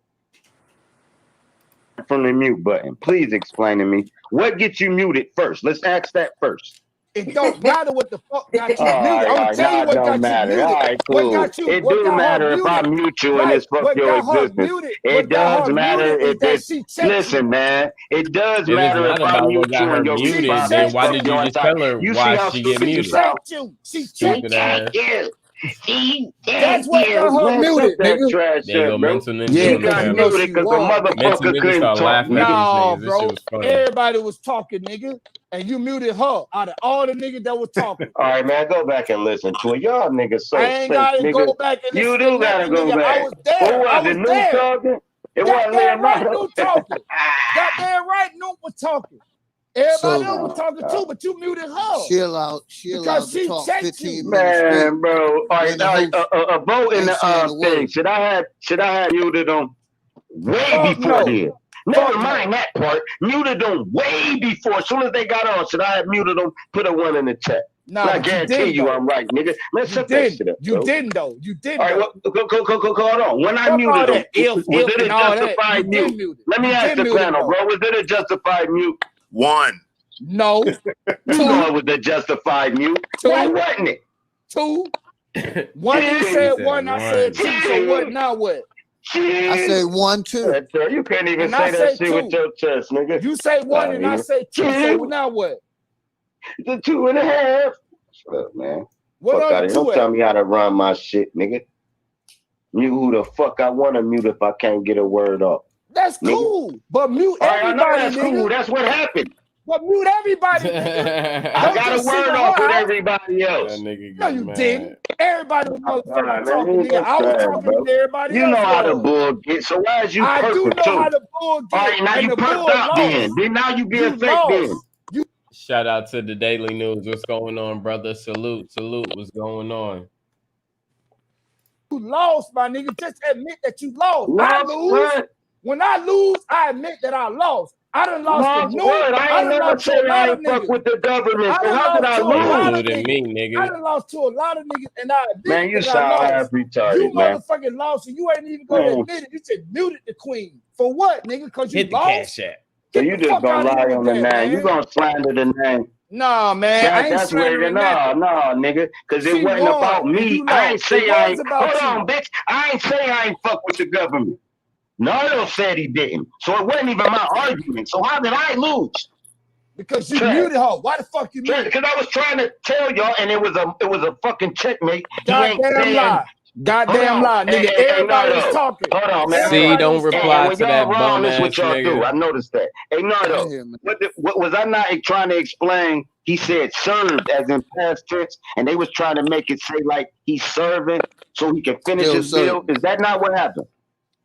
from the mute button. Please explain to me what gets you muted first. Let's ask that first. It don't matter what the fuck got you All muted. right, I'm all gonna right, tell now you it what don't got you matter. muted. All right, What cool. got you? It What do got her matter if I muted? mute you and Right. it's fuck What your got her existence. muted? It What got does her matter muted is if that it. she checked you. Listen, man. It does If it's matter if not I about what mute got you her and your muted, response then is why fuck did your you just entire. tell her You see why how she get stupid you She muted? sound? checked you. She checked Stupid you. ass. That's what got her Man, shut muted, that nigga. trash There you go, up, bro. mental ninja Yeah, She in the because got you know family. muted she because the wrong, nigga. Mental motherfucker ninja couldn't started talk, laughing at nigga. these Nah, niggas. This shit bro. was funny. Everybody was talking, nigga. And you muted her out of all the niggas that were talking. All right, man, go back and listen to it. Y'all niggas so I ain't sick, gotta nigga. go back and You listen to do gotta nothing, go nigga. I back. was Who there. I was it? was New there. talking? It wasn't Goddamn right, Leonardo. Nuke talking. Goddamn right, Nuke was talking. Everybody else was So talking too, but you muted her she allowed because to she talk checked 15 you. minutes straight Man, bro. All right, when the host a vote in ain't saying the a thing. word. Should I have muted them way Fuck before no. then? Never Fuck mind no. that part. Muted them way before. As soon as they got on, should I have muted them? Put a 1 in the chat. Nah, I but you guarantee didn't you though. I'm right, nigga. Man, You shut that didn't. shit up, You bro. didn't though. You didn't All right, though. hold on. When I Fuck all muted them, that if was it and a all that. You justified mute? did mute it. Let me You ask did the mute it panel, though. bro. Was it a justified mute? 1. No. You know it Two. was a justified mute. Why Two. wasn't it? Two. One nigga He said said one, I said one. two. So what now what? I say 1, 2. You can't even And I say that say shit with two. your chest, nigga. You say one and I say two. So now what? The 2.5. Shut up, man. What Fuck other out of here. two Don't tell at? me how to run my shit, nigga. Mute who the fuck I want to mute if I can't get a word off. That's Nigga. cool. But mute All right, I know everybody, that's nigga. cool. That's what happened. But mute everybody, nigga. I Don't got a just single word her off with out. everybody That else. nigga No, got you mad. didn't. Everybody was All motherfucking right, talking, man. nigga. That's I was trash, talking bro. and everybody You else know how the was. bull get. So why is you I do perfect know too? how the bull All get, right, now and you the perked bull out then. lost. Then now you being You fake then. lost. You Shout out to the Daily News. What's going on, brother? Salute. What's going on? lost, my nigga. Just admit that you lost. I Lost lose. what? When I lose, I admit that I lost. I done lost to Lost Nuke. what? I I ain't done never lost to say a I lot of ain't fuck niggas. with the government. I So done how did lost I to a lot of Including me, niggas. nigga. I done lost to a lot of niggas, and I admit Man, you that I sound half lost. retarded, You man. motherfucking lost, and you ain't even gonna admit it. You just muted the queen. For what, nigga? Because you Hit the lost? cash app. So Get you the just fuck gonna out of here lie with on the that, name. You man. gonna slander the name. Nah, man. I ain't That's where slandering nothing. no, nigga. Cause it She wasn't won, about and me. you I ain't lost. say It I was ain't about hold you. on, bitch. I ain't say I ain't fuck with the government. Nardo said he didn't. So it wasn't even my argument. So how did I lose? Because you muted her. Why the fuck you muted? Because I was trying to tell y'all, and it was a fucking checkmate. He ain't Goddamn saying. lie. Goddamn lie, nigga. Everybody was Nardo. talking. Hold on, man. See, Everybody don't was reply And when to y'all that wrong, bum this what ass y'all do. nigga. I noticed that. Hey, Nardo, what was I not trying to explain? He said served as in past tense, and they was trying to make it say like he's serving so he can finish Still his bill. serving. Is that not what happened?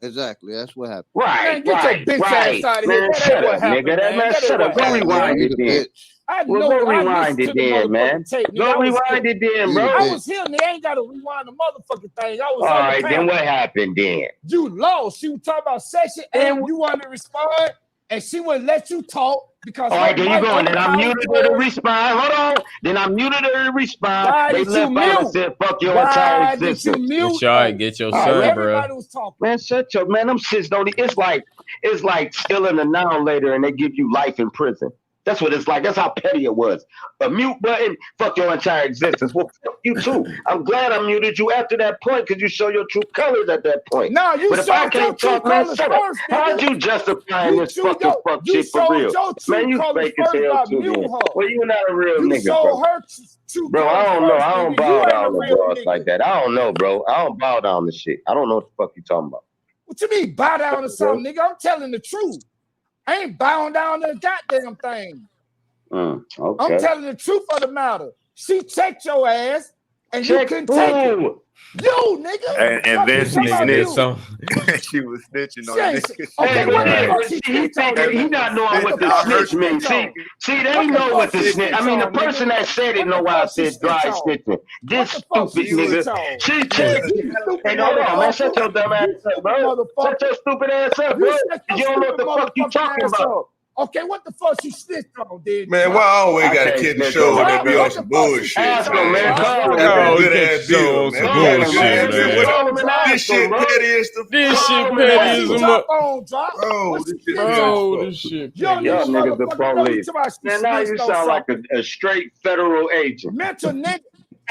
Exactly. That's what happened. Right, Man, get your bitch ass out of here. Man, That shut ain't what up, happened, nigga. man. That ain't Shut up. what Go happened. rewind You it the then. bitch. I Well, know. go I rewind listened it to the then, man. motherfucking tape, nigga. Go I was rewind here. it then, You bro. the I bitch. was here, and they ain't got to rewind the motherfucking thing. I was All on the right, panel. then what happened then? You lost. She was talking about Section 8. You wanted to respond, and she wouldn't let you talk because All her right, there you mic go. on Then the I counter muted her to 12. respond. Hold on. Then I muted her to respond. Why They did you left out and mute? said, fuck your entire Why did you existence. mute? Rashard, get your When son, everybody bro. was talking. Man, shut your man. Them shits don't. It's like stealing a noun later and they give you life in prison. That's what it's like. That's how petty it was. A mute button, fuck your entire existence. Well, fuck you too. I'm glad I muted you after that point because you show your true colors at that point. No, you But if I showed your can't true talk, man, colors shut up. first, How'd nigga. you justifying this fucking fuck You shit for showed real? your true Man, you colors fake as first hell by too, muting then. her. Well, you're not a real You nigga, bro. showed her true Bro, colors I don't know. first, I don't nigga. bow You ain't down a to real bros nigga. like that. I don't know, bro. I don't bow down to shit. I don't know what the fuck you talking about. What you mean bow down to something, nigga? I'm telling the truth. I ain't bowing down to the goddamn thing. Okay. I'm telling the truth of the matter. She checked your ass, and you Check couldn't take it. who? You, nigga. And then This she nigga did snitched. some. She was snitching She on ain't. niggas. Okay, Hey, what the Right. fuck she snitch on, he nigga? not knowing what the Nah, her snitch means. snitching. See, they What the know fuck what the she snitch. snitch I mean, the on, nigga? person that said it What know the why I fuck she said dry snitch on? snitching. What This the fuck she stupid nigga. snitch on? She You stupid hold on, man. Shut motherfucker. your dumb ass You up, stupid bro. motherfucker. Shut your stupid ass up, bro. You shut your You don't know what stupid the fuck you motherfucking talking ass about. up. Okay, what the fuck she snitched on, dude? Man, why I always gotta catch the show when they be on some bullshit? Ask him, man. Call him, That's a man. good ass bill, man. This shit petty as the This shit fuck. petty as a Drop on, drop. Bro, this shit Bro, this shit. Y'all niggas the police. Man, now you sound like a straight federal agent. Mental nigga.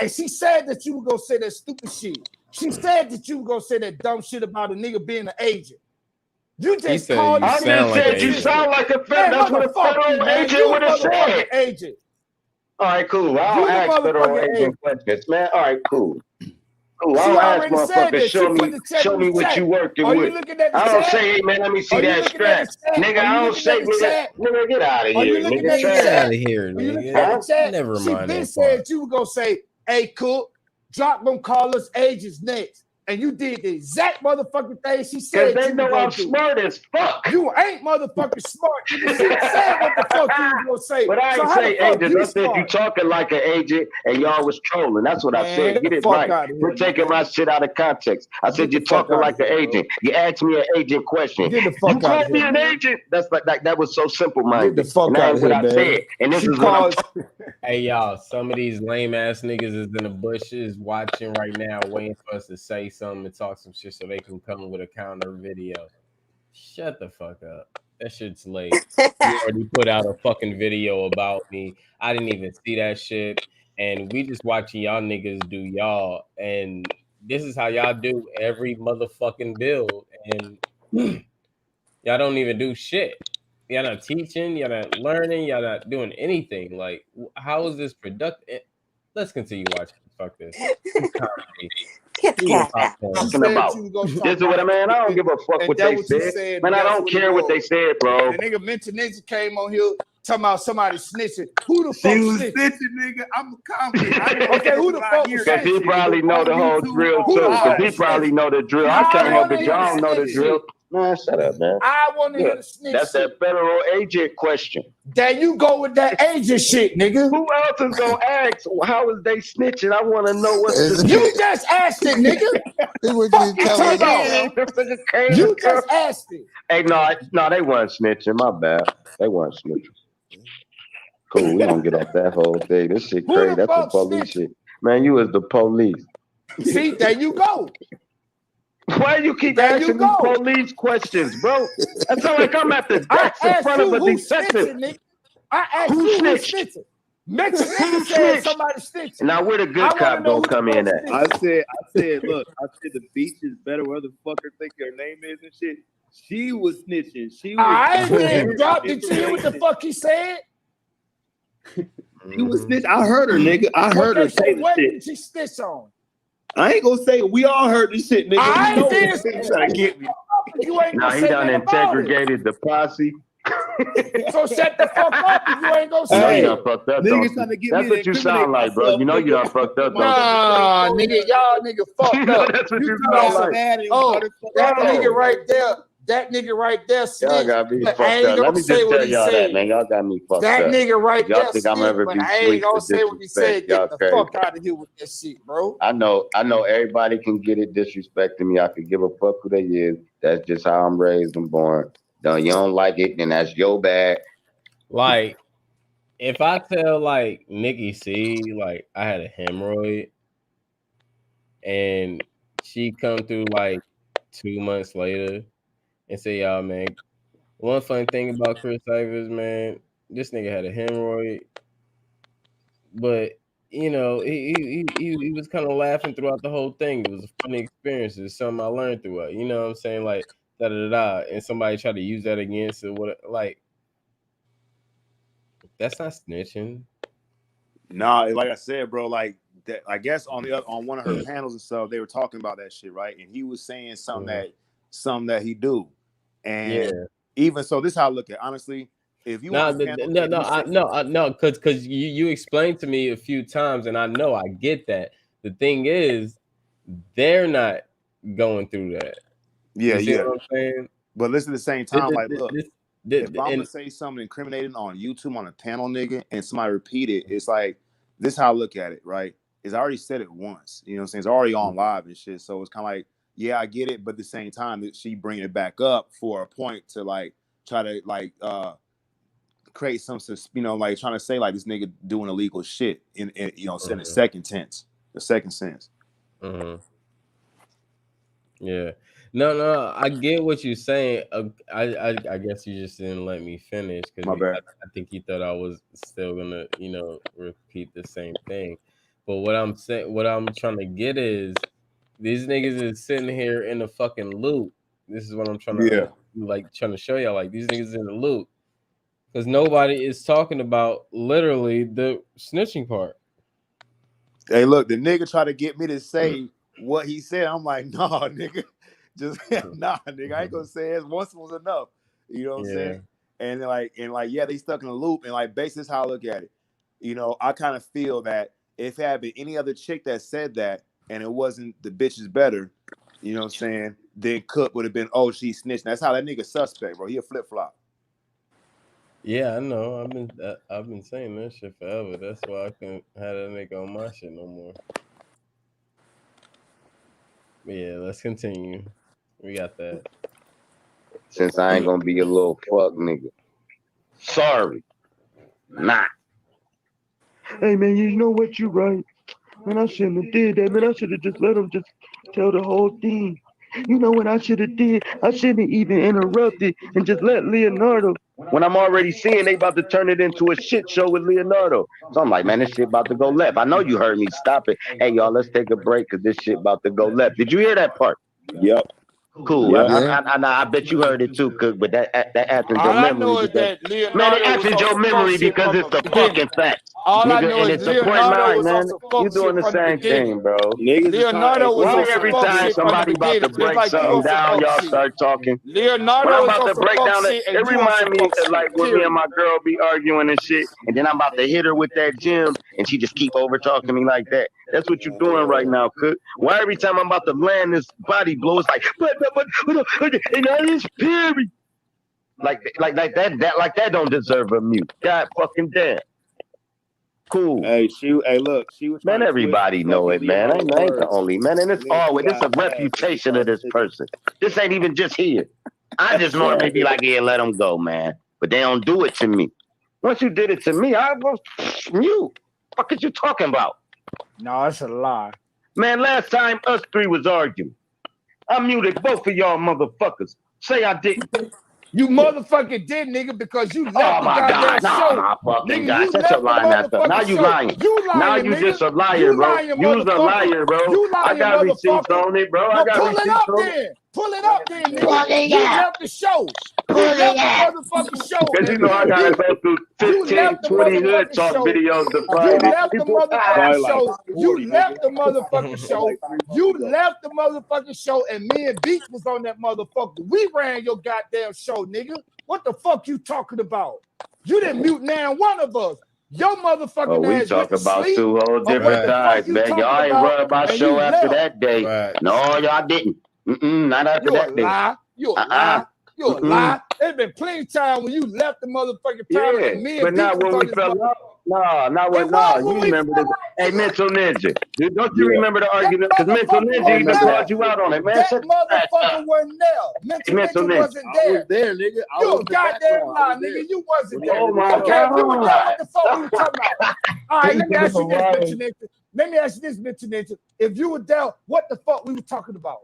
And she said that you were gonna say that stupid shit. She said that you were gonna say that dumb shit about a nigga being an agent. You just called. I just said you sound like a federal. That's what a federal agent would have said. Agent. All right, cool. I don't ask federal agent questions, man. All right, cool. Cool. I don't ask motherfuckers, show me what you working with. I don't say, hey man, let me see that strap. Nigga, I don't say, nigga, get out of here. Nigga, get out of here, nigga. Never mind. She said you were gonna say, hey, Cook, Jock gonna call us agents next. And you did the exact motherfucking thing she said. Because they know I'm smart as fuck. You ain't motherfucking smart. She said what the fuck you was gonna say. But I ain't say agent. I said you talking like an agent and y'all was trolling. That's what I said. Get it right. We're taking my shit out of context. I said you're talking like an agent. You asked me an agent question. You called me an agent. That's like that was so simple, minded. Get the fuck out of here, man. Said. And this is what Hey y'all, some of these lame ass niggas is in the bushes watching right now, waiting for us to say something and talk some shit so they can come with a counter video. Shut the fuck up. That shit's late. You already put out a fucking video about me. I didn't even see that shit. And we just watching y'all niggas do y'all. And this is how y'all do every motherfucking build. And y'all don't even do shit. Y'all not teaching, y'all not learning, y'all not doing anything. Like, how is this productive? Let's continue watching. Fuck this. Get the cat out. Talking about. This is what I mean. I don't give a fuck what they said. Man, I don't care what they said, bro. The nigga mentioned niggas came on here talking about somebody snitching. Who the fuck snitching? Nigga. I'm a comedy. Okay, who the fuck was Because he probably know the whole drill too. Because he probably know the drill. I can't help it. Y'all know the drill. Man, shut up, man. I want to hear the snitch. That's that federal agent question. There you go with that agent shit, nigga. Who else is gonna ask? How is they snitching? I want to know what's the. You just asked it, nigga. You just asked it. Hey, no, they weren't snitching. My bad. They weren't snitching. Cool, we don't get off that whole thing. This shit crazy. That's the police shit. Man, you was the police. See, there you go. Why you keep asking me police questions, bro? I sound like I'm at the desk in front of a detective. I asked who you snitched? who snitching. Mexican said somebody snitching. Now where the good cop gonna come in at? I said, look, the beach is better. Where the fucker think her name is and shit. She was snitching. She was. I didn't drop. Did you hear what the fuck he said? He was snitching. I heard her, nigga. I heard her say what shit. Did she snitch on? I ain't gonna say it. We all heard this shit, nigga. I didn't trying to get me. You ain't nah, he done segregated the posse. So shut the fuck up if you ain't gonna Hey, say you done fucked up, don't you? That's what you sound like, bro. You know you done fucked up, don't you? Nah, nigga, y'all nigga fucked up. That's what you sound like. Oh, that nigga right there. That nigga right there. Y'all got me fucked up. Let me just tell y'all that, man. Y'all got me fucked up. That nigga right there. Y'all think I'm ever be I ain't gonna say what he said. Get the fuck out of here with that shit, bro. I know everybody can get it disrespecting me. I could give a fuck who they is. That's just how I'm raised and born. No, you don't like it, then that's your bad. Like, if I tell like Nikki C, like I had a hemorrhoid, and she come through like 2 months later and say, y'all, man, one funny thing about Chris Ivers, man, this nigga had a hemorrhoid, but you know, he was kind of laughing throughout the whole thing. It was a funny experience. It's something I learned through it. You know what I'm saying? Like da da da, and somebody tried to use that against it. What like? That's not snitching. Nah, like I said, bro, like that. I guess on one of her panels and stuff, they were talking about that shit, right? And he was saying something that he do, and even so, this is how I look at it. Honestly. If you no, because you explained to me a few times, and I know I get that. The thing is, they're not going through that. Yeah, you see what I'm saying? But listen, at the same time, like, look, if I'm gonna say something incriminating on YouTube on a panel, nigga, and somebody repeat it, it's like this is how I look at it, right? Is I already said it once, you know what I'm saying? It's already on live and shit, so it's kind of like, yeah, I get it, but at the same time, that she bring it back up for a point to like try to like create some, like trying to say like this nigga doing illegal shit in in the second sense. Mm-hmm. Yeah. No, I get what you're saying. I guess you just didn't let me finish because I think you thought I was still gonna, repeat the same thing. But what I'm trying to get is these niggas is sitting here in a fucking loop. This is what I'm trying to trying to show y'all. Like these niggas in the loop because nobody is talking about literally the snitching part. Hey, look, the nigga tried to get me to say what he said. I'm like, nah, nigga. Just nah, nigga. I ain't gonna say it. Once was enough. You know what I'm saying? And yeah, they stuck in a loop. And like, basically, this is how I look at it. I kind of feel that if it had been any other chick that said that and it wasn't the bitch is better, you know what I'm saying? Then Cook would have been, oh, she snitched. That's how that nigga suspect, bro. He a flip flop. Yeah, I know. I've been saying that shit forever. That's why I couldn't have that nigga on my shit no more. Yeah, let's continue. We got that. Since I ain't gonna be a little fuck nigga. Sorry. Nah. Hey man, you know what? You right. Man, I shouldn't have did that. Man, I should have just let him just tell the whole thing. You know what I should have did? I shouldn't have even interrupted and just let Leonardo. When I'm already seeing they about to turn it into a shit show with Leonardo. So I'm like, man, this shit about to go left. I know you heard me stop it. Hey, y'all, let's take a break because this shit about to go left. Did you hear that part? Yep. Cool. Yep. I bet you heard it too, Cook, but that absent your memory. All I know is that Leonardo man, it absent your memory because it's the fucking fact. All nigga, I know is Leonardo was on some fuck you doing shit the from the same beginning. thing, bro. Leonardo was on some every fuck time shit from the somebody about to beginning, break just like you something on some down, y'all fuck shit. start talking. Leonardo when I'm was about on to some break fuck down shit, and it you on some remind me fuck of shit. like when me and my girl be arguing and shit, and then I'm about to hit her with that gym, and she just keep over talking me like that. That's what you're doing right now, Cook. Why every time I'm about to land this body blow, it's like, but and that is Perry. Like that don't deserve a mute. God fucking damn. Cool. Hey, look, she was man, everybody know it, man. I ain't the only man, and it's always it's a reputation of this person. This ain't even just here. I just normally be like, yeah, let them go, man. But they don't do it to me. Once you did it to me, I was mute. What are you talking about? No, it's a lie. Man, last time us three was arguing, I muted both of y'all motherfuckers. Say I didn't. You motherfucking did, nigga, because you left the goddamn show. Nah, fucking nigga, God. you Shut your left the lying ass up. Now motherfucking you show. lying. You lying, now you nigga. just a liar, you bro. lying, You's a motherfucker. liar, bro. You lying, I got receipts motherfucker. on it, bro. Well, I got pull it receipts up on then. it. Pull it up then, nigga. You left the show. You left the motherfucking show. Because you And know me I and gotta Beat, go through 15, 20 hood talk videos to find you it. left the motherfucking show. You left the motherfucking show. You left the motherfucking show, and me and Beat was on that motherfucker. We ran your goddamn show, nigga. What the fuck you talking about? You didn't mute now one of us. Your motherfucking we ass talk went to about sleep. two whole different times, man. Y'all ain't run my show after that day. Right. No, y'all didn't. Not after that day. You a lie. You a lie. There's been plenty of time when you left the motherfucking panel and me and but not Beat was when on we this fell motherfucker. off. You remember this. Hey, Mental Ninja. Don't you remember the argument? Because Mental Ninja even called you out on it, man. That motherfucker wasn't there. Mental Ninja wasn't there. I was there, nigga. You a goddamn lie, nigga. You wasn't there. Oh my Okay, if you were there, God. what the fuck we were talking about? All right, let me ask you this, Mental Ninja. Let me ask you this, Mental Ninja. If you were there, what the fuck we were talking about?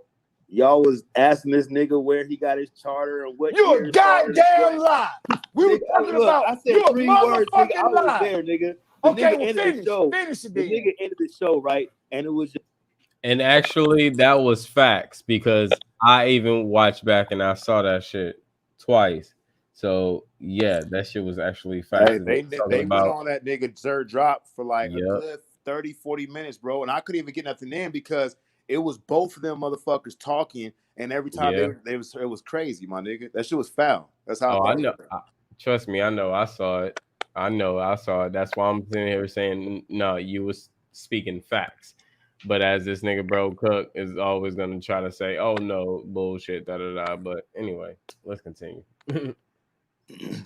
Y'all was asking this nigga where he got his charter and what. You a goddamn lie. We were talking about. I said you a 3 words, nigga. I was lie. there, nigga. Okay, nigga ended finish. the show. Finish it, the then. nigga ended the show, right? And it was just. And actually, that was facts because I even watched back and I saw that shit twice. So yeah, that shit was actually facts. Hey, they was on that nigga third drop for like a good 30, 40 minutes, bro. And I couldn't even get nothing in because it was both of them motherfuckers talking, and every time it was crazy, my nigga. That shit was foul. That's how I know. Trust me, I know. I saw it. That's why I'm sitting here saying no. You was speaking facts. But as this nigga bro Cook is always gonna try to say, "Oh no, bullshit, da da da." But anyway, let's continue.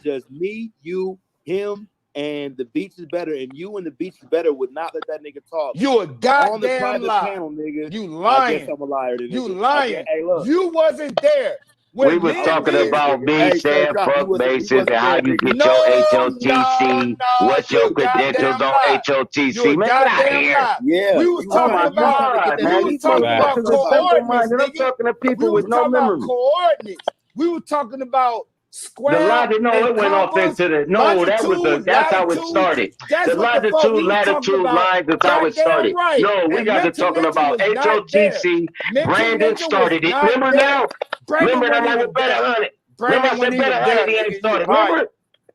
Just me, you, him, and the Beach is better, and you and the Beach is better would not let that nigga talk. You a goddamn on the private lie. panel, nigga. You lying. I guess I'm a liar. You lying. Hey, look. You wasn't there. We was talking about me saying fuck Mason and how you get your HOTC. What's your credentials on HOTC? Man, get out of here. Yeah. We was talking about man. These motherfuckers are simple-minded. I'm talking to people with no memory. Coordinates. We were talking about square. The longitude, it went off into the that's how it started. The longitude, latitude lines is how it started. Right. No, we got to talking about HOTC. Brandon started it. Remember now? Remember that I was better 100. Remember I said better 100 he ain't started. Remember?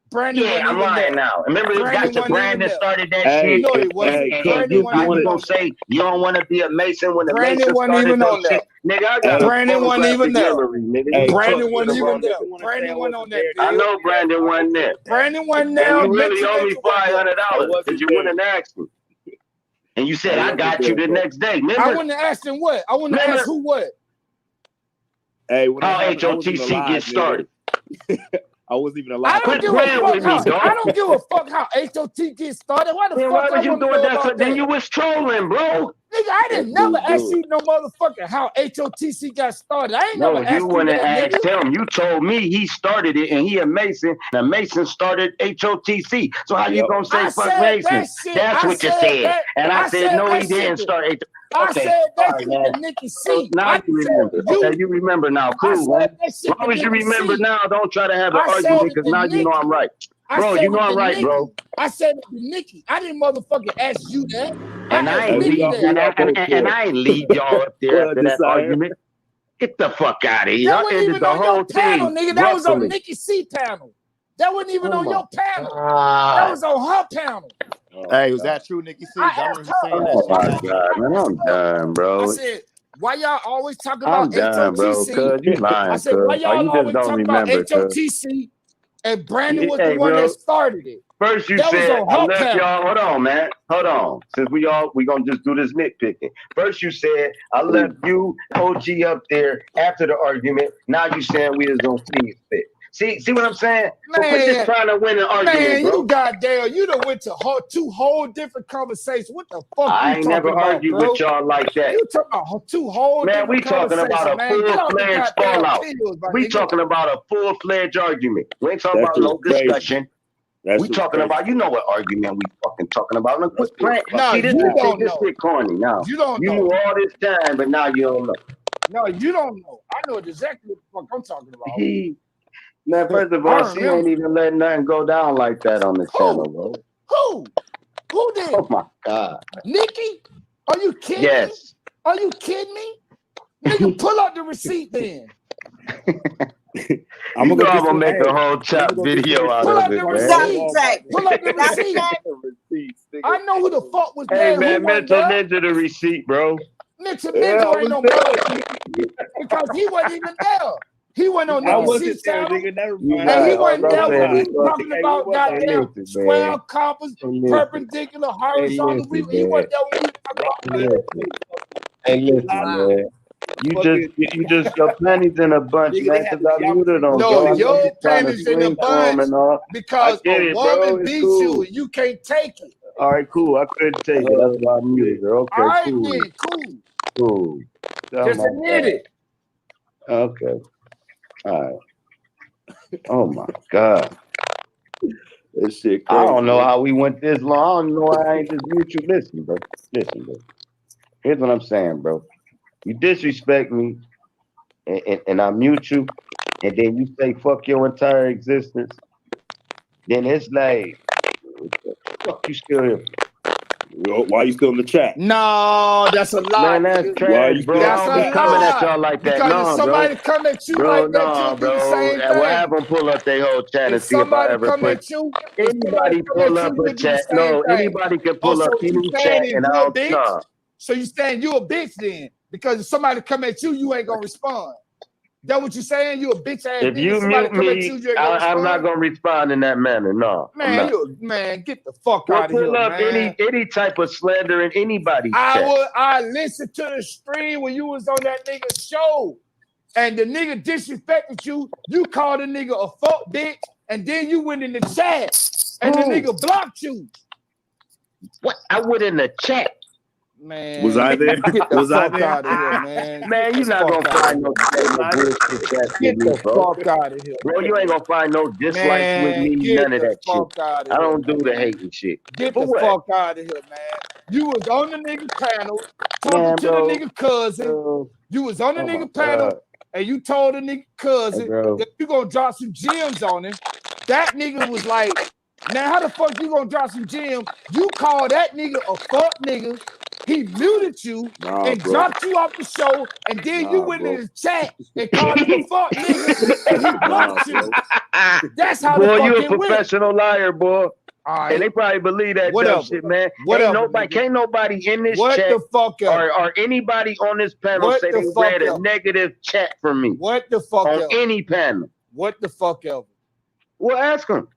Brandon I'm lying now. Remember this guy to Brandon started that shit. No, it wasn't. And you gonna say you don't want to be a Mason when the Mason started that shit? Nigga, I got Brandon wasn't even there. Brandon wasn't even there. Brandon wasn't on that video. I know Brandon wasn't there. Brandon wasn't there. And you really owe me $500 because you wouldn't ask me. And you said I got you the next day. Remember? I wouldn't have asked him what. I wouldn't have asked who what. Hey, how HOTC gets started. I wasn't even alive. I don't give a fuck how HOT gets started. Why the fuck why was you doing that? Then you was trolling, bro. Nigga, I didn't never ask you no motherfucker how HOTC got started. I ain't never asked you. No, you wouldn't ask him. You told me he started it and he a Mason. And Mason started HOTC. So how you gonna say fuck Mason? That's what you said. And I said no, he didn't start HOTC. I said that to Nikki C. Now you remember. Okay, you remember now. Cool, man. As long as you remember now, don't try to have an argument because now you know I'm right. Bro, you know I'm right, bro. I said it to Nikki. I didn't motherfucking ask you that. And I ain't lead y'all up there after that argument. Get the fuck out of here. That wasn't even on your panel, nigga. That was on Nikki C panel. That wasn't even on your panel. That was on her panel. Hey, was that true, Nikki C? Oh my God, man, I'm done, bro. I said, why y'all always talking I'm about done, bro. Cause you lying, I said, why y'all always talking about HOTC? And Brandon was the one that started it. First you said I left y'all. Hold on, man. Hold on. Since we gonna just do this nitpicking. First you said I left you, OG up there after the argument. Now you saying we was gonna see it. See what I'm saying? So we're just trying to win an argument, man, bro. You goddamn, you done went to two whole different conversations. What the fuck I ain't never argued with y'all like that. You talking about two whole man, different talking about a full-fledged fallout. We talking about a full-fledged argument. We ain't talking about no discussion. We talking about, you know what argument we fucking talking about. Look, what's playing? No, see, this shit corny now. You don't know. You knew all this time, but now you don't know. No, you don't know. I know exactly what the fuck I'm talking about. Man, first of all, she ain't even letting nothing go down like that on the channel, bro. Who? Who did? Oh my God. Nikki? Are you kidding me? Are you kidding me? Nigga, pull out the receipt then. I'm gonna make a whole chop video out of it, man. Pull up the receipt. I know who the fuck was there. Hey man, mental ninja the receipt, bro. Mental ninja ain't no mother because he wasn't even there. He went on the channel, and he wasn't there when we were talking about goddamn square, compass, perpendicular, horizontal. He wasn't there when we were talking about. Hey, listen, man. You just your panties in a bunch, man. Because I muted them. No, your panties in a bunch because a woman beat you and you can't take it. All right, cool. I couldn't take it. That's why I muted her. Okay, all right, cool. Then, cool. Just admit it. Okay. All right. Oh my God. This shit crazy. I don't know how we went this long. I don't know why I ain't just mute you. Listen, bro. Here's what I'm saying, bro. You disrespect me, and I mute you, and then you say fuck your entire existence. Then it's like, fuck you still here? Why are you still in the chat? No, that's a lie. Man, that's trash, bro. That's I don't be coming at y'all like that. Because no, if somebody bro. come at you bro, like that, you'll do the same thing. We'll have them pull up their whole chat and see if I ever put. Anybody pull up a chat? No, anybody can pull up any chat, and I'll stop. So you saying you a bitch then? Because if somebody come at you, you ain't gonna respond. That what you saying? You a bitch ass. If you mute me, I'm not gonna respond in that manner. No, man, man, get the fuck out of here, pull up man. any type of slander in anybody's chat. I listened to the stream when you was on that nigga show, and the nigga disrespected you. You called the nigga a fuck bitch, and then you went in the chat, and the nigga blocked you. What? I went in the chat. Man, Was I there? Get the Was I fuck there? out of here, man. Man, you're not gonna find no bullshit chats Get with me, the bro. fuck out of here. Bro, you ain't gonna find no dislikes with Man, me, get none of the that shit. fuck out of I here. don't do Man. the hating shit. Get For the what? fuck out of here, man. You was on the nigga panel talking Man, to bro, the nigga cousin. bro. You was on the Oh my nigga panel God. and you told the nigga cousin bro. that you gonna drop some gems on him. That nigga was like, now how the fuck you gonna drop some gems? You call that nigga a fuck nigga. He muted you and bro. dropped you off the show, and then you went bro. in the chat and called him a fuck nigga, and he blocked you. That's how Boy, the fuck you a it went. professional liar, boy. All right. And they probably believe that Whatever. dumb shit, man. Whatever, Ain't nobody, nigga. can't nobody in this What chat the fuck ever? or anybody on this panel What say the they fuck read a ever? negative chat from me What the fuck on ever? any panel. What the fuck ever? Well, ask them.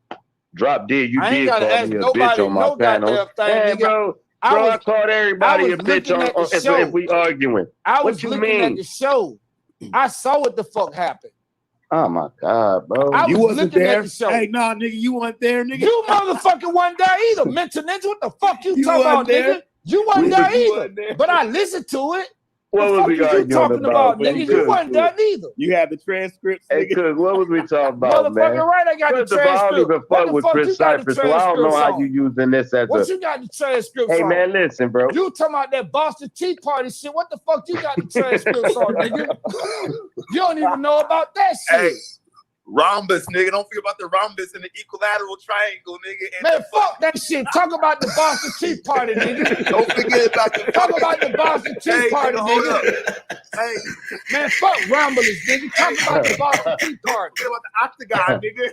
Drop dead. You I ain't did gotta call ask me a nobody bitch on my no panel. goddamn thing, Hey, nigga. bro, I called everybody a bitch on if we arguing. I was What you looking at mean? the show. I saw what the fuck happened. Oh my God, bro. I You was wasn't looking there. at the show. Hey, nah, nigga, you weren't there, nigga. You motherfucking wasn't there either. Mental Ninja, what the fuck you talking wasn't about, there. nigga? You wasn't You there wasn't either. there. But I listened to it. What The was fuck we is you arguing talking about, man? nigga? You wasn't there neither. You had the transcripts, Hey, nigga. Cook, what was we talking about, man? Motherfucking right, I got First the of all, I don't transcript. even What fuck the with fuck Chris you got the Cypher, so I don't know transcripts how on? you using this as What a. you got the transcripts Hey, on? man, listen, bro. You talking about that Boston Tea Party shit? What the fuck you got the transcripts on, nigga? You don't even know about that shit. Hey, rhombus, nigga. Don't forget about the rhombus and the equilateral triangle, nigga. And Man, fuck that shit. Talk about the Boston Tea Party, nigga. don't forget about the Talk about the Boston Tea Party, hold nigga. up. Hey, Man, fuck ramblers, nigga. Talk about the Boston Tea Party. forget about the octagon, nigga.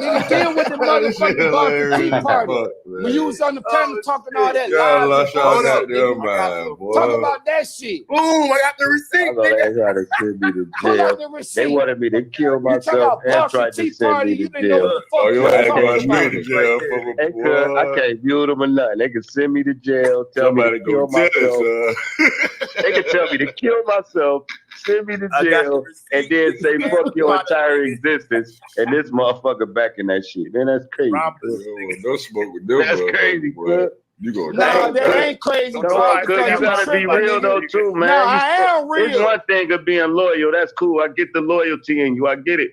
Nigga, deal with the motherfucking Boston Tea Party. When you was on the panel talking all that Y'all lies lost and y'all bullshit, goddamn nigga. mind, boy. Talk about that shit. Boom, I got the receipt, I know nigga. they tried to send me to Pull jail. out the They receipt. wanted me to kill You talking myself about and Boston tried to Tea send Party? me You to didn't know jail. what the Oh, fuck you you ain't were going talking straight about. to jail for a They could, I can't mute them or nothing. They could send me to jail, tell me Somebody to go kill myself. tell They could tell me to kill myself, send me to I got the jail, receipt, and then say nigga. fuck your entire Nigga. existence. And this motherfucker back in that shit. Man, that's crazy. Rhombus, nigga. No smoke with them. That's motherfuckers, crazy, boy. bro. You go Nah, down. that ain't crazy, Come Come bro. on, on, cuz cuz you you gotta be tripping, real nigga. though too, man. Nah, I am real. It's one thing of being loyal. That's cool. I get the loyalty in you. I get it.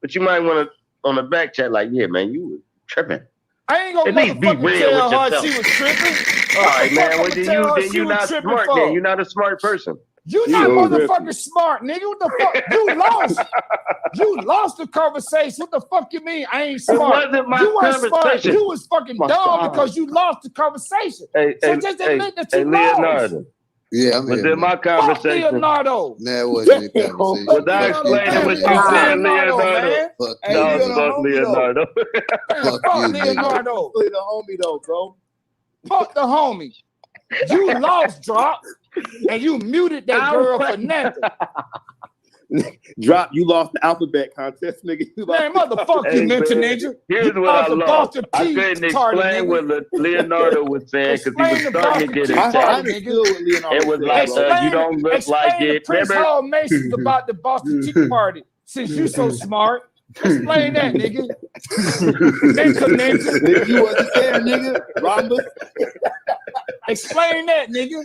But you might want to on the back chat like, yeah, man, you was tripping. I ain't gonna At least be motherfucking real tell with her yourself. she was tripping. All right, man. Well, I'ma then tell her you she was not tripping smart. for? Then you're not a smart person. You She not was motherfucking smart, nigga. What the fuck? You lost. You lost the conversation. What the fuck you mean? I ain't It smart. wasn't my You weren't smart. conversation. You was fucking My dumb God. because you lost the conversation. Hey, So hey, just hey, admit that you hey, lost. Leonardo. Yeah, I'm Was here, it my man. Fuck conversation? Leonardo. That wasn't a conversation. Was I Fuck you, explaining what you Fuck Jimmy. said, Leonardo, Leonardo? man. Fuck Hey, you, No, you Jimmy. the fuck homie, Leonardo. Man, Fuck fuck you, Jimmy. Leonardo. Really the homie though, bro. Fuck the homie. You lost, drop, and you muted that girl for nothing. Drop, you lost the alphabet contest, nigga. You lost Man, motherfucker, you Hey, mental man, ninja. here's You what I lost the lost. Boston I Tea couldn't Party, explain nigga. what Leonardo was saying because he was Explain the starting to Boston get Tea in I Party, chat. understood nigga. what Leonardo It was said, like, bro. you don't look like Explain the it. Prince Remember? Hall Masons about the Boston Tea Party. Since you so smart, explain that, nigga. Mental ninja. Nigga, you wasn't there, nigga. Rhombus. Explain that, nigga.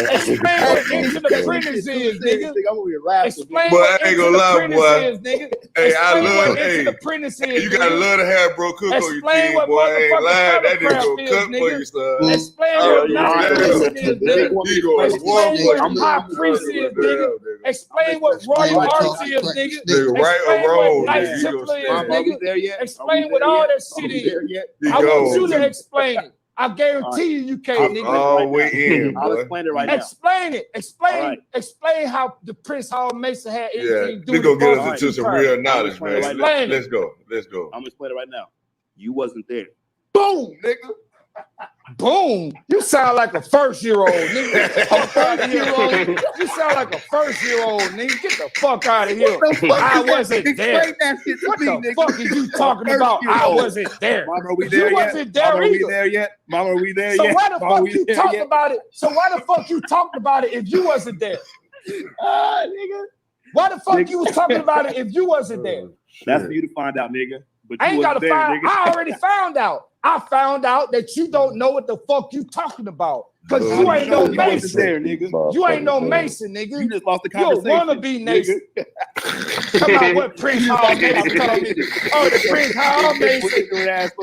Explain what Into the Apprentice is, nigga. I'm over here laughing. Explain Boy, what I ain't Into gonna the lie, Apprentice boy. is, nigga. Hey, I Explain love- what Into hey, the Apprentice is, You gotta nigga. love to have bro Cook on your Explain team, what boy. I ain't motherfucking lying. That nigga Feathercraft go is, cut for nigga. you, son. Explain Oh, what you navigation damn. is, nigga. Explain what high priest is, nigga. Explain what royal arts is, nigga. Nigga, right or Explain wrong, what Knight nigga, you Templar gonna is, stand. Mama, are we nigga. there yet? Explain what all that shit is. He I want you gone. to explain it. I guarantee you can't, nigga. All way in, I'll boy. explain it right now. Explain it. Explain. All right. Explain how the Prince Hall Mason had Yeah, anything to do we with gonna the get Boston us into Tea some Party. real knowledge, man. Explain it. Let's go. Let's go. I'm gonna explain it right now. You wasn't there. Boom, nigga. Boom. You sound like a first-year-old, nigga. Fuck out of here, nigga. You sound like a first-year-old, nigga. Get the fuck out of here. I wasn't there. Explain that shit to What me, the nigga. fuck is you talking about? I wasn't there. Mama, are we there You yet? wasn't there Mama, are we either. there yet? Mama, are we there So yet? why the Mama, are fuck we you there talked yet? about it? So why the fuck you talked about it if you wasn't there? Nigga. Why the fuck you was talking about it if you wasn't there? That's for you to find out, nigga. But you I ain't wasn't gotta there, find. nigga. I already found out. I found out that you don't know what the fuck you talking about. Cause you ain't no Mason. There, nigga. You ain't no Mason, nigga. You just lost the You a conversation. wannabe Mason. Come on, what Prince Hall Mason told me. Oh, the Prince Hall Mason.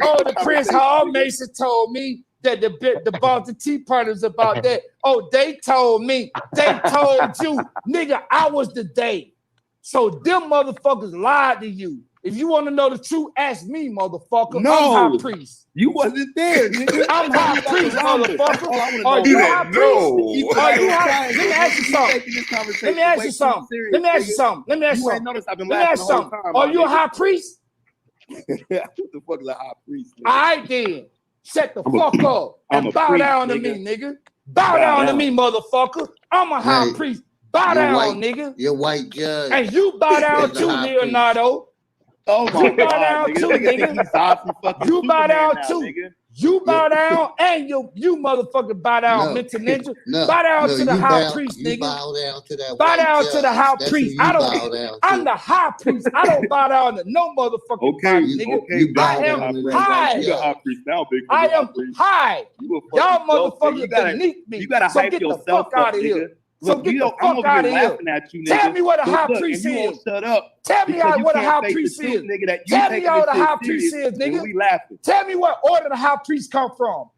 Oh, the Prince Hall Mason told me that the Boston Tea Party was about that. Oh, they told me. They told you. Nigga, I was the day. So them motherfuckers lied to you. If you want to know the truth, ask me, motherfucker. No. I'm high priest. You wasn't there, nigga. I'm high priest, motherfucker. Are He you don't high priest? know. Are you high? Let me ask you something. Let me ask you something. Let me ask you something. Let me ask you You ain't something. noticed I've been Let me laughing ask the you whole something. time. Are my you a nigga. high priest? What the fuck is a high priest? Nigga? All right, then. Shut the fuck up I'm and a bow priest, down to nigga. me, nigga. Bow down to me, motherfucker. I'm a high Hey, priest. Bow you're down, white. nigga. Your white judge. And you bow down is a too, high priest. Leonardo. Oh my You bow god, down nigga. too, This nigga think nigga. he's Zod from fucking You bow Superman down now, too. nigga. You bow down and you motherfucker bow down, No. Mental Ninja. No, Bow down no, to the you high bow, priest, you nigga. bow down to that Bow white down judge. to the high That's priest. who you I bow don't. down to. I'm the high priest. I don't bow down to no motherfucking Okay, body, nigga. okay. You bow I am down to that high. white You the high judge. priest now, big I homie, high am priest. high. You a Y'all fucking dope, nigga. motherfuckers beneath me. You gotta So hype get the yourself fuck out up, of nigga. here. Look, So get you the know, I'm fuck over out here of here. laughing at you, nigga. Tell me what a high Look, priest and you won't is. shut up. Tell me Because you what a can't high face priest the truth, is. nigga, that you Tell me taking how this the shit high priest serious, is, and nigga. we laughing. Tell me what order the high priest come from.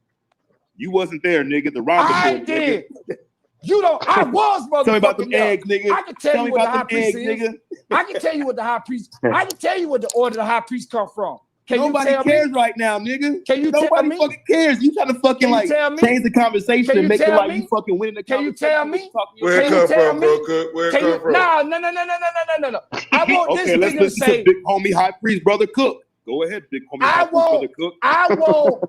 You wasn't there, nigga. The rendezvous, I did. You don't. I was motherfucking Tell me about them there. eggs, nigga. I can tell Tell you me what the about high them priest eggs, is. nigga. I can tell you what the high priest. I can tell you what the order the high priest come from. Can Nobody you tell cares me? right now, nigga. Can you Nobody tell me? fucking cares. You trying to fucking Can you like tell me? change the conversation Can and you make it tell like me? you fucking winning the Can you conversation. tell when me? you talking your Where it Can you come tell from, me? bro, Cook? Where it Can come you? from? No. I want Okay, this let's nigga to listen to say. big homie high priest brother Cook. Go ahead, big homie high priest brother Cook. I want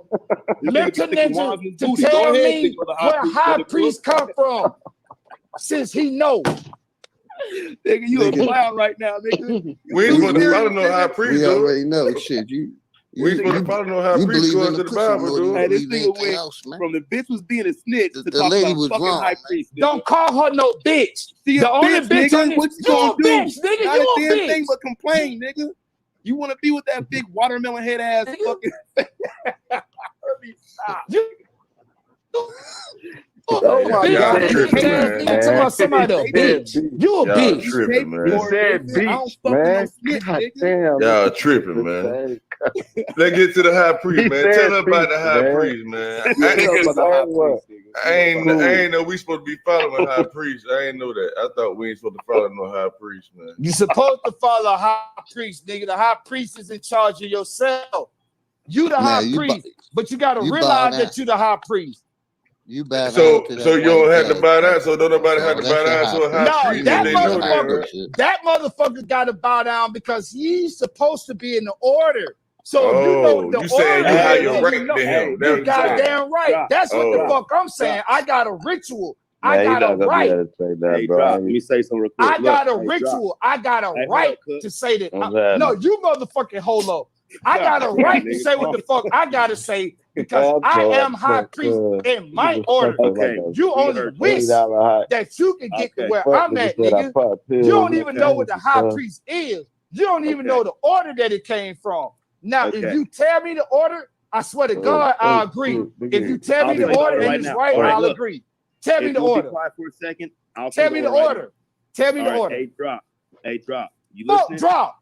This nigga Mental be sticking wands Ninja in his to booty. Go tell ahead, me big brother where high brother priest Cook. come from, since he know. Nigga, you a Nigga. clown right now, nigga. We ain't supposed to follow no high priest, We dude. already know shit. We ain't supposed to follow no high priest believe going in to the the pussy Bible, more than dude. Hey, this believe nigga anything went else, man. from the bitch was being a snitch to The talk lady about was fucking wrong, high man. priest. Nigga. Don't call her no bitch. She a The only bitch nigga. on this. What you You a gonna do? bitch, nigga. Not You a a damn bitch. thing but complain, nigga. You want to be with that big watermelon head ass Nigga. fucking. Oh my God. Nigga, talking about somebody a bitch. You a Y'all bitch. tripping, man. He said I don't beach, fuck with no man. snitch, God nigga. damn. Y'all tripping, man. Let's get to the high priest, He man. said Tell us about the beach, high man. priest, man. Yeah, tell us about the high priest, nigga. I ain't know we supposed to be following high priest. I ain't know that. I thought we ain't supposed to follow no high priest, man. You supposed to follow a high priest, nigga. The high priest is in charge of yourself. You the high priest, but you gotta realize that you the high priest. You bow down So to that you don't white have to judge, bow down, man. so don't nobody have to That's bow your down to a high No, priest that if they know motherfucker, that motherfucker gotta bow down because he's supposed to be in the order. So Oh, if you know the you saying order, you how then you rank know, to him. That's you what you saying. goddamn right. That's what the fuck I'm saying. I got a ritual. I Man, got you're a not gonna be right. able to say that, Hey, bro. Drop, let me say something real quick. I got a Hey, ritual. I got a Hey, hold right up, Cook. to say that. What's that? No, you motherfucking hold up. I got a God right damn, to nigga. say what the fuck I gotta say because I am high priest in my order. Okay. You only wish that you can get to where I'm at, nigga. You don't even know what the high priest is. You don't even know the order that it came from. Now, if you tell me the order, I swear to God, I'll agree. If you tell me the order and it's right, I'll agree. Tell me the order. Be quiet for a second. Tell me the order. Tell me the order. Hey, Drop. You Fuck, listening? drop.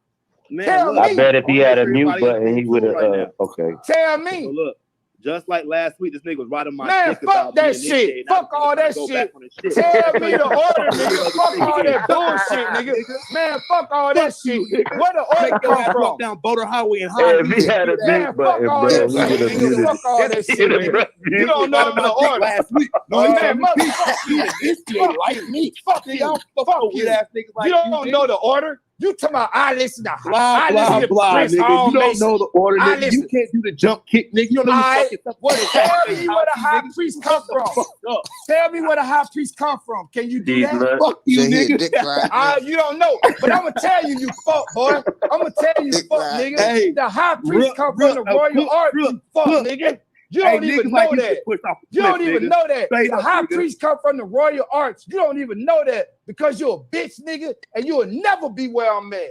Man, Tell look, I bet if he had a mute everybody button, he would have. right Okay. Tell me. So look, just like last week, this nigga was riding my Man, dick fuck about that being shit. initiated. Fuck all that shit. Tell me the order, nigga. Fuck all that bullshit, nigga. Man, fuck all that shit. Where the order come from? Walk down Boulder Highway and Hey, high. if he had a Man, mute fuck button, all bro, that we shit, would have nigga. muted. Fuck all that shit, nigga. You don't know the order. Last week. No, man, motherfucker you. Fuck me. Fuck you. Fuck you. You don't know the order. You talking about I listen to blah, blah, blah, Prince nigga. Hall You don't Mason. know the order, I nigga. listen. You can't do the jump kick, nigga. You don't know the fucking stuff. Well, tell me where the high priest come from. Tell me where the high priest come from. Can you do that? Fuck you, nigga. You don't know, but I'm gonna tell you, you fuck boy. I'm gonna tell you, fuck nigga. Hey, the high priest come from the royal ark, you fuck nigga. You don't even know that. You don't even know that. The high priest come from the royal arts. You don't even know that because you're a bitch, nigga, and you'll never be where I'm at.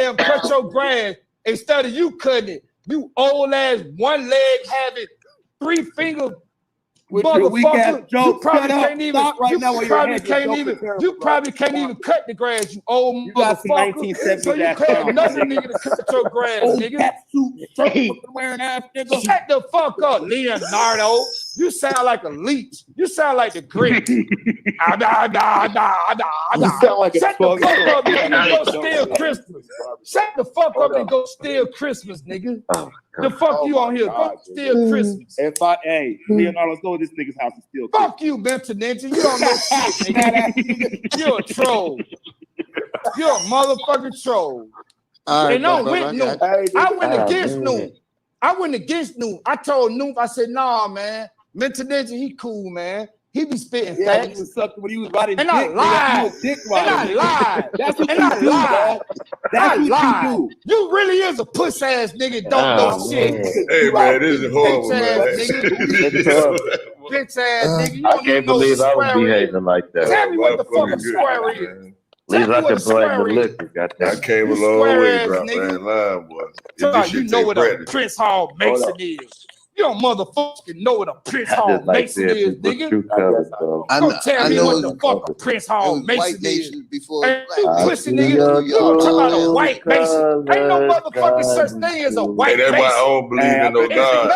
goddamn cut your grass instead of you cutting it. You old ass one leg having 3 fingers. Motherfucker, you probably can't even. You probably can't even cut the grass. You old motherfucker. So you pay another nigga to cut your grass, nigga. Shut the fuck up, Leonardo. You sound like a leech. You sound like the Grinch. You sound like Shut the fuck up, nigga, and go steal Christmas. Shut the fuck up and go steal Christmas, nigga. The fuck you on here? Go steal Christmas. Leonardo, let's go to this nigga's house and steal Christmas. Fuck you, Mental Ninja. You don't know shit, nigga. You're a troll. You're a motherfucking troll. And I'm with Noon. I went against Noon. I told Noon, I said, nah, man. Mental Ninja, he cool, man. He be spitting facts. When he was riding and I lied. That's what you do, dog. That's what you do. You really is a puss ass nigga. Don't know shit. Hey, man, this is horrible, man. Bitch ass nigga. You I don't can't know believe I was square behaving like that. Tell me what the fuck a square is. At least I can blame the liquor. I came a long way, bro. Man, line, boy. You know what a Prince Hall Mason is. You don't motherfucking know what a Prince Hall Mason is, nigga. Don't tell me what the fuck a Prince Hall Mason is. And you pussy nigga, you talking about a white Mason. Ain't no motherfucking such thing as a white Mason. That's why I don't believe in no God.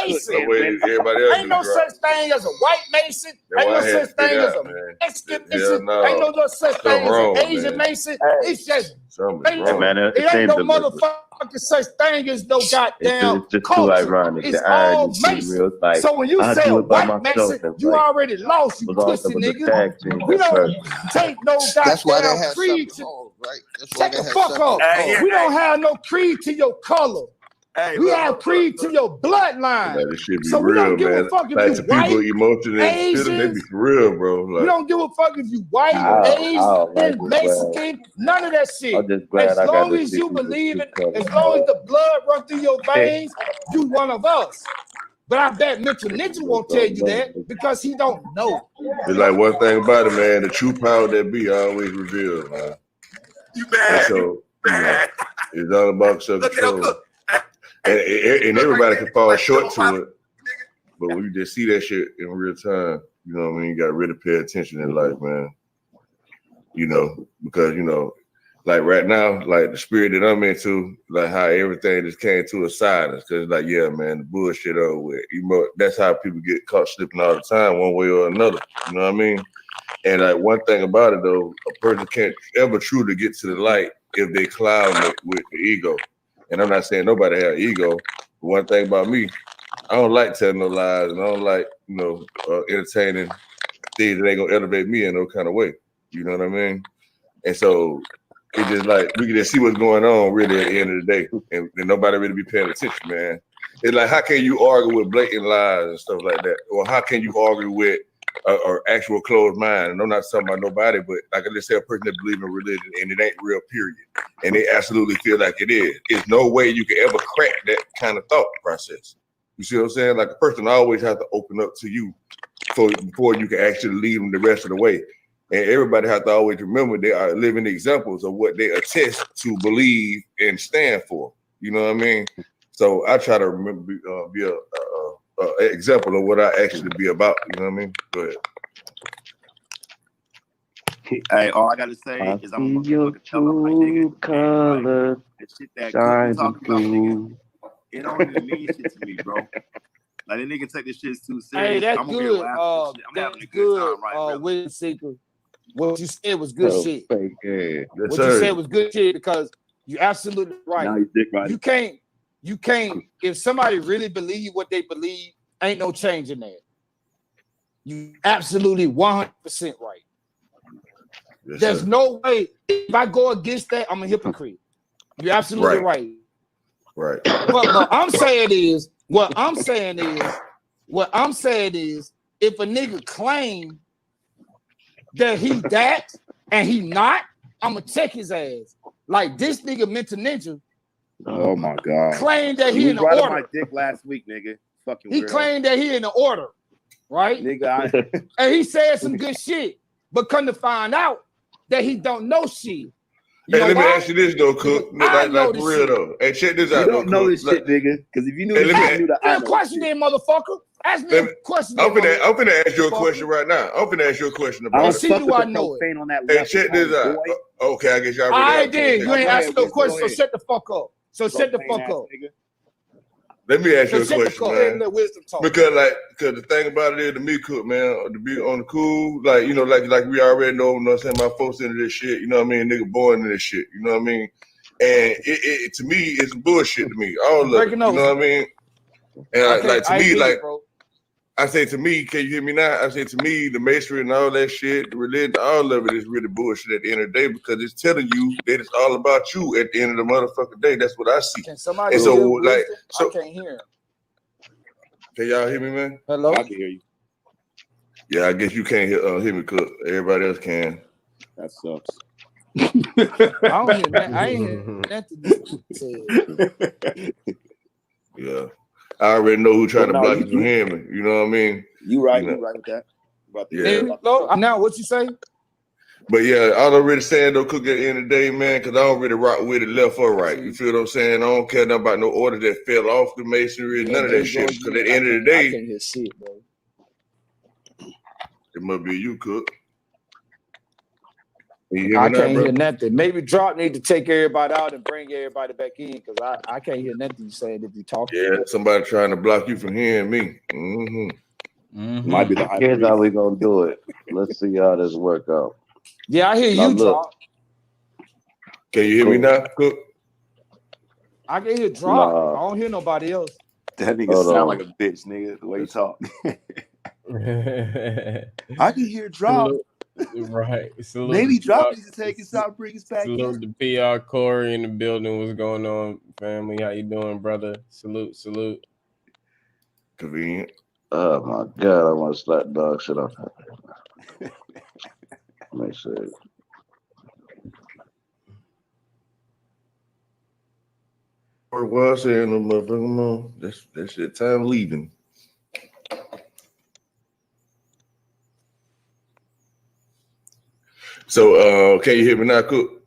Ain't no such thing as a white Mason. Ain't no such thing as a Mexican Mason. Ain't no such thing as an Asian Mason. It's just it ain't no motherfucking such thing as no goddamn culture. It's all Mason. So when you say a white Mason, you already lost, you pussy nigga. We don't take no goddamn creed to Shut the fuck up. We don't have no creed to your color. We have creed to your bloodline. Like, this shit be so we real, don't give man. a fuck if like you the white, people emotion and shit, they be for real, bro. Like, we don't give a fuck if you white, Asian, Mexican, none of that shit. As long as you believe it, as long as the blood runs through your veins, you one of us. But I bet Mitchell Ninja won't tell you that because he don't know. It's like one thing about it, man. The true power that be always revealed, man. You bad. So, it's all about self-control. And everybody can fall short to it, but when you just see that shit in real time, you know what I mean? You got to really pay attention in life, man. You know, because, you know, like right now, like the spirit that I'm into, like how everything just came to a silence. Because, like, yeah, man, the bullshit over with. You know, that's how people get caught slipping all the time, one way or another. You know what I mean? And like one thing about it, though, a person can't ever truly get to the light if they cloud it with the ego. And I'm not saying nobody have ego. But one thing about me, I don't like telling no lies, and I don't like, you know, entertaining things that ain't gonna elevate me in no kind of way. You know what I mean? And so it just like we can just see what's going on really at the end of the day, and nobody really be paying attention, man. It's like, how can you argue with blatant lies and stuff like that, or how can you argue with or actual closed mind? And I'm not talking about nobody, but like I just say, a person that believes in religion and it ain't real, period, and they absolutely feel like it is. There's no way you can ever crack that kind of thought process. You see what I'm saying? Like a person always has to open up to you before you can actually lead them the rest of the way. And everybody has to always remember they are living examples of what they attest to believe and stand for. You know what I mean? So I try to remember be a example of what I actually be about. You know what I mean? Go ahead. Hey, all I gotta say is I'm gonna tell them like nigga, color, that shit that talking about, nigga, it don't even mean shit to me, bro. Like the nigga take this shit too serious. Hey, that's I'm good. I'm having a good time right now. William Seeker. What you said was good shit. Yes, what sir. you said was good shit because you're absolutely right. Now you dick right. You can't. If somebody really believe what they believe, ain't no change in that. You absolutely 100% right. Yes, There's sir. no way. If I go against that, I'm a hypocrite. You're absolutely right. Right. What I'm saying is, if a nigga claim that he that and he not, I'ma check his ass. Like this nigga Mental Ninja. Oh my god. Claimed that he in the right order. My dick last week, nigga. Fucking he weirdo. claimed that he in the order, right? Nigga, and he said some good shit, but come to find out that he don't know shit. Hey, let me ask you this though, Cook. Like for real though. Hey, check this out. You don't know this shit, nigga. Because if you knew this shit, you knew that. Ask me a question, then, motherfucker. Ask me a question. I'm finna ask you a question right now. I'm finna ask you a question about it. See, do I know it? Hey, check this out. Okay, I guess y'all already. All right, then. You ain't asking no question, so shut the fuck up. So shut the fuck up. Let me ask you a So question, go ahead and man. let wisdom talk. Because the thing about it is, the meat cook, man, to be on the cool, like, you know, like we already know, you know what I'm saying, my folks into this shit, you know what I mean, nigga born into this shit, you know what I mean? And it to me, it's bullshit to me, all of it, you know what I mean? And like to me, like, I say to me, can you hear me now? I say to me, the masonry and all that shit, the religion, all of it is really bullshit at the end of the day because it's telling you that it's all about you at the end of the motherfucking day. That's what I see. Can somebody and so, hear like, wisdom? so, I can't hear him. Can y'all hear me, man? Hello? I can hear you. Yeah, I guess you can't hear me, Cook. Everybody else can. That sucks. I don't hear that. I ain't hear nothing. Yeah. I already know who trying to block you from hearing me. You know what I mean? You right. You know. You right with that. Yeah. Now, what you say? But yeah, I don't really saying though, Cook, at the end of the day, man, because I don't really rock with it left or right. You feel what I'm saying? I don't care nothing about no order that fell off the masonry, none of that shit. Because at the end of the day, I can't hear shit, bro. It must be you, Cook. I can't hear nothing. Maybe Drop need to take everybody out and bring everybody back in because I can't hear nothing you saying if you talking. Yeah, somebody trying to block you from hearing me. Might be the high Here's how we gonna do it. Let's see how this work out. Yeah, I hear you, Drop. Can you hear me now, Cook? I can hear Drop. I don't hear nobody else. That nigga sound like a bitch, nigga, the way you talk. I can hear Drop. Right. Salute Maybe Drop needs to take his out, bring us back salute in. the PR Corey in the building. What's going on, family? How you doing, brother? Salute. Convenient. Oh my god, I want to slap dog shit off. Let me see. Or was saying no motherfucking more. That shit time leaving. So can you hear me now, Cook?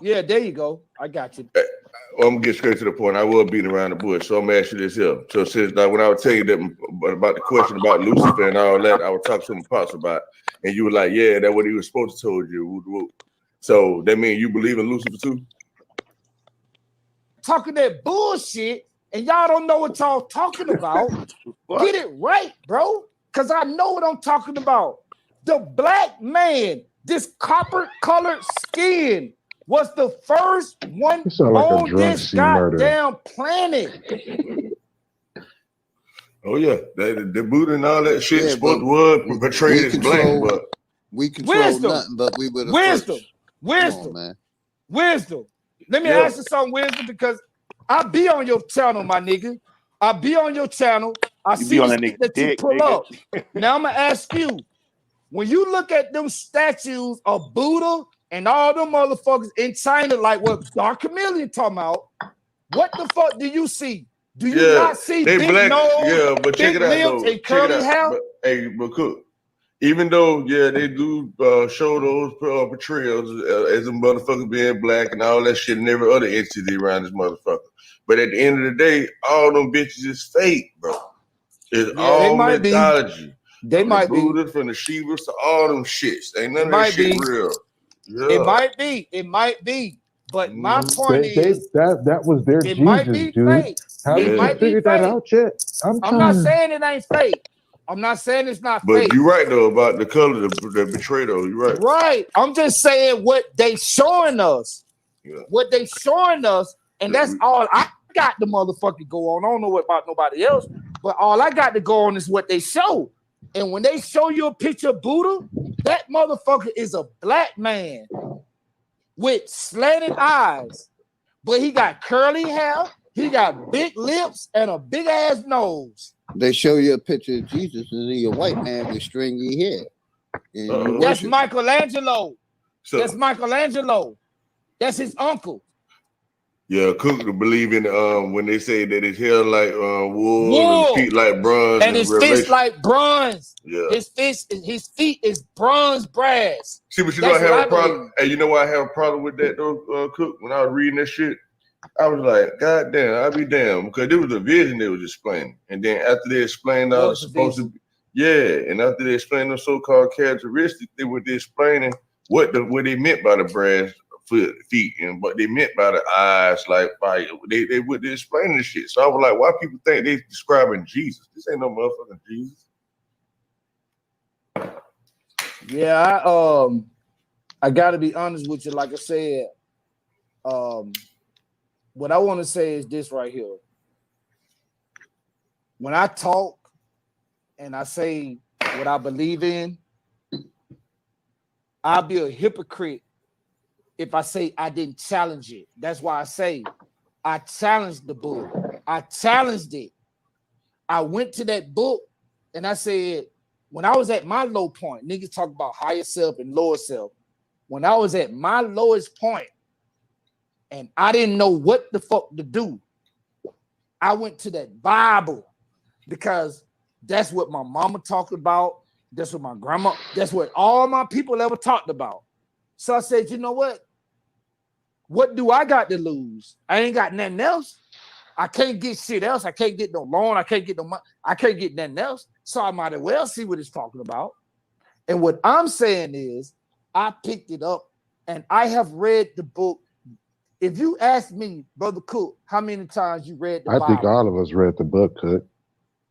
Yeah, there you go. I got you. Well, I'm gonna get straight to the point. I will beat around the bush, so I'm gonna ask you this here. So since like when I would tell you that about the question about Lucifer and all that, I would talk to my pops about, and you were like, "Yeah, that's what he was supposed to told you." So that means you believe in Lucifer too? Talking that bullshit, and y'all don't know what y'all talking about. Get it right, bro. Cause I know what I'm talking about. The black man, this copper-colored skin, was the first one on this goddamn planet. Oh yeah, the Buddha and all that shit supposed to portray as black, but we control nothing, but we were the wisdom, man. Wisdom. Let me ask you something, Wisdom, because I be on your channel, my nigga. I be on your channel. I see the shit that you pull up. Now I'm gonna ask you, when you look at them statues of Buddha and all them motherfuckers in China, like what Dark Chameleon talking about, what the fuck do you see? Do you not see they big black? nose, Yeah, but check big it out lips, though. and curly hair? But Cook, even though they do show those portrayals as a motherfucker being black and all that shit and every other entity around this motherfucker. But at the end of the day, all them bitches is fake, bro. It's all mythology. They might be. Buddha, from the Shivas to all them shits. Ain't none of that shit real. Yeah. It might be. But my point is that was their it Jesus, might be dude. fake. Haven't you figured that out yet? I'm not saying it ain't fake. I'm not saying it's not fake. But you're right though about the color, the betrayal. You're right. Right. I'm just saying what they showing us. Yeah. What they showing us, and that's all I got to motherfucking go on. I don't know about nobody else, but all I got to go on is what they show. And when they show you a picture of Buddha, that motherfucker is a black man with slanted eyes, but he got curly hair, he got big lips, and a big ass nose. They show you a picture of Jesus and he's a white man with stringy hair. That's Michelangelo. That's Michelangelo. That's his uncle. Yeah, Cook to believe in when they say that his hair like wool and his feet like bronze and his fist like bronze. Yeah, his feet is bronze brass. See, but you know I have a problem. Hey, you know why I have a problem with that though, Cook? When I was reading that shit, I was like, God damn, I'll be damned, because there was a vision they was explaining, and then after they explained all supposed to be, and after they explained the so-called characteristics, they were explaining what they meant by the brass feet, and what they meant by the eyes, like by they would explain this shit. So I was like, why people think they describing Jesus? This ain't no motherfucking Jesus. Yeah, I gotta be honest with you. Like I said, what I want to say is this right here. When I talk and I say what I believe in, I'll be a hypocrite if I say I didn't challenge it. That's why I say I challenged the book. I challenged it. I went to that book and I said, when I was at my low point, niggas talk about higher self and lower self. When I was at my lowest point and I didn't know what the fuck to do, I went to that Bible because that's what my mama talked about. That's what my grandma, that's what all my people ever talked about. So I said, you know what? What do I got to lose? I ain't got nothing else. I can't get shit else. I can't get no loan. I can't get no money. I can't get nothing else. So I might as well see what it's talking about. And what I'm saying is, I picked it up and I have read the book. If you ask me, Brother Cook, how many times you read the Bible? I think all of us read the book, Cook.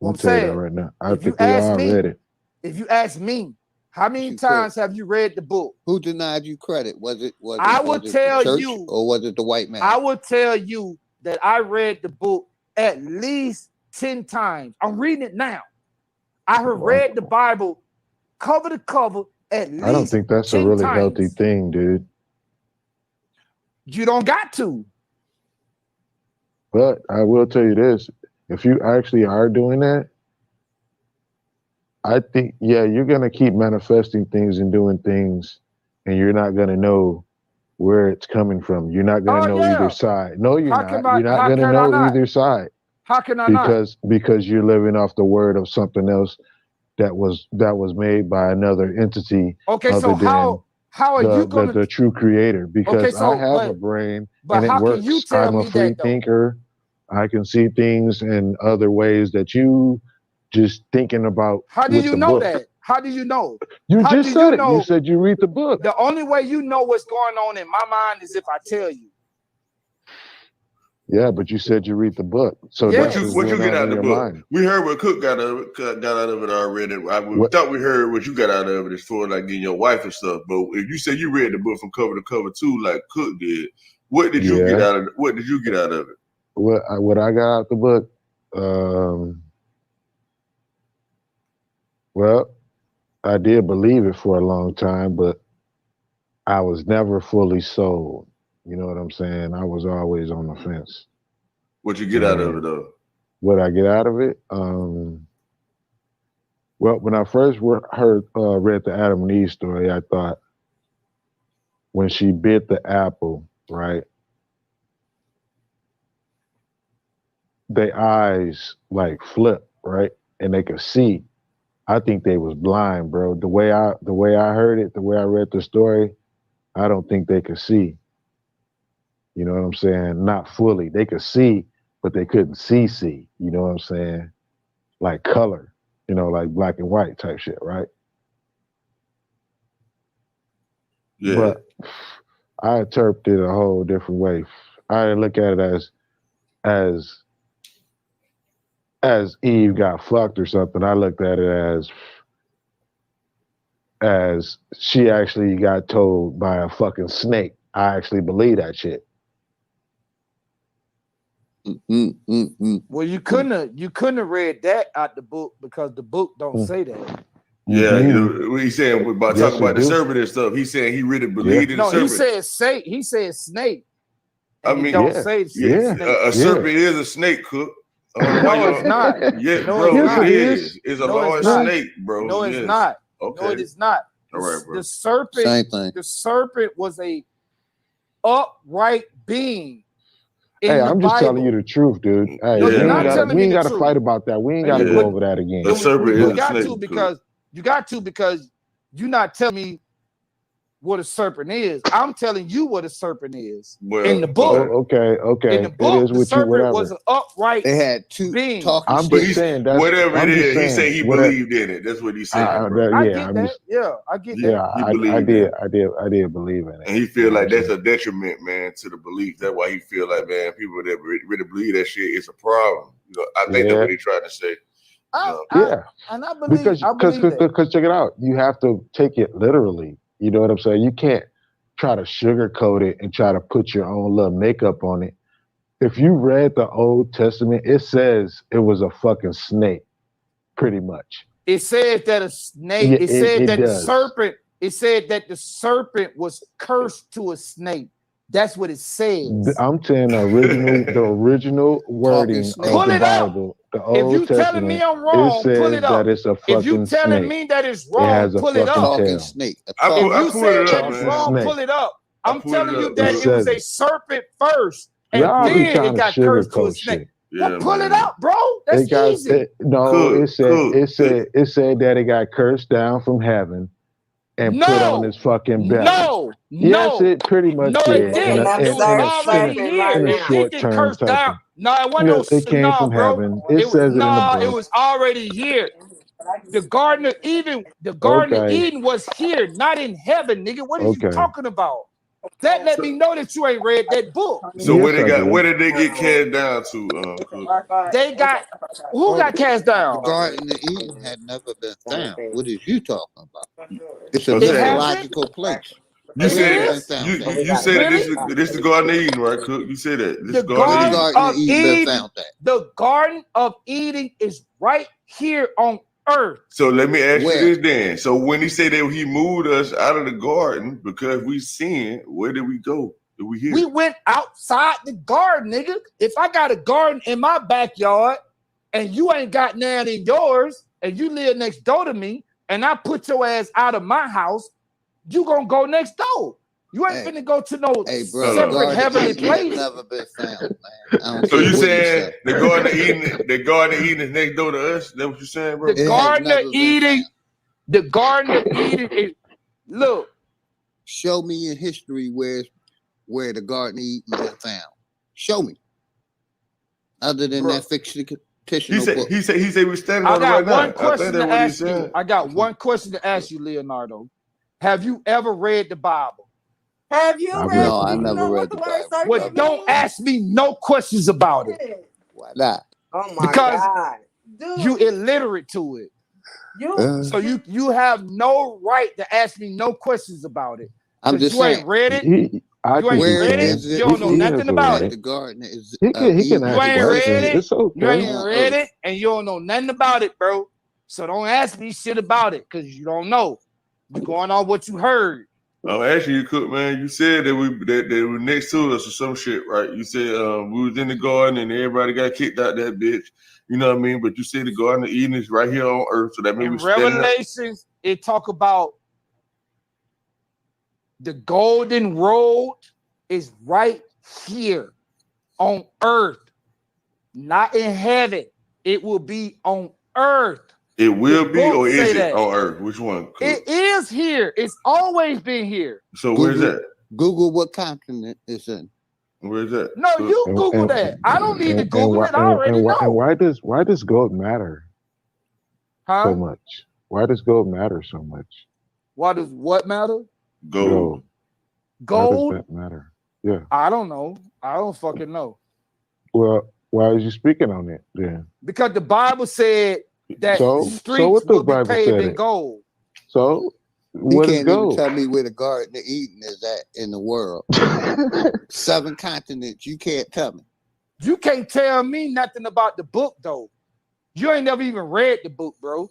I'm saying, right now. I think we all read it. If you ask me, how many times have you read the book? Who denied you credit? Was it I will tell the church, you, or was it the white man? I will tell you that I read the book at least 10 times. I'm reading it now. I have read the Bible cover to cover at least 10 times. I don't think that's a really healthy thing, dude. You don't got to. But I will tell you this. If you actually are doing that, I think, yeah, you're going to keep manifesting things and doing things, and you're not going to know where it's coming from. You're not going to know either side. No, you're not. You're not going to know either side. How can I not? Because you're living off the word of something else that was made by another entity. Okay, so how are you going to the true creator? Because I have a brain and it works. I'm a free thinker. I can see things in other ways that you just thinking about. How do you know that? How do you know? You just said it. You said you read the book. The only way you know what's going on in my mind is if I tell you. Yeah, but you said you read the book. So what you get out of the book? Mind. We heard what Cook got out of it already. We thought we heard what you got out of it as far as like getting your wife and stuff. But if you said you read the book from cover to cover too, like Cook did, what did you get out of it? What did you get out of it? What I got out the book, well, I did believe it for a long time, but I was never fully sold. You know what I'm saying? I was always on the fence. What you get out of it, though? What I get out of it? Well, when I first read the Adam and Eve story, I thought when she bit the apple, right? Their eyes like flip, right? And they could see. I think they was blind, bro. The way I heard it, the way I read the story, I don't think they could see. You know what I'm saying? Not fully. They could see, but they couldn't see. You know what I'm saying? Like color, you know, like black and white type shit, right? Yeah. But I interpreted it a whole different way. I didn't look at it as Eve got fucked or something. I looked at it as she actually got told by a fucking snake. I actually believe that shit. Well, you couldn't have read that out the book because the book don't say that. Yeah, he's saying about talking about the serpent and stuff. He's saying he really believed in the serpent. He said snake. I mean, don't say snake. A serpent is a snake, Cook. No, it's not. Yeah, no, bro, it is. It's a large snake, bro. No, it's not. Okay. No, it is not. All right, bro. The serpent. Same thing. The serpent was a upright being. Hey, I'm just telling you the truth, dude. Hey, no, we ain't got to fight about that. We ain't got to go over that again. The serpent is a snake. You got to because you're not telling me what a serpent is. I'm telling you what a serpent is. Well, in the book. Okay. In the book, it is the with you, serpent whatever. was an upright They had two being. talking I'm but just he's saying that's whatever I'm it just is. He saying said he whatever. believed in it. That's what he's saying, bro. I Yeah, get I'm that. just Yeah, I get yeah. that. He I believed in it. I did believe in it. And he You feel know like what I'm that's a detriment, man, to the belief. That's why he feel like, man, people that really believe that shit is a problem. You know, I think that's what he trying to say. Yeah, And I believe because check it out. You have to take it literally. You know what I'm saying? You can't try to sugarcoat it and try to put your own little makeup on it. If you read the Old Testament, it says it was a fucking snake, pretty much. It said that a snake. Yeah, it said that does. the serpent. It said that the serpent was cursed to a snake. That's what it says. I'm saying the original wording of Pull the it up. Bible, the If you Old telling me Testament, I'm wrong, it says pull it up. that it's a If you fucking telling snake. me that it's It wrong, has a pull it fucking up. talking tail. snake. I If you pulled say it that up, it's man. wrong, Snake. pull it up. I'm pulled it telling you up, that dude. it was says a it. serpent first, and Y'all be then trying it to got cursed to a sugarcoat snake. shit. Yeah, Well, pull it man. up, bro. That's It got easy. it said that it got cursed down from heaven and put on his fucking belly. Yes, it pretty much No, it did. didn't. Looking up It was already serpent here. right In a It now. did short get term cursed type down. of. No, it wasn't It came no, from bro. heaven. It It was says it in the it book. was already here. The Garden of Eden, Okay. was here, not in heaven, nigga. What are you Okay. talking about? That let me know that you ain't read that book. So Yes, I did. where did they get cast down to? They got who got cast The down? Garden of Eden had never been found. What is you talking about? It's a It hasn't? mythological place. You It said Never been is? found there. you said that Really? this is Garden of Eden, right, Cook? You said that this The is Garden of When the Eden. Garden of of Eden been Eden, found there? the Garden of Eden is right here on earth. So let me ask Where? you this then. So when he said that he moved us out of the garden because we sinned, where did we go? Did we hear? We went outside the garden, nigga. If I got a garden in my backyard and you ain't got none in yours and you live next door to me and I put your ass out of my house, you gonna go next door. You ain't finna go to no separate heavenly place. Never been found, man. I don't So care you what saying say. the Garden of Eden is next door to us? That's what you saying, bro? The Garden of Eden, the Garden of Eden is look. Show me in history where the Garden of Eden been found. Show me. Other than that fictional book. He said we're standing I on it right got now. one I think question that's to what he ask you. said. I got one question to ask you, Leonardo. Have you ever read the Bible? Have you read? No, I never read the Bible. Well, don't ask me no questions about it. Why not? Oh my Because God. you illiterate to it. So you have no right to ask me no questions about it. I'm just you saying. Ain't read it. I You think ain't he read can. it. You don't know nothing about The it. garden is. He can You ask ain't read questions. it. It's okay. You ain't read it, and you don't know nothing about it, bro. So don't ask me shit about it because you don't know. You going on what you heard. I'm asking you, Cook, man. You said that they were next to us or some shit, right? You said we was in the garden and everybody got kicked out that bitch. You know what I mean? But you said the Garden of Eden is right here on earth, so that means In we're standing up. Revelations, it talk about the golden road is right here on earth, not in heaven. It will be on earth. It will The be, book or is say it that. on earth? Which one? Cook? It is here. It's always been here. So where's that? Google what continent it's in. Where's that? No, you Google that. I don't need to Google it. I already know. And why does gold matter so much? Why does gold matter so much? Why does what matter? Gold. Gold? Why does that matter? Yeah. I don't know. I don't fucking know. Well, why is you speaking on it then? Because the Bible said that streets what the will be Bible paved said in it. gold. So You what is can't even gold? tell me where the Garden of Eden is at in the world. 7 continents. You can't tell me. You can't tell me nothing about the book though. You ain't never even read the book, bro.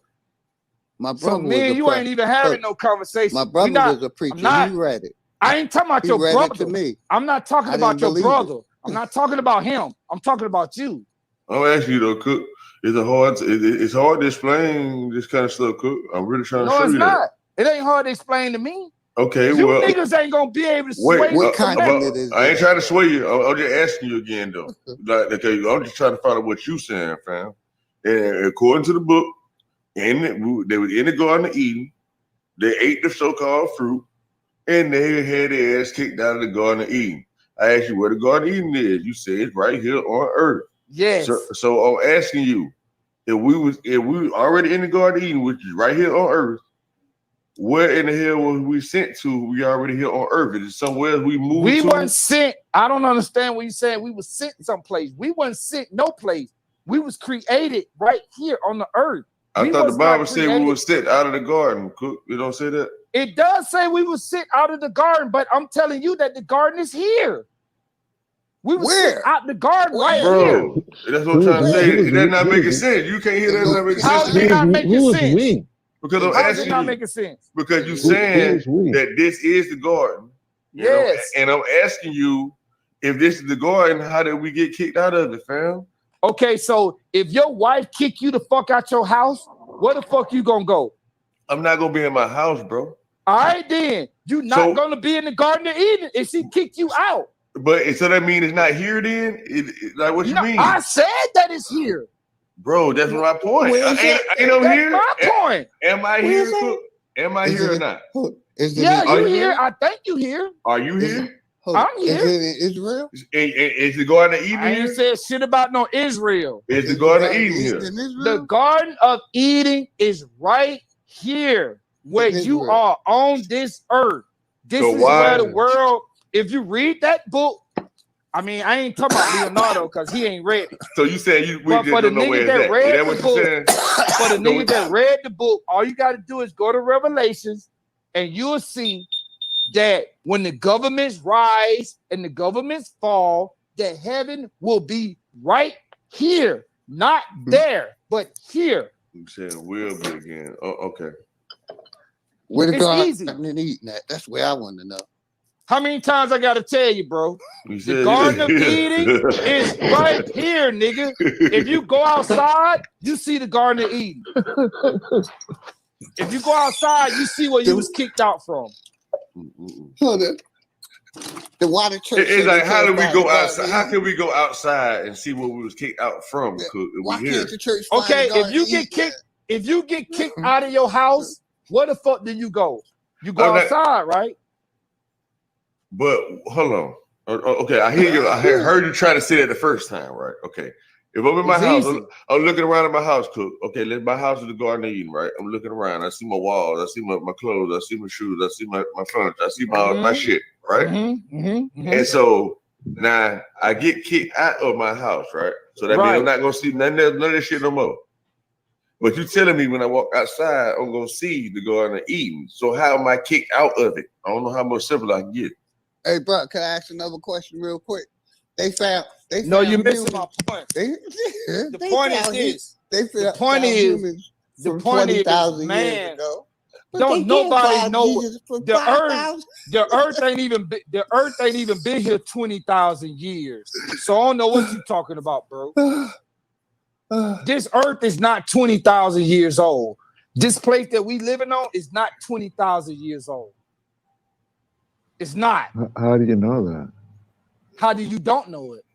My brother So me and you ain't even having no conversation. My brother was a preacher. He read it. I ain't talking about your read brother. it to me. I'm not talking I about didn't your believe brother. I'm not talking about him. I'm talking about you. I'm asking you though, Cook. It's hard to explain this kind of stuff, Cook. I'm really trying to show you that. No, it's not. It ain't hard to explain to me. Okay, You well, niggas ain't gonna be able to sway what me. continent is I ain't it trying to sway you. I'm just asking you again, though. Like, okay, I'm just trying to find out what you saying, fam. And according to the book, they were in the Garden of Eden. They ate the so-called fruit. and they had their ass kicked out of the Garden of Eden. I asked you where the Garden of Eden is. You said it's right here on earth. Yes. So I'm asking you, if we were already in the Garden of Eden, which is right here on earth, where in the hell was we sent to? We already here on earth. Is it somewhere we moved We to? weren't sent. I don't understand what you're saying. We were sent someplace. We weren't sent no place. We was created right here on the earth. I thought the Bible said we were sent out of the garden. You don't say that? It does say we were sent out of the garden, but I'm telling you that the garden is here. We were sent out the garden right here. That's what I'm trying to say. That's not making sense. You can't hear that. Not making sense. How is it not making sense? Because I'm How is it asking not you. making sense? Because you're saying that this is the garden. Yes. And I'm asking you, if this is the garden, how did we get kicked out of it, fam? Okay, so if your wife kick you the fuck out your house, where the fuck you gonna go? I'm not gonna be in my house, bro. All right, then you not gonna be in the Garden of Eden if she kicked you out. But so that means it's not here then? Like what you mean? I said that it's here. Bro, that's my point. Ain't here? My point. Am I here? Am I here or not? Yeah, you here? I think you here. Are you here? I'm here. Is it Israel? Is the Garden of Eden I ain't said shit about no Israel. Is the Garden of Eden here? The Garden of Eden is right here where you are on this earth. This is where the world, if you read that book, I mean, I ain't talking about Leonardo because he ain't read it. So you saying we But just for the don't know where niggas that it's at? read Is that the what book, you're saying? for the niggas that read the book, all you got to do is go to Revelations and you'll see that when the governments rise and the governments fall, that heaven will be right here, not there, but here. You saying will be again. Oh, okay. Where the It's garden easy. and eating that? That's where I want to know. How many times I gotta tell you, bro? The Garden of Eden is right here, nigga. If you go outside, you see the Garden of Eden. If you go outside, you see where you was kicked out from. The water church. It's like, how do we go outside? How can we go outside and see where we was kicked out from? Why can't the church? Okay, if you get kicked out of your house, where the fuck do you go? You go outside, right? But hold on. Okay, I hear you. I heard you try to say that the first time, right? Okay. If I'm in my house, I'm looking around at my house, Cook. Okay, my house is the Garden of Eden, right? I'm looking around. I see my walls. I see my clothes. I see my shoes. I see my furniture. I see my shit, right? And so now I get kicked out of my house, right? So that means I'm not gonna see none of this shit no more. But you telling me when I walk outside, I'm gonna see the Garden of Eden. So how am I kicked out of it? I don't know how much simpler I can get. Hey, bro, can I ask another question real quick? They found no, you're missing my point. The point is this. The point is, man, don't nobody know the earth ain't even been here 20,000 years. So I don't know what you're talking about, bro. This earth is not 20,000 years old. This place that we living on is not 20,000 years old. It's not. How do you know that? How do you don't know it?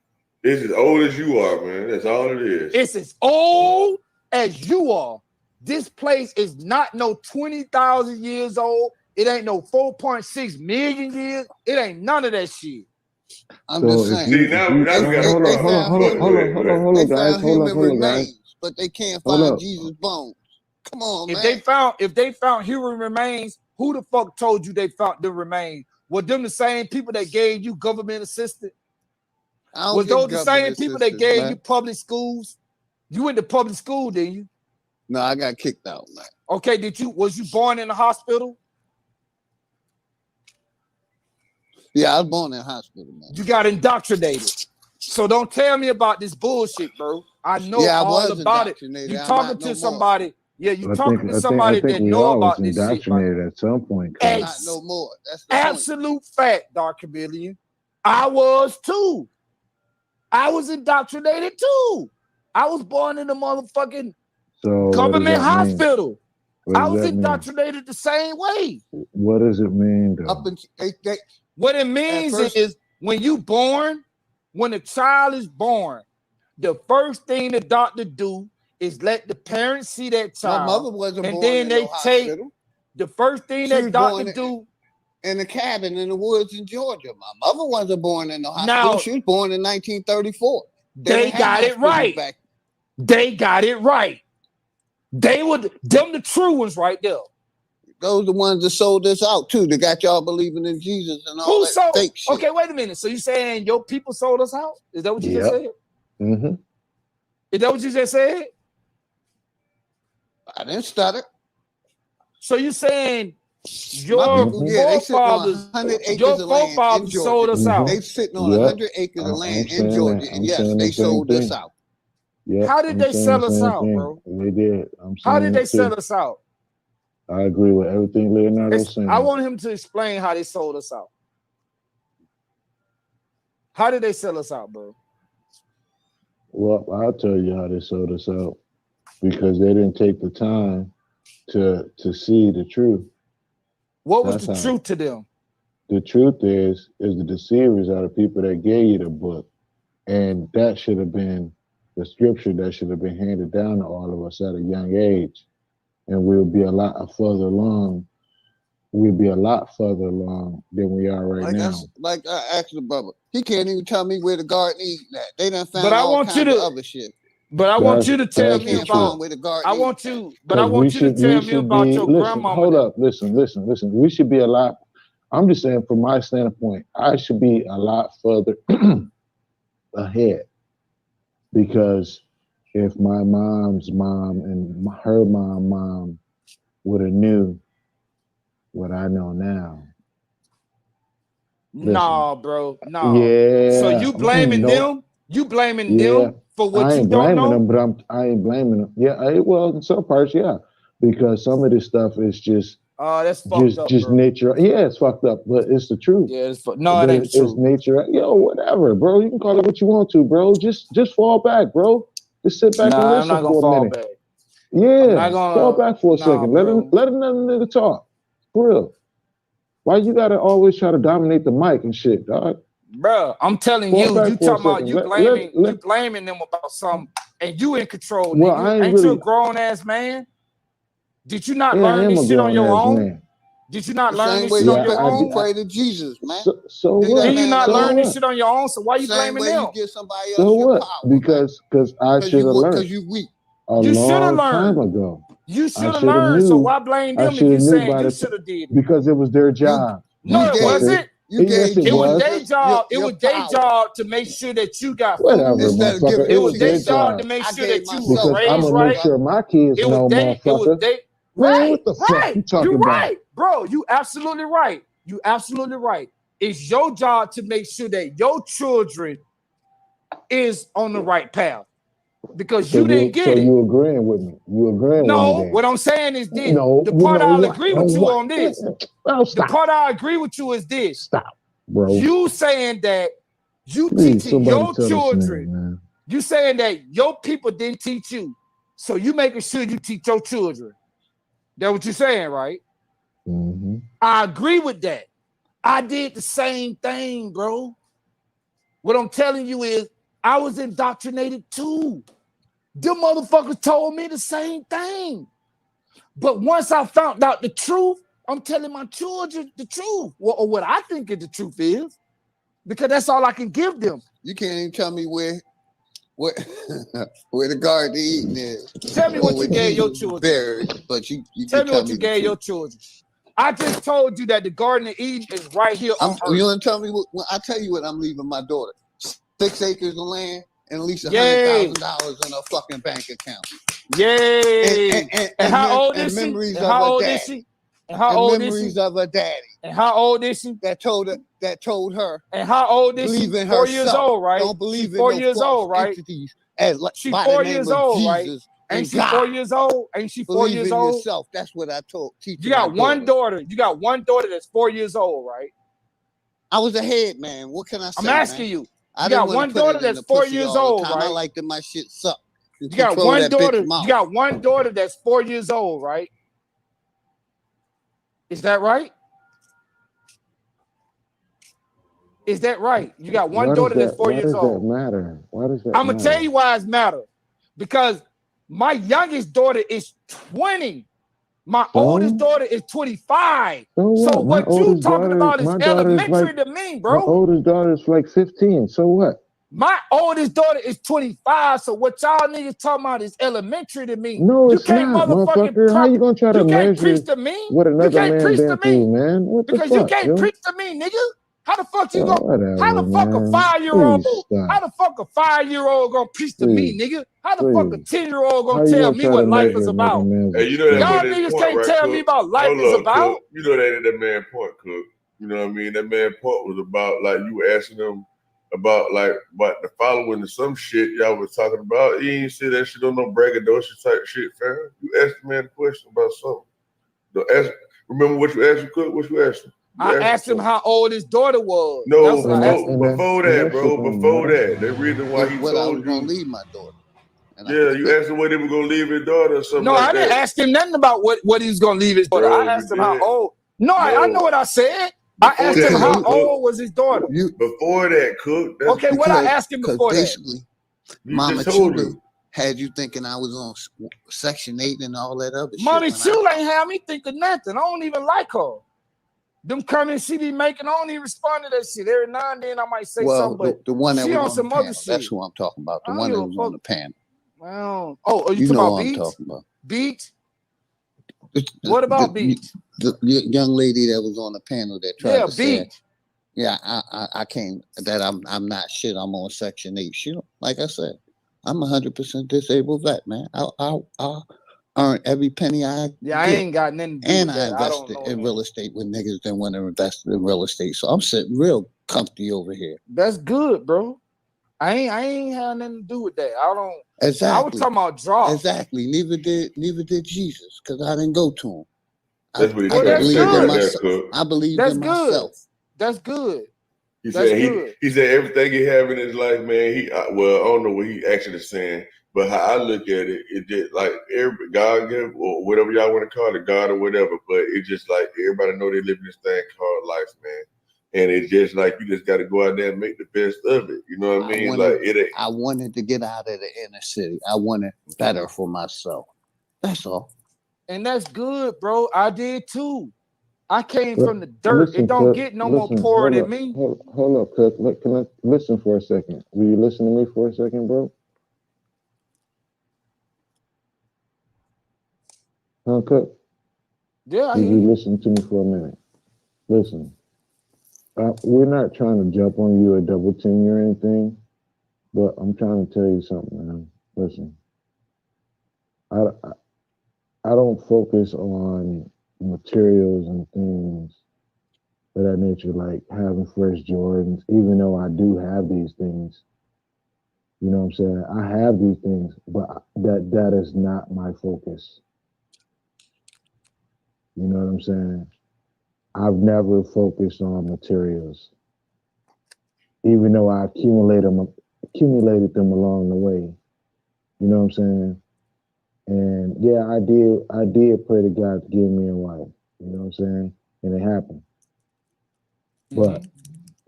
It's as old as you are, man. That's all it is. It's as old as you are. This place is not no 20,000 years old. It ain't no 4.6 million years. It ain't none of that shit. I'm just saying. Hold on, guys. But they can't find Jesus' bones. Come on, if man. If they found human remains, who the fuck told you they found the remains? Were them the same people that gave you government assistance? Was those the same people that gave you public schools? You went to public school, didn't you? No, I got kicked out, man. Okay, was you born in a hospital? Yeah, I was born in a hospital, man. You got indoctrinated. So don't tell me about this bullshit, bro. I know all about it. You talking to somebody. Yeah, you talking to somebody that know about this shit. Indoctrinated at some point. Not no more. That's the absolute fact, Dr. Chameleon. I was too. I was indoctrinated too. I was born in a motherfucking government hospital. I was indoctrinated the same way. What does it mean, though? What it means is when you born, when a child is born, the first thing the doctor do is let the parents see that child. My mother wasn't and born then in they no take hospital. the first thing that doctor do. in a cabin in the woods in Georgia. My mother wasn't born in the hospital. Now, she was born in 1934. They got it right. They got it right. They would them the true ones right there. Those are the ones that sold us out too. They got y'all believing in Jesus and all that fake shit. Okay, wait a minute. So you saying your people sold us out? Is that what you just said? Mm-hmm. Is that what you just said? I didn't stutter. So you saying your forefathers, sold us out? They sitting on 100 acres of land in Georgia, and yes, they sold us out. How did they sell us out, bro? They did. How did they sell us out? I agree with everything Leonardo's saying. I want him to explain how they sold us out. How did they sell us out, bro? Well, I'll tell you how they sold us out. Because they didn't take the time to see the truth. What was the truth to them? The truth is the deceivers are the people that gave you the book. And that should have been the scripture that should have been handed down to all of us at a young age. And we'll be a lot further along. We'll be a lot further along than we are right now. Like I asked the brother, he can't even tell me where the garden Eden at. They done found all kinds of other shit. But I want you to tell me about. I want you to tell me about your grandmama. Hold up, listen. We should be a lot. I'm just saying, from my standpoint, I should be a lot further ahead, because if my mom's mom and her mom would have knew what I know now. Nah, bro. Nah. Yeah. So you blaming them? You blaming them for what you don't know? I ain't blaming them. Yeah, well, in some parts, yeah, because some of this stuff is just that's fucked up, just bro. nature. Yeah, it's fucked up, but it's the truth. Yeah, no, it ain't true. It's nature. Yo, whatever, bro. You can call it what you want to, bro. Just fall back, bro. Just sit back and listen for a minute. Back. Yeah, fall back for a second. Let another nigga talk. For real. Why you gotta always try to dominate the mic and shit, dog? Bro, I'm telling you, you talking about you blaming them about something, and you in control. Well, nigga. Ain't you a grown ass man? Did you not learn this shit on your own? Man. Did you not learn this shit on your own? Pray to Jesus, man. So what? Did you not learn this shit on your own? So why you blaming them? You give somebody else so what? Power, because I should have learned. Because you weak. You should have learned. Time ago. You should have learned. So why blame them if you saying you should have did it? Because it was their job. No, it wasn't. It was their job. It was their job to make sure that you got whatever, food. It was their job to make sure that you was raised I'm gonna make sure my kids know, motherfucker. Right, what the fuck you talking You're about? right, bro. You absolutely right. You absolutely right. It's your job to make sure that your children is on the right path. Because you didn't get it. So you agreeing with me? You agreeing with me? No, what I'm saying is this. The part I'll agree with you on this. The part I agree with you is this. Stop, bro. You saying that you teaching your children. You saying that your people didn't teach you. So you making sure you teach your children. That's what you're saying, right? Mm-hmm. I agree with that. I did the same thing, bro. What I'm telling you is I was indoctrinated too. Them motherfuckers told me the same thing. But once I found out the truth, I'm telling my children the truth, or what I think the truth is, because that's all I can give them. You can't even tell me where the Garden of Eden is. Tell me what you gave your children. Buried, but you tell me what you gave your children. I just told you that the Garden of Eden is right here on Earth. You want to tell me what? I tell you what I'm leaving my daughter: 6 acres of land and at least $100,000 in her fucking bank account. Yay! And how old is she? And how old is she? And how old is she? Memories of her daddy. And how old is she? That told her. And how old is she? 4 years old, right? Don't believe in 4 years old, right? She's 4 years old, right? Ain't she 4 years old? Ain't she 4 years old? Yourself. That's what I told. You got one daughter. You got one daughter that's 4 years old, right? I was a head man. What can I say? I'm asking you. You got one daughter that's 4 years old, right? I like that my shit suck. You got one daughter. You got one daughter that's 4 years old, right? Is that right? Is that right? You got one daughter that's 4 years old. Why does that matter? Why does that I'm gonna tell you why it's matter. Because my youngest daughter is 20. My oldest daughter is 25. So what you talking about is elementary to me, bro. My oldest daughter is like 15. So what? My oldest daughter is 25. So what y'all niggas talking about is elementary to me. No, You it's can't not, motherfucker. How you gonna try to measure what another man been through, man? What the fuck, because you can't yo? preach to me, nigga. How the fuck you Yo, gonna? whatever, How the fuck a man. 5-year-old? Please stop. How the fuck a 5-year-old gonna preach to me, nigga? How the fuck a 10-year-old How gonna you tell gonna me try what to life measure is another about? man's Hey, you know that Y'all wasn't his niggas point, can't right, tell me Cook? about life Hold is up, about. Cook. You know that ain't that man point, Cook. You know what I mean? That man point was about like you asking him about the following or some shit y'all was talking about. He ain't say that shit on no braggadocious type shit, fam. You asked the man a question about something. Remember what you asked him, Cook? What you asked him? I asked him how old his daughter was. No, That's what I asked him. before that, bro. Before that. The reason why he What I was told gonna you. leave my daughter. Yeah, you asked him where they were gonna leave his daughter or something No, like I that. didn't ask him nothing about what he was gonna leave his daughter. Bro, I asked you him how did. old. No, I know what I said. I asked him how old was his daughter. Before that, Cook. That's Okay, what I asked him before that? Basically, He Mama just told Chula you. had you thinking I was on Section 8 and all that other Mommy shit. Chula ain't have me thinking nothing. I don't even like her. Them comments she be making, I don't even respond to that shit. Every now and then I might say something, but the one that she was on on some the other panel. shit. That's who I'm talking about. The I don't one give that a was fuck. on the panel. Well, are you You talking know about what I'm Beach? talking about. Beach? What about Beach? The young lady that was on the panel that tried to say, Beach. yeah, I came that I'm not shit. I'm on Section 8. Shit, like I said, I'm 100% disabled vet, man. I earn every penny I Yeah, I get. ain't got nothing to do And with I that. invested in real estate with niggas that want to invest in real estate. So I'm sitting real comfy over here. That's good, bro. I ain't had nothing to do with that. I don't. Exactly. I was talking about draw. Exactly. Neither did Jesus, because I didn't go to him. That's what he Well, tried to say right there, myself. Cook. I believed That's in good. myself. That's good. He That's said good. he said everything he have in his life, man. Well, I don't know what he actually saying, but how I look at it, it did like every God give or whatever y'all want to call it, God or whatever. But it's just like everybody know they live in this thing called life, man. And it's just like you just got to go out there and make the best of it. You know what I mean? I wanted to get out of the inner city. I wanted better for myself. That's all. And that's good, bro. I did too. I came from the dirt. It don't get no more poorer than me. Hold up, Cook. Look, can I listen for a second? Will you listen to me for a second, bro? Huh, Cook? Yeah, I Will hear you you. listen to me for a minute? Listen, we're not trying to jump on you or double team you or anything, but I'm trying to tell you something, man. Listen, I don't focus on materials and things of that nature, like having fresh Jordans, even though I do have these things. You know what I'm saying? I have these things, but that is not my focus. You know what I'm saying? I've never focused on materials, even though I accumulated them along the way. You know what I'm saying? And yeah, I did pray to God to give me a wife. You know what I'm saying? And it happened. But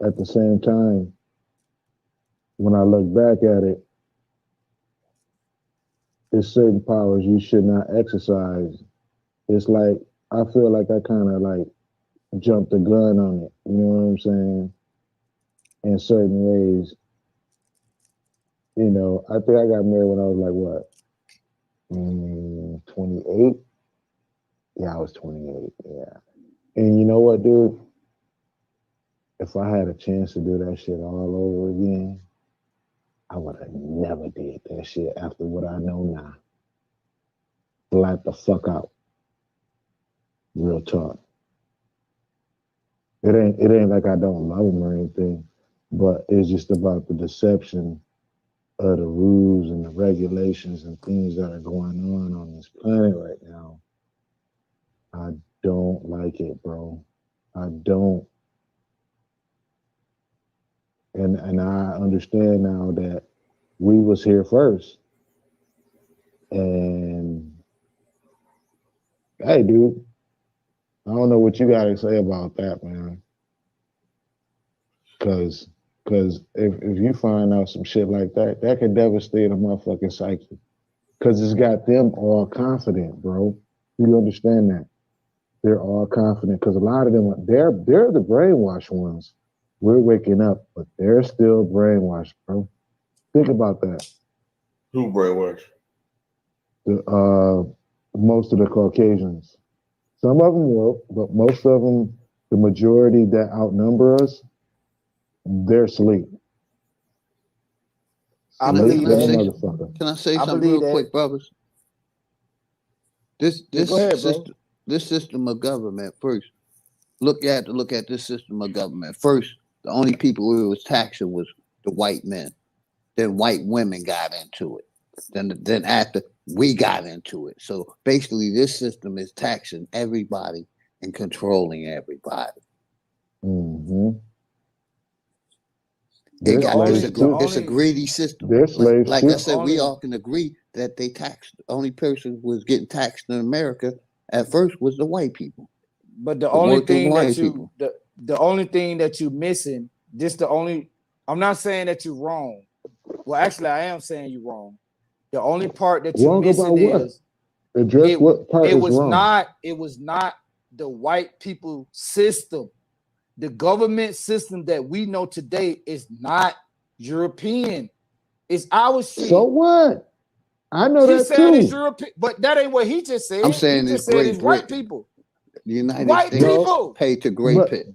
at the same time, when I look back at it, there's certain powers you should not exercise. It's like I feel like I kind of like jumped the gun on it. You know what I'm saying? In certain ways, you know, I think I got married when I was like what, 28. Yeah, I was 28. Yeah, and you know what, dude? If I had a chance to do that shit all over again, I would have never did that shit after what I know now. Flat the fuck out. Real talk. It ain't like I don't love him or anything, but it's just about the deception of the rules and the regulations and things that are going on this planet right now. I don't like it, bro. I don't. And I understand now that we was here first. And hey, dude, I don't know what you got to say about that, man. Cause if you find out some shit like that, that could devastate a motherfucking psyche. Cause it's got them all confident, bro. Do you understand that? They're all confident because a lot of them, they're the brainwashed ones. We're waking up, but they're still brainwashed, bro. Think about that. Who brainwashed? Most of the Caucasians. Some of them will, but most of them, the majority that outnumber us, they're asleep. I believe that. Can I say something real quick, brothers? This system of government first. Look at this system of government first. The only people who was taxing was the white men. Then white women got into it. Then after we got into it. So basically, this system is taxing everybody and controlling everybody. Mm-hmm. It's a greedy system. Like I said, we all can agree that they taxed. The only person who was getting taxed in America at first was the white people. But the only thing that the only thing that you're missing, I'm not saying that you're wrong. Well, actually, I am saying you're wrong. The only part that you're missing is it was not the white people system. The government system that we know today is not European. It's our shit. So what? I know that too. It's European, but that ain't what he just said. I'm saying he just said it's white people. The United white States people pay to great. They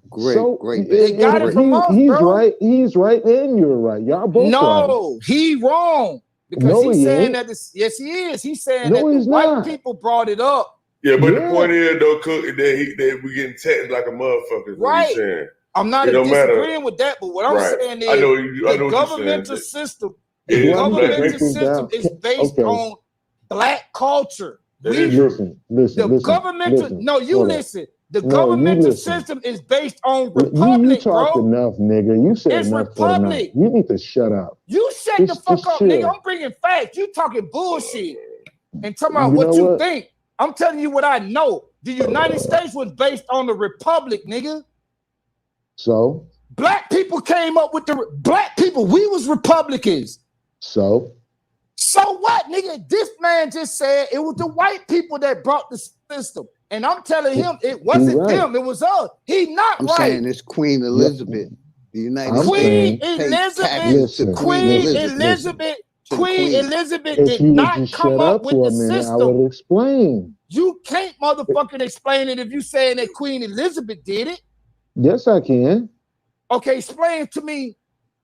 got it from us, he's bro. right. He's right, and you're right. Y'all both right. He wrong because he's saying that. Yes, he is. He's saying that the white people brought it up. Yeah, but the point is though, Cook, that we getting taxed like a motherfucker. Right. I'm not disagreeing with that, but what I'm saying is the governmental system. The governmental system is based on black culture. Listen. The governmental system is based on republic, you talk bro. enough, nigga. You said it's enough republic. You need to shut up. You shut the fuck up, nigga. I'm bringing facts. You talking bullshit and talking about what you think. I'm telling you what I know. The United States was based on the republic, nigga. So? Black people came up with black people. We was Republicans. So what, nigga? This man just said it was the white people that brought the system. And I'm telling him it wasn't them, it was us. He not I'm right. I'm saying it's Queen Elizabeth. The United Queen Elizabeth. Queen Elizabeth did not come up with the system. I would explain. You can't motherfucking explain it if you saying that Queen Elizabeth did it. Yes, I can. Okay, explain to me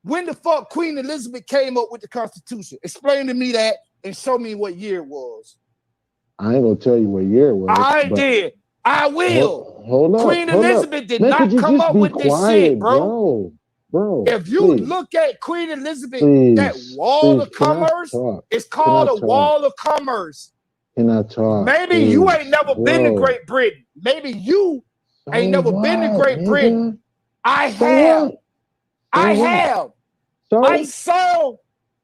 when the fuck Queen Elizabeth came up with the Constitution. Explain to me that and show me what year it was. I ain't gonna tell you what year it was. I will. Hold up. Queen Elizabeth did not come up with this shit, bro. Bro, if you look at Queen Elizabeth, that wall of commerce, it's called a wall of commerce. Can I talk? Maybe you ain't never been to Great Britain. Maybe you ain't never been to Great Britain. I have. I saw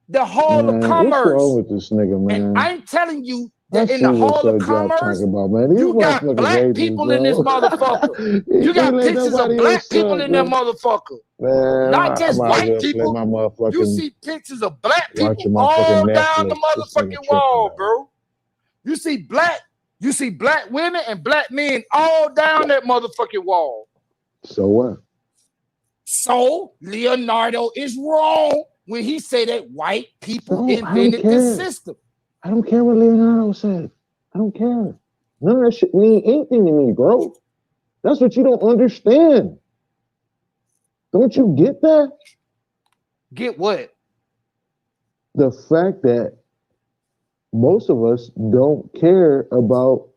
the Hall of Commerce. What's wrong with this nigga, man? And I'm telling you that in the Hall of Commerce, you got black people in this motherfucker. You got pictures of black people in that motherfucker. Man, not just white people. You see pictures of black people all down the motherfucking wall, bro. You see black women and black men all down that motherfucking wall. So what? So Leonardo is wrong when he said that white people invented this system. I don't care what Leonardo said. I don't care. None of that shit mean anything to me, bro. That's what you don't understand. Don't you get that? Get what? The fact that most of us don't care about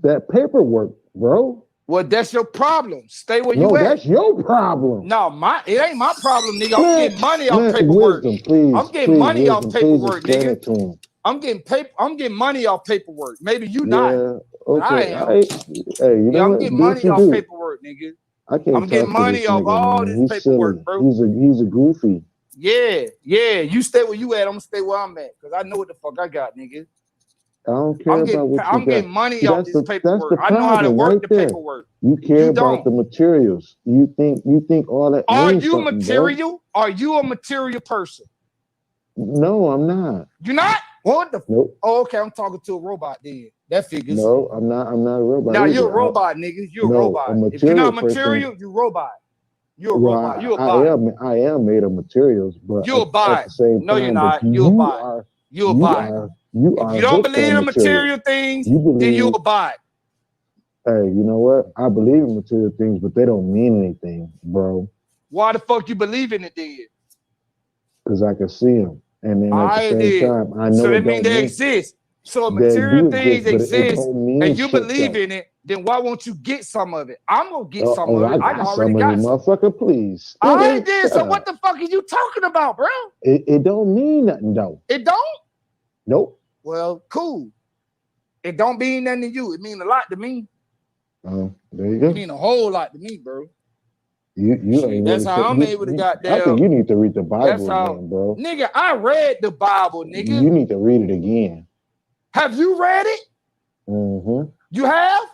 that paperwork, bro. Well, that's your problem. Stay where you at. No, that's your problem. No, it ain't my problem, nigga. I'm getting money off paperwork. I'm getting money off paperwork, nigga. I'm getting money off paperwork. Maybe you not. Okay. I am. Hey, you know I'm what? getting money off paperwork, nigga. I'm getting money off all this paperwork, bro. He's a goofy. Yeah. You stay where you at. I'm gonna stay where I'm at because I know what the fuck I got, nigga. I don't care about what you got. I'm getting money off this paperwork. I know how to work the paperwork. You care about the materials. You think all that. Are you material? Bro? Are you a material person? No, I'm not. You're not? What the? Nope. Oh, okay. I'm talking to a robot then. That figures. No, I'm not a robot. Now either. you're a robot, nigga. You're a robot. If you're not material, you're a robot. You're a robot. You're a bot. I am made of materials, but You're a at bot. the same No, time, you're not. You're a bot. You're a bot. You if are you don't hooked believe on in material things, then you're a bot. Hey, you know what? I believe in material things, but they don't mean anything, bro. Why the fuck you believe in it then? Because I can see them, and then at the same time, I know so it that means don't they mean exist. So if material things exist, and you shit, believe though. in it, then why won't you get some of it? I'm gonna get some of I it. got I some already of got it, some. motherfucker. Please. All right, then. Shut So up. what the fuck are you talking about, bro? It don't mean nothing, though. It don't? Nope. Well, cool. It don't mean nothing to you. It mean a lot to me. Oh, there you go. It mean a whole lot to me, bro. You ain't that's really how I'm able to goddamn. I think you need to read the Bible That's how, again, bro. nigga, I read the Bible, nigga. You need to read it again. Have you read it? Mm-hmm. You have?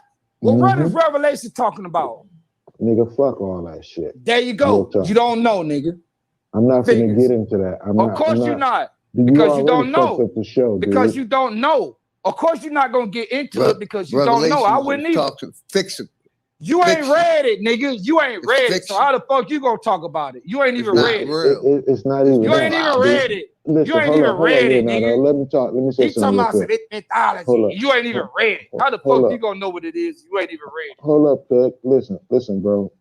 Well, what is Revelation talking about? Nigga, fuck all that shit. There you go. You don't know, nigga. I'm not gonna get into that. Of course you're not. Because you don't know. The show, because dude. you don't know. Of course you're not gonna get into it because you don't know. I wouldn't either. Fix it. You ain't read it, nigga. You ain't read it. So how the fuck you gonna talk about it? You ain't even read it. It's not even. You ain't even read it. Listen, you ain't even read it, nigga. Let me talk. Let me say something real quick. Mythology. You ain't even read it. How the fuck you gonna know what it is? You ain't even read it. Hold up, Cook. Listen, bro.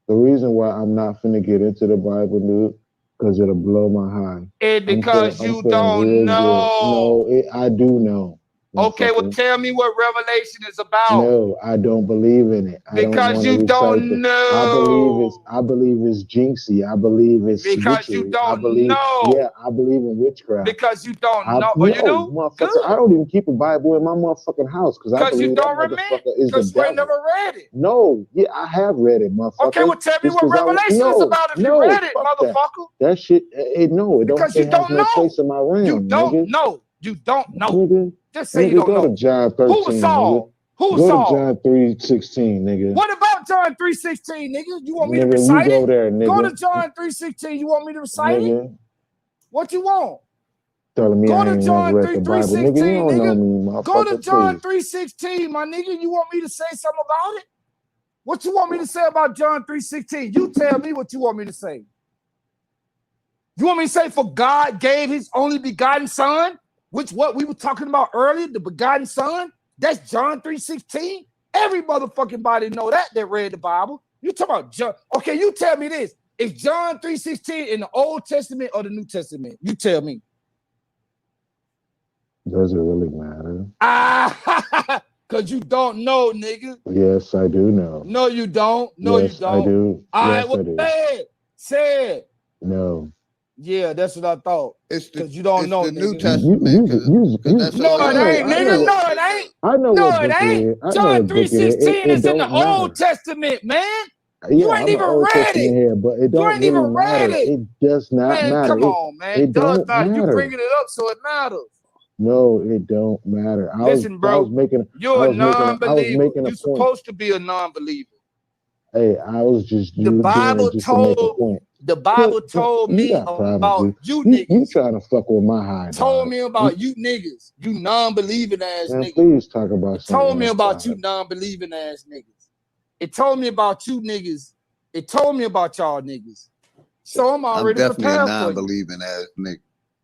The reason why I'm not finna get into the Bible, dude, because it'll blow my high. And because you don't know. No, I do know. Okay, well, tell me what Revelation is about. No, I don't believe in it. Because you don't know. I believe it's jinxie. I believe it's because witchery. you don't know. Yeah, I believe in witchcraft. Because you don't know. Oh, you do? Motherfucker, I don't even keep a Bible in my motherfucking house because I believe you don't remember. Because you ain't never read it. No, yeah, I have read it, motherfucker. Okay, well, tell me what Revelation is about if you read it, motherfucker. That shit, it don't. Because you don't know. Place in my realm, you don't know. You don't know. Nigga. Just say you don't know. Go to John 13. Who was Saul? Who was Go Saul? to John 3:16, nigga. What about John 3:16, nigga? You want me to recite you it? Go there, nigga. Go to John 3:16. You want me to recite it? What you want? Telling me go I to ain't John never read the Bible. Nigga, you don't know me, motherfucker. Go to John 3:16, my nigga. You want me to say something about it? What you want me to say about John 3:16? You tell me what you want me to say. You want me to say for God gave his only begotten son? Which what we were talking about earlier, the begotten son, that's John 3:16. Every motherfucking body know that read the Bible. You talking about John? Okay, you tell me this: is John 3:16 in the Old Testament or the New Testament? You tell me. Does it really matter? Cause you don't know, nigga. Yes, I do know. No, you don't. No, yes, you don't. I do. All yes, right, well, say it. No. Yeah, that's what I thought. It's because you don't know the nigga. New Testament. No, it ain't, nigga. No, it ain't. I know no, what it ain't. John 3:16 is in the Old Testament, man. You ain't even read it. Here, but it don't you ain't really even matter. read it. It does not man, matter. Come on, man. It don't matter. You bringing it up, so it matters. No, it don't matter. Listen, bro. You're a non-believer. You're supposed to be a non-believer. Hey, I was just the Bible told to make a point. The Bible told me about you niggas. You trying to fuck with my high? Told me about you niggas. You non-believing ass niggas. Please talk about. It told me about you non-believing ass niggas. It told me about you niggas. It told me about y'all niggas. So I'm already definitely prepared a non-believing ass nigga.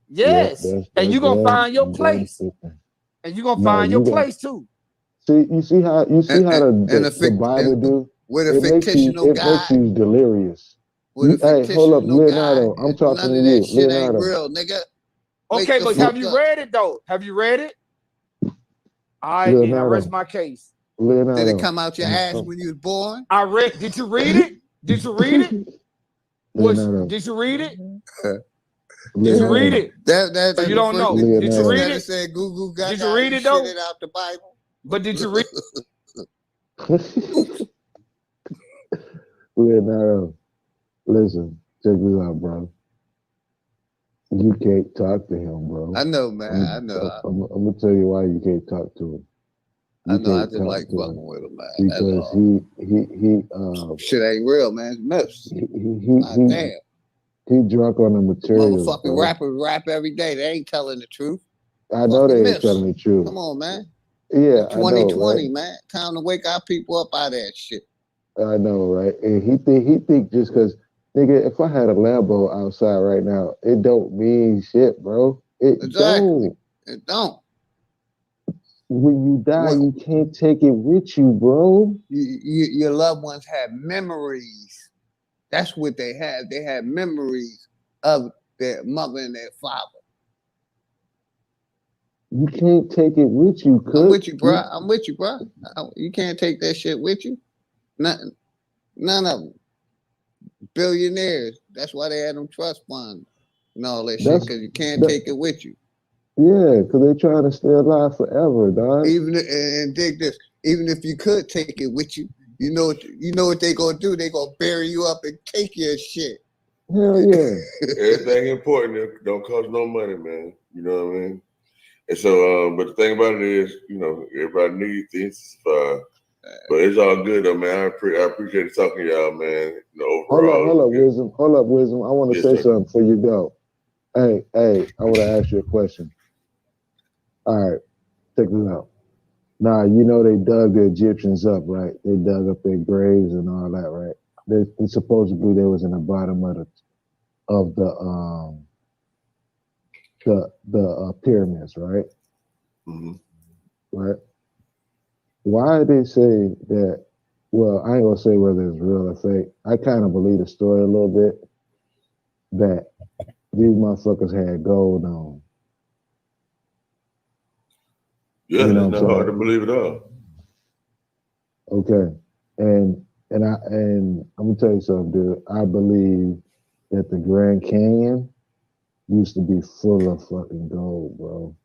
Yes, and you're gonna find your place. And you're gonna find your place too. See, you see how the Bible do? With a fictional guy. It makes you delirious. Hey, hold up, Leonardo. I'm talking to you, shit Leonardo. Ain't real, nigga. Okay, but have you read it though? Have you read it? All right, then I rest my case. Leonardo. Did it come out your ass when you was born? I read. Did you read it? Did you read it? Did you read it? Did you read it? That you don't know. Did you read it? Said Google got did you read it though? Shit out the Bible. But did you read? Leonardo, listen, check this out, bro. You can't talk to him, bro. I know, man. I know. I'm gonna tell you why you can't talk to him. I know. I just like fucking with him, man. Because he shit ain't real, man. It's myths. He drunk on the material. Motherfucking rappers rap every day. They ain't telling the truth. I know they ain't myths. telling the truth. Come on, man. Yeah, It's I know, 2020, right? man. Time to wake our people up out of that shit. I know, right? And he think just because, nigga, if I had a Lambo outside right now, it don't mean shit, bro. It Exactly. don't. It don't. When you die, What? you can't take it with you, bro. Your loved ones have memories. That's what they have. They have memories of their mother and their father. You can't take it with you, Cook. I'm with you, bro. I'm with you, bro. You can't take that shit with you. None of them. Billionaires. That's why they had them trust funds and all that shit, because you can't take it with you. Yeah, because they're trying to stay alive forever, dog. And dig this. Even if you could take it with you, you know what they gonna do? They gonna bury you up and take your shit. Hell yeah. Everything important don't cost no money, man. You know what I mean? And so, but the thing about it is, everybody needs things, but it's all good though, man. I appreciate talking to y'all, man. Overall, Hold up, Wisdom. Hold up, Wisdom. I want to say something before you go. Hey, I want to ask you a question. All right, check this out. Now, they dug the Egyptians up, right? They dug up their graves and all that, right? They supposedly they was in the bottom of the pyramids, right? Mm-hmm. Right. Why they say that? Well, I ain't gonna say whether it's real or fake. I kind of believe the story a little bit that these motherfuckers had gold on. Yeah, it's not hard to believe at all. Okay, and I'm gonna tell you something, dude. I believe that the Grand Canyon used to be full of fucking gold, bro.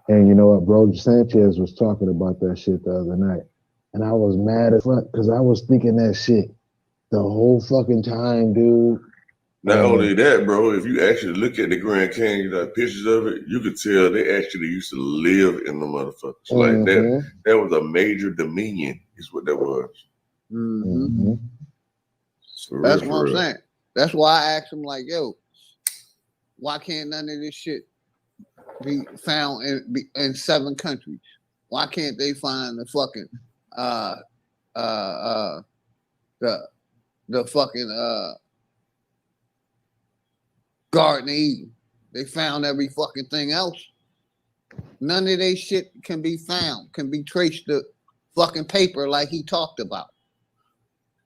And you know what, bro? Sanchez was talking about that shit the other night. And I was mad as fuck because I was thinking that shit the whole fucking time, dude. Not only that, bro, if you actually look at the Grand Canyon, pictures of it, you could tell they actually used to live in the motherfuckers. Like that was a major dominion, is what that was. Mm-hmm. That's what I'm saying. That's why I asked him, like, yo, why can't none of this shit be found in 7 countries? Why can't they find the fucking the fucking Garden of Eden? They found every fucking thing else. None of they shit can be found, can be traced to fucking paper like he talked about.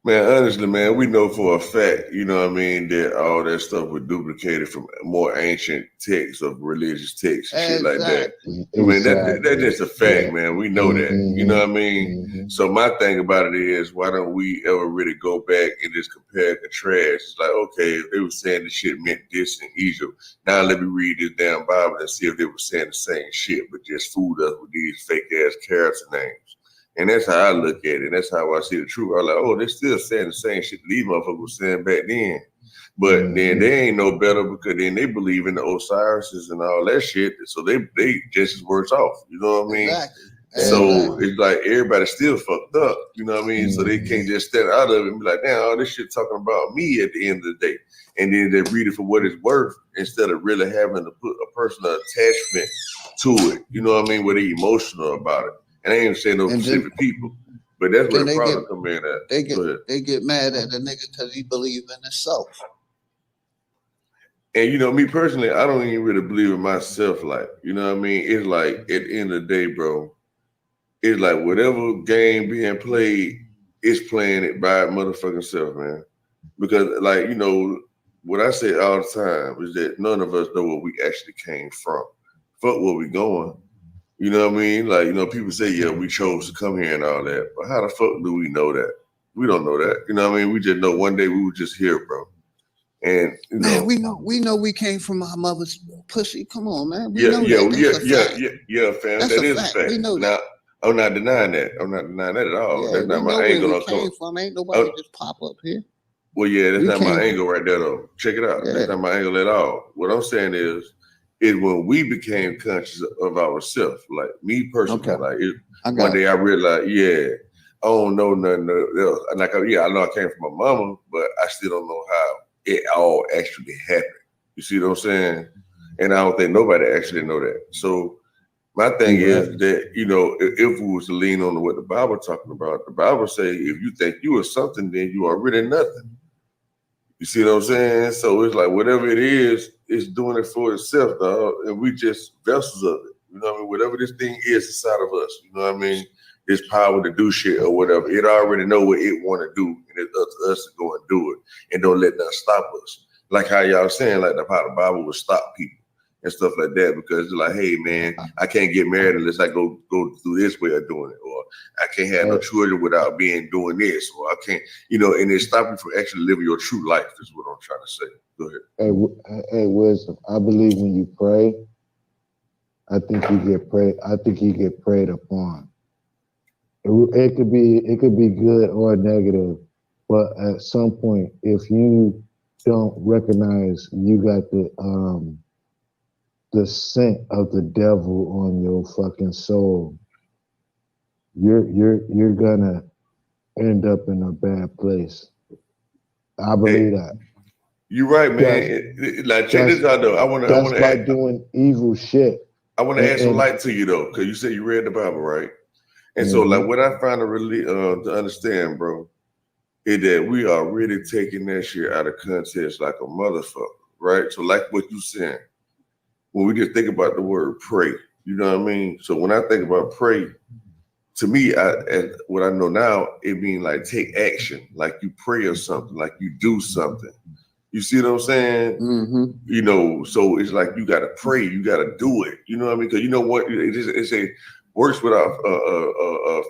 Man, honestly, man, we know for a fact, that all that stuff was duplicated from more ancient texts of religious texts and shit like that. I mean, that's just a fact, man. We know that. You know what I mean? So my thing about it is, why don't we ever really go back and just compare and contrast? It's like, okay, if they were saying the shit meant this in Egypt, now let me read this damn Bible and see if they were saying the same shit, but just fooled us with these fake ass character names. And that's how I look at it. That's how I see the truth. I'm like, oh, they're still saying the same shit these motherfuckers were saying back then. But then they ain't no better because then they believe in the Osiris's and all that shit. So they just as worse off. You know what I mean? Exactly. So it's like everybody's still fucked up. You know what I mean? So they can't just stand out of it and be like, damn, all this shit talking about me at the end of the day. And then they read it for what it's worth instead of really having to put a personal attachment to it. You know what I mean? Where they emotional about it. And I ain't even saying no specific people, but that's where the problem come in at. They get mad at the nigga because he believe in himself. And me personally, I don't even really believe in myself. Like, you know what I mean? It's like at the end of the day, bro, it's like whatever game being played, it's playing it by motherfucking self, man. Because like, what I say all the time is that none of us know where we actually came from. Fuck where we going. You know what I mean? Like, people say, yeah, we chose to come here and all that. But how the fuck do we know that? We don't know that. You know what I mean? We just know one day we were just here, bro. And man, we know we came from our mother's pussy. Come on, man. Yeah, fam. That's that is fact. a fact. We know now, that. I'm not denying that. I'm not denying that at all. Yeah, that's not my angle. Where we came from. Ain't nobody just pop up here. Well, yeah, that's not my angle right there, though. Check it out. Yeah. That's not my angle at all. What I'm saying is when we became conscious of ourselves, like me personally, one day I realized, I don't know nothing else. Like, I know I came from my mama, but I still don't know how it all actually happened. You see what I'm saying? And I don't think nobody actually know that. So my thing is that, you know, if we was to lean on what the Bible talking about, the Bible say if you think you are something, then you are really nothing. You see what I'm saying? So it's like whatever it is, it's doing it for itself, dog. And we just vessels of it. You know what I mean? Whatever this thing is inside of us, you know what I mean? This power to do shit or whatever. It already know what it want to do, and it's up to us to go and do it. And don't let that stop us. Like how y'all saying, like how the Bible would stop people and stuff like that, because they're like, hey man, I can't get married unless I go through this way of doing it, or I can't have no children without doing this, or I can't, you know, and it stop you from actually living your true life. Is what I'm trying to say. Go ahead. Hey, Wisdom. I believe when you pray, I think you get prayed. I think you get prayed upon. It could be good or negative, but at some point, if you don't recognize you got the scent of the devil on your fucking soul, you're gonna end up in a bad place. I believe that. You're right, man. Like check this out though. I want to by doing evil shit. I want to add some light to you though, because you said you read the Bible, right? And so, like, what I find to really to understand, bro, is that we are really taking that shit out of context like a motherfucker, right? So, like what you saying, when we just think about the word pray, you know what I mean? So when I think about pray, to me, and what I know now, it means like take action, like you pray or something, like you do something. You see what I'm saying? Mm-hmm. You know, so it's like you gotta pray, you gotta do it. You know what I mean? Because you know what? It's a works without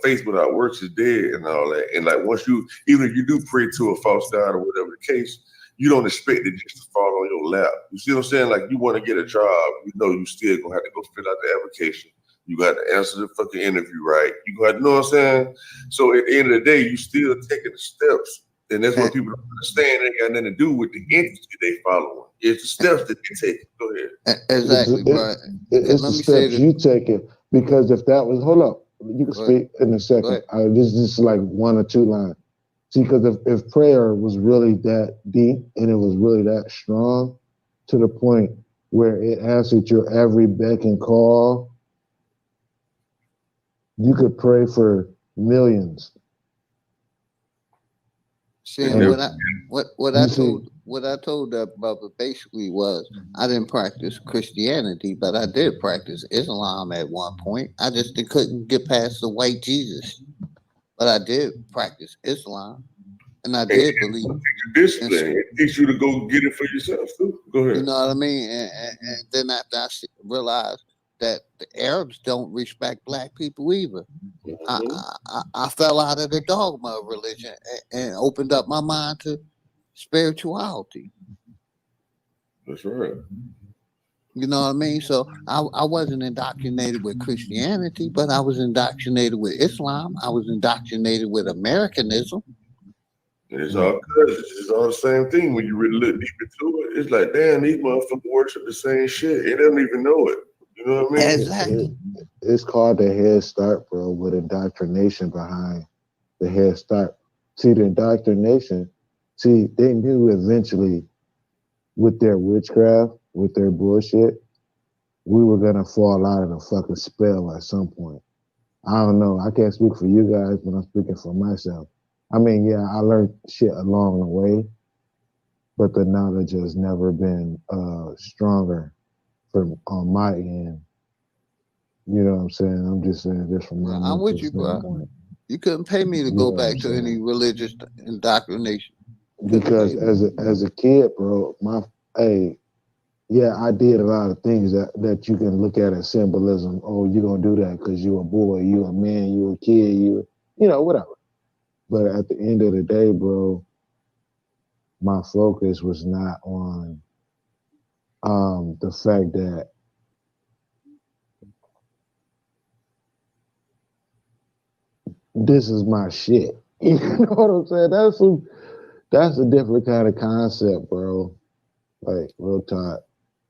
faith without works is dead and all that. And like once you, even if you do pray to a false god or whatever the case, you don't expect it just to fall on your lap. You see what I'm saying? Like you want to get a job, you know you still gonna have to go fill out the application. You got to answer the fucking interview, right? You got to, you know what I'm saying? So at the end of the day, you still taking the steps. And that's what people don't understand. It ain't got nothing to do with the entity they following. It's the steps that they take. Go ahead. Exactly, bro. It's the steps you taking. Because if that was, hold up, you can speak in a second. This is like 1 or 2 lines. See, because if prayer was really that deep and it was really that strong to the point where it answered your every beck and call, you could pray for millions. See, what I told that brother basically was I didn't practice Christianity, but I did practice Islam at one point. I just couldn't get past the white Jesus, but I did practice Islam, and I did believe. Discipline. It teaches you to go get it for yourself too. Go ahead. You know what I mean? And then after I realized that the Arabs don't respect black people either. I fell out of the dogma of religion and opened up my mind to spirituality. That's right. You know what I mean? So I wasn't indoctrinated with Christianity, but I was indoctrinated with Islam. I was indoctrinated with Americanism. It's all cousins. It's all the same thing. When you really look deep into it, it's like, damn, these motherfuckers worship the same shit. They don't even know it. You know what I mean? Exactly. It's called the Head Start, bro, with indoctrination behind the Head Start. See, the indoctrination, they knew eventually with their witchcraft, with their bullshit, we were going to fall out of the fucking spell at some point. I don't know. I can't speak for you guys, but I'm speaking for myself. I mean, yeah, I learned shit along the way, but the knowledge has never been stronger on my end. You know what I'm saying? I'm just saying this from my I'm with you, bro. You couldn't pay me to go back to any religious indoctrination. Because as a kid, bro, I did a lot of things that you can look at as symbolism. Oh, you're gonna do that because you're a boy, you're a man, you're a kid, you know, whatever. But at the end of the day, bro, my focus was not on the fact that this is my shit. You know what I'm saying? That's a different kind of concept, bro. Like real talk.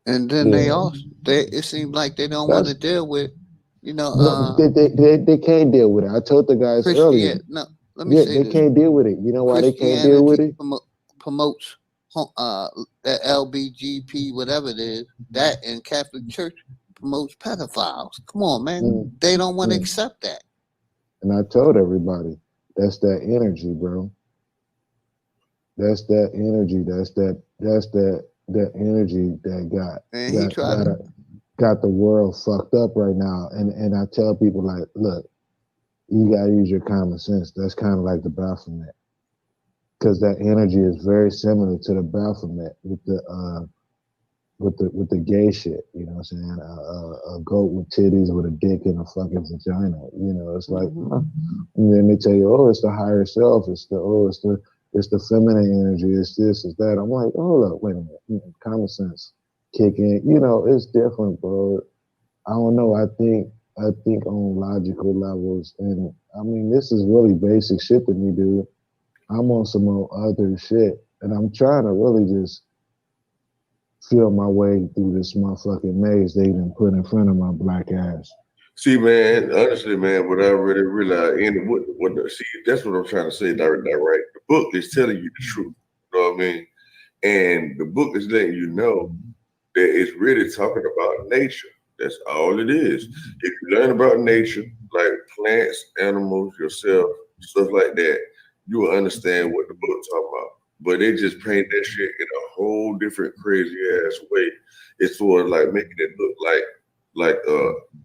And then it seems like they don't want to deal with, you know. They can't deal with it. I told the guys earlier. No, let me say they can't deal with it. You know why they can't deal with it? Promotes that LBGP, whatever it is, that and Catholic Church promotes pedophiles. Come on, man. They don't want to accept that. And I told everybody, that's that energy, bro. That's that energy. That's that energy that got the world fucked up right now. And I tell people, like, look, you gotta use your common sense. That's kind of like the Baphomet. Because that energy is very similar to the Baphomet with the gay shit, you know what I'm saying? A goat with titties with a dick and a fucking vagina, you know. It's like, and then they tell you, oh, it's the higher self, it's the feminine energy, it's this, it's that. I'm like, oh, look, wait a minute, common sense kick in, you know. It's different, bro. I don't know. I think on logical levels, and I mean, this is really basic shit to me, dude. I'm on some other shit, and I'm trying to really just feel my way through this motherfucking maze they done put in front of my black ass. See, man, honestly, man, what I really realized, and see, that's what I'm trying to say, right? The book is telling you the truth, you know what I mean? And the book is letting you know that it's really talking about nature. That's all it is. If you learn about nature, like plants, animals, yourself, stuff like that, you will understand what the book talking about. But they just paint that shit in a whole different crazy ass way. It's for like making it look like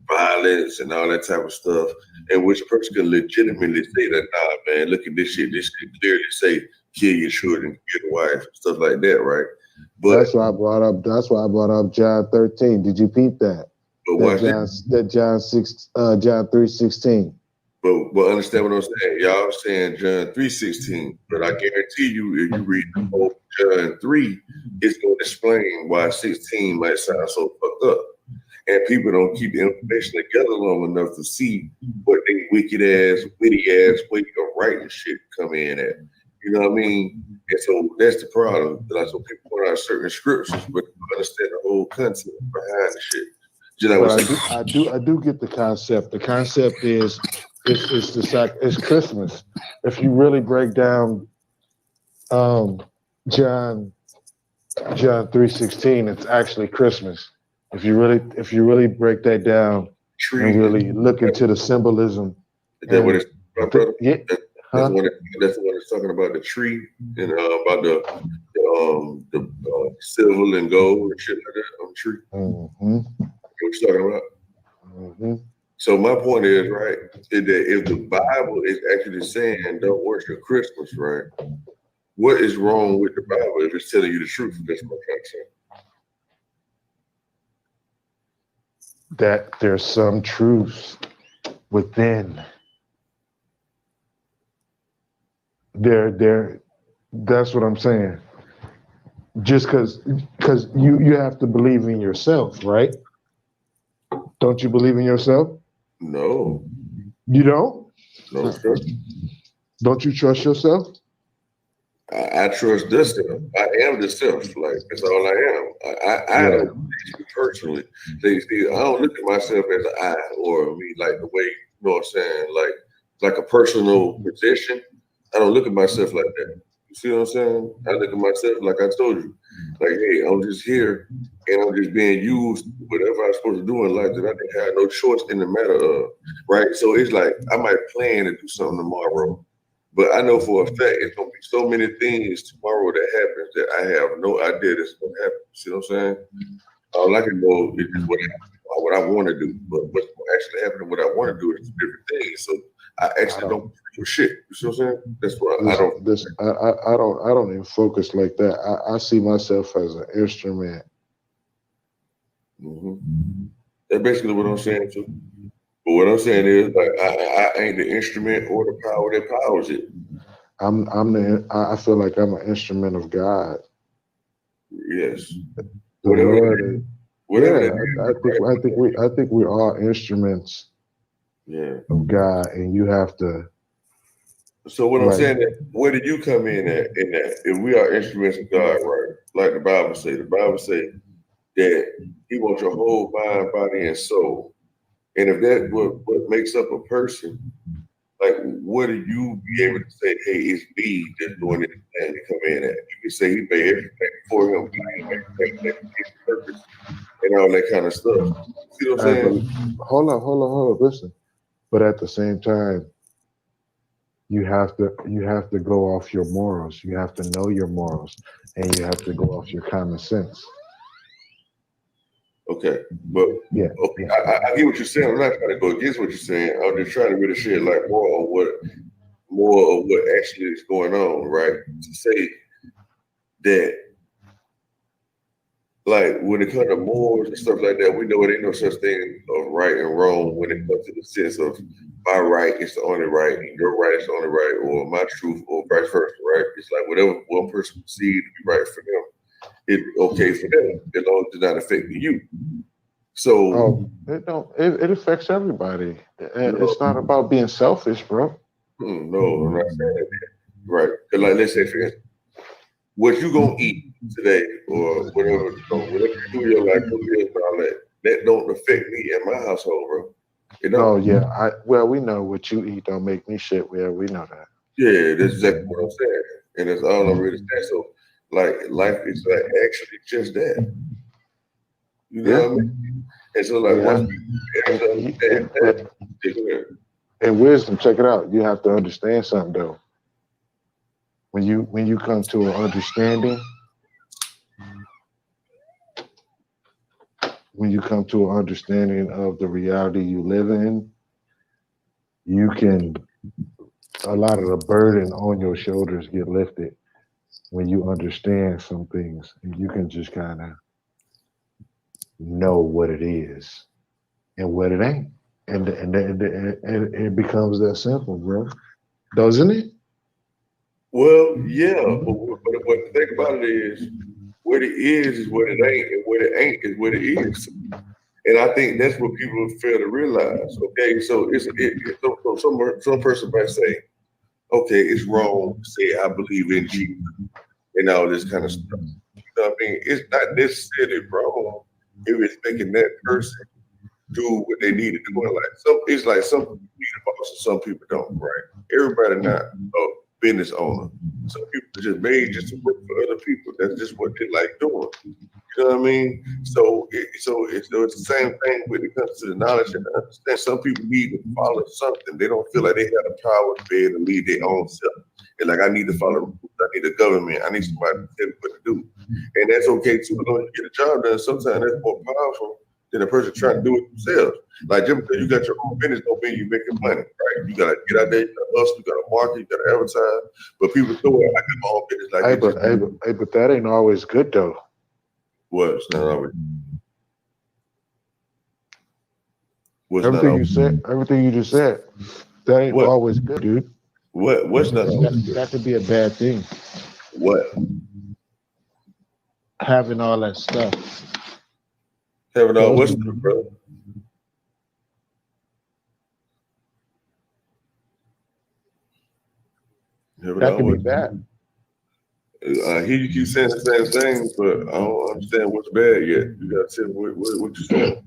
violence and all that type of stuff. And which a person can legitimately say that, nah, man, look at this shit. This can clearly say kill your children, kill your wife, stuff like that, right? But that's why I brought up John 13. Did you peep that? John 3:16. But understand what I'm saying. Y'all saying John 3:16, but I guarantee you, if you read the whole John 3, it's going to explain why 16 might sound so fucked up. And people don't keep the information together long enough to see what they wicked ass, witty ass way of writing shit come in at. You know what I mean? And so that's the problem. Like, so people point out certain scriptures, but don't understand the whole content behind the shit. I do get the concept. The concept is it's Christmas. If you really break down John 3:16, it's actually Christmas. If you really break that down and really look into the symbolism. Is that what it's about, brother? Yeah. That's the one that's talking about the tree and about the silver and gold and shit like that on the tree. Mm-hmm. What you talking about? Mm-hmm. So my point is, right, is that if the Bible is actually saying don't worship Christmas, right, what is wrong with the Bible if it's telling you the truth? That's what I'm trying to say. That there's some truths within. That's what I'm saying. Just because you have to believe in yourself, right? Don't you believe in yourself? No. You don't? No, sir. Don't you trust yourself? I trust this self. I am the self. Like, that's all I am. I don't personally. See, I don't look at myself as an I or me, like the way, you know what I'm saying? Like a personal position. I don't look at myself like that. You see what I'm saying? I look at myself like I told you. Like, hey, I'm just here and I'm just being used whatever I'm supposed to do in life that I didn't have no choice in the matter of. Right? So it's like I might plan to do something tomorrow. But I know for a fact it's gonna be so many things tomorrow that happens that I have no idea that's gonna happen. See what I'm saying? All I can know is just what I want to do. But what's actually happening, what I want to do is different things. So I actually don't do shit. You see what I'm saying? That's what I don't even focus like that. I see myself as an instrument. Mm-hmm. That's basically what I'm saying too. But what I'm saying is, like, I ain't the instrument or the power that powers it. I feel like I'm an instrument of God. Yes. The Lord. I think we're all instruments. Yeah. Of God, and you have to. So what I'm saying is, where do you come in at? In that, if we are instruments of God, right? Like the Bible say that He wants your whole mind, body, and soul. And if that's what makes up a person, Like, what do you be able to say? Hey, it's me just doing this thing to come in at. You can say he made everything for him, he made everything that his purpose and all that kind of stuff. See what I'm saying? Hold on. Listen, but at the same time, you have to go off your morals. You have to know your morals, and you have to go off your common sense. Okay, but Yeah, okay, I get what you're saying. I'm not trying to go against what you're saying. I'm just trying to really shed light more of what actually is going on, right? To say that, like, when it comes to morals and stuff like that, we know it ain't no such thing of right and wrong when it comes to the sense of my right is the only right and your right is the only right, or my truth, or vice versa, right? It's like whatever one person perceives to be right for them, it's okay for them, as long as it's not affecting you. So it don't. It affects everybody. It's not about being selfish, bro. No, I'm not saying that. Right? Because, like, let's say, for instance, what you gonna eat today, or whatever, whatever you do in your life, and all that don't affect me and my household, bro. You know? Oh yeah. We know what you eat don't make me shit. Yeah, we know that. Yeah, that's exactly what I'm saying, and that's all I'm really saying. So, like, life is like actually just that. You know what I mean? And so, like, once we understand that, and wisdom, check it out. You have to understand something though. When you come to an understanding, of the reality you live in, a lot of the burden on your shoulders get lifted when you understand some things, and you can just kind of know what it is and what it ain't, and it becomes that simple, bro. Doesn't it? well, yeah, but the thing about it is, what it is what it ain't, and what it ain't is what it is. And I think that's what people fail to realize. Okay, so some person might say, okay, it's wrong to say I believe in Jesus and all this kind of stuff. You know what I mean? It's not necessarily wrong if it's making that person do what they need to do in life. It's like some people need a boss and some people don't, right? Everybody not a business owner. Some people are just made just to work for other people. That's just what they like doing. You know what I mean? So it's the same thing when it comes to the knowledge and understand. Some people need to follow something. They don't feel like they have the power to be able to lead their own self. And like, I need to follow rules. I need a government. I need somebody to tell me what to do. And that's okay too. As long as you get a job done, sometimes that's more powerful than a person trying to do it themselves. Like, just because you got your own business don't mean you making money, right? You gotta get out there, you gotta hustle, you gotta market, you gotta advertise. But people throw it, I got my own business. Like, but that ain't always good though. What? It's not always. Everything you just said, that ain't always good, dude. What's not always good? That could be a bad thing. What? Having all that stuff. Having all what stuff, bro? That can be bad. I hear you keep saying the same thing, but I don't understand what's bad yet. You gotta tell me what you said.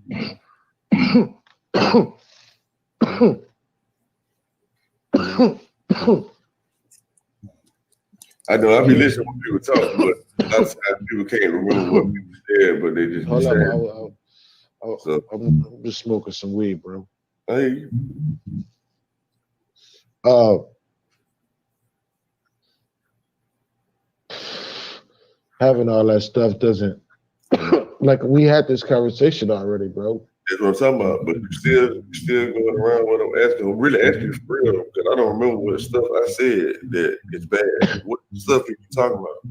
I know I be listening when people talk, but a lot of times people can't remember what people said, but they just be saying. I'm just smoking some weed, bro. Hey. Having all that stuff doesn't like we had this conversation already, bro. That's what I'm talking about. But you still going around what I'm asking. I'm really asking for real because I don't remember what stuff I said that is bad. What stuff are you talking about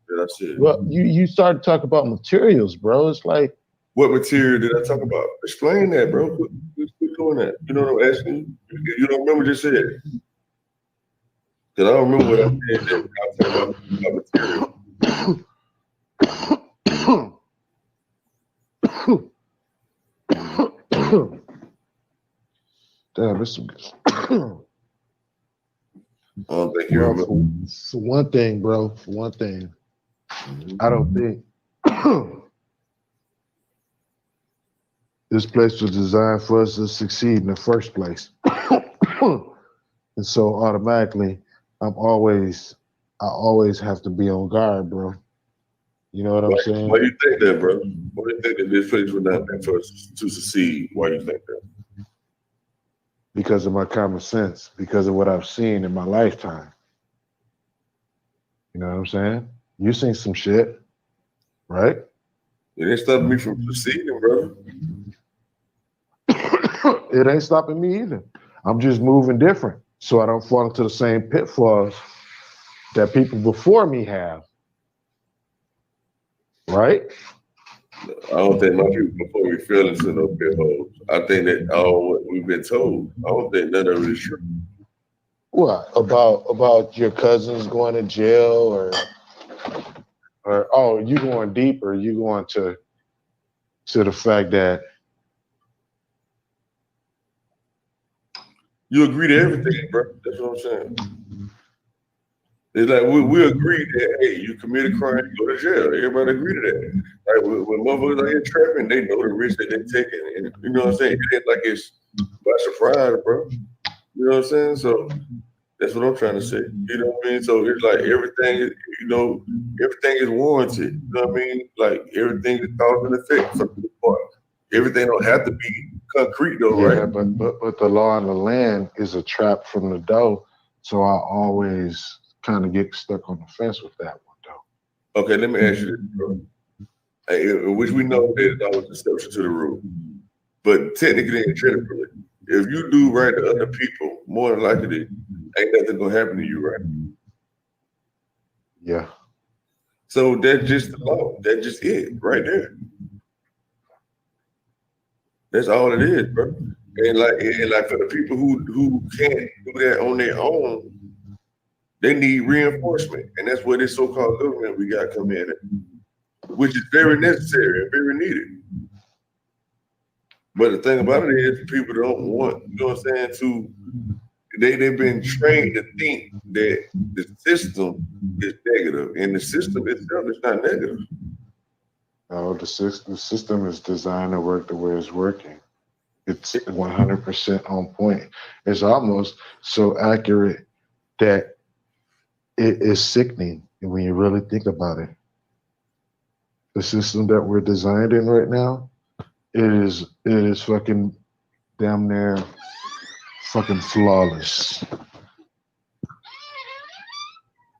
that I said? Well, you started talking about materials, bro. It's like, what material did I talk about? Explain that, bro. Quit doing that. You know what I'm asking? You don't remember what you said? Because I don't remember what I said that I was talking about material. Damn, this is I don't think you remember. For one thing, bro. For one thing, I don't think this place was designed for us to succeed in the first place. And so automatically, I always have to be on guard, bro. You know what I'm saying? Why you think that, bro? Why do you think that this place was not meant for us to succeed? Why you think that? Because of my common sense, because of what I've seen in my lifetime. You know what I'm saying? You seen some shit, right? It ain't stopping me from succeeding, brother. It ain't stopping me either. I'm just moving different, so I don't fall into the same pitfalls that people before me have. Right? I don't think my people before we fell into no pitfalls. I think that all what we've been told. I don't think none of it is true. What about your cousins going to jail or oh, you going deeper? You going to the fact that you agree to everything, bro. That's what I'm saying. It's like we agree that hey, you commit a crime, you go to jail. Everybody agree to that. Like when motherfuckers out here trapping, they know the risk that they're taking, and you know what I'm saying. It ain't like it's by surprise, bro. You know what I'm saying? So that's what I'm trying to say. You know what I mean? So it's like everything, everything is warranted. You know what I mean? Like everything is cause and effect for the part. Everything don't have to be concrete though, right? Yeah, but the law and the land is a trap from the door. So I always kind of get stuck on the fence with that one though. Okay, let me ask you this, bro. Which we know that it's always exception to the rule. But technically and generally, if you do right to other people, more than likely ain't nothing gonna happen to you, right? Yeah. So that's just the law. That's just it right there. That's all it is, bro. And like for the people who can't do that on their own, they need reinforcement. And that's where this so-called government we got come in, which is very necessary and very needed. But the thing about it is people don't want, you know what I'm saying, they've been trained to think that the system is negative, and the system itself is not negative. No, the system is designed to work the way it's working. It's 100% on point. It's almost so accurate that it is sickening when you really think about it. The system that we're designed in right now, it is fucking damn near fucking flawless.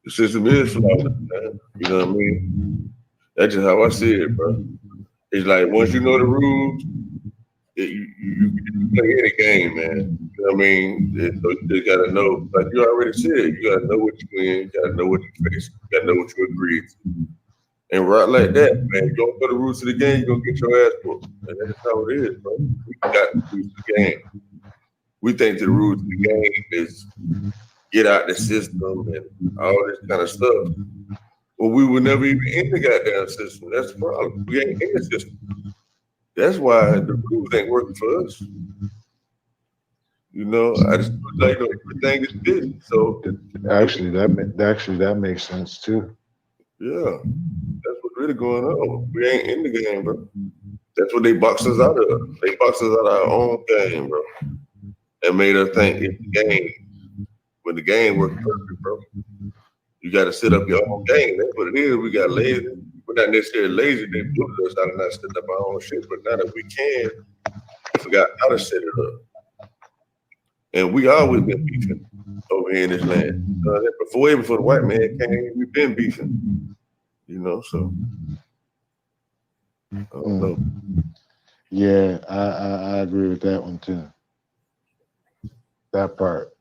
The system is flawless, man. You know what I mean? That's just how I see it, bro. It's like once you know the rules, you play any game, man. You know what I mean? So you just gotta know, like you already said, you gotta know what you in, you gotta know what you face, you gotta know what you agree to. And right like that, man, you don't know the rules of the game, you're gonna get your ass whooped. And that's how it is, bro. We got the rules of the game. We think the rules of the game is get out the system and all this kind of stuff. Well, we were never even in the goddamn system. That's the problem. We ain't in the system. That's why the rules ain't working for us. You know, I just like everything is business. So actually, that makes sense too. Yeah, that's what's really going on. We ain't in the game, bro. That's what they boxed us out of. They boxed us out of our own game, bro, and made us think it's the game. When the game works perfect, bro. You got to set up your own game. That's what it is. We got lazy. We're not necessarily lazy. They bullied us out of not setting up our own shit. But now that we can, we forgot how to set it up. And we always been beefing over here in this land. Way before the white man came, we've been beefing. You know, so I don't know. Yeah, I agree with that one too. That part.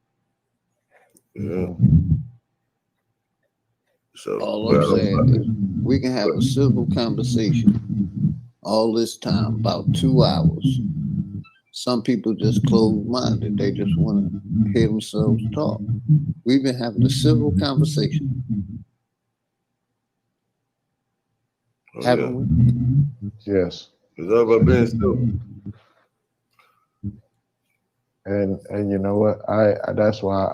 Yeah. So all I'm saying is we can have a civil conversation all this time, about 2 hours. Some people just closed-minded. They just want to hear themselves talk. We've been having a civil conversation. Haven't we? Yes. It's all about being civil. And you know what? That's why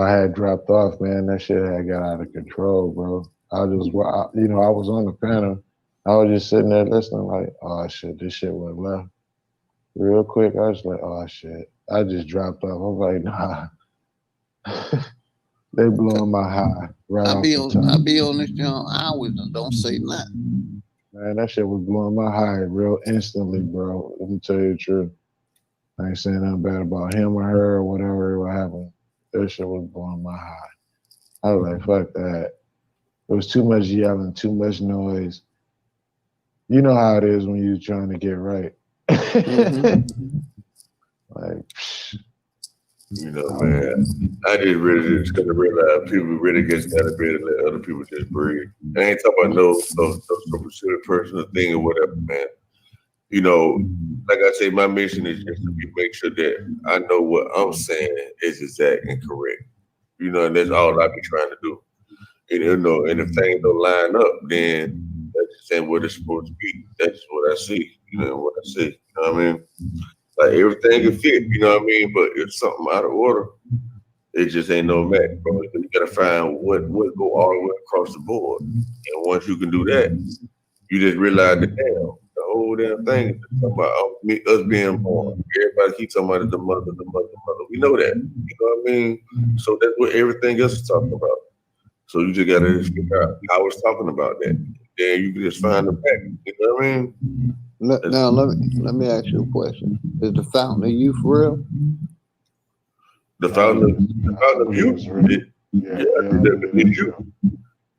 I had dropped off, man. That shit had got out of control, bro. I was on the panel. I was just sitting there listening, like, oh shit, this shit went left real quick. I was like, oh shit. I just dropped off. I was like, nah, They blowing my high right I off be the on top. I be on this hours and don't say nothing. Man, that shit was blowing my high real instantly, bro. Let me tell you the truth. I ain't saying nothing bad about him or her or whatever what happened. That shit was blowing my high. I was like, fuck that. It was too much yelling, too much noise. You know how it is when you're trying to get right. Like, you know, man, I just really just gotta realize people really just gotta be able to let other people just breathe. I ain't talking about no specific person or thing or whatever, man. You know, like I say, my mission is just to make sure that I know what I'm saying is exact and correct. You know, and that's all I be trying to do. And you know, and if things don't line up, then that's just ain't what it's supposed to be. That's just what I see. You know what I see. You know what I mean? Like everything can fit, you know what I mean? But if something out of order, it just ain't no match, bro. You gotta find what go all the way across the board. And once you can do that, you just realize that the whole damn thing is talking about us being born. Everybody keep talking about the mother, the mother, the mother. We know that. You know what I mean? So that's what everything else is talking about. So you just gotta figure out how it's talking about that. Then you can just find the back. You know what I mean? Now let me ask you a question. Is the fountain of youth real? The fountain of youth. It's you.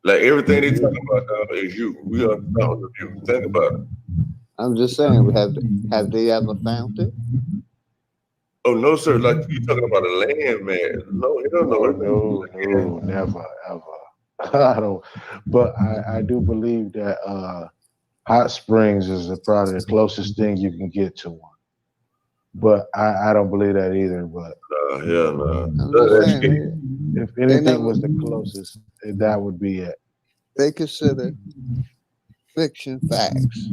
Like everything they talking about now is you. We are the fountain of youth. Think about it. I'm just saying, have they ever found it? Oh no, sir. Like you talking about a land, man. No, he don't know. No, never, ever. I don't. But I do believe that hot springs is probably the closest thing you can get to one. But I don't believe that either. But hell no. If anything was the closest, that would be it. They consider fiction facts.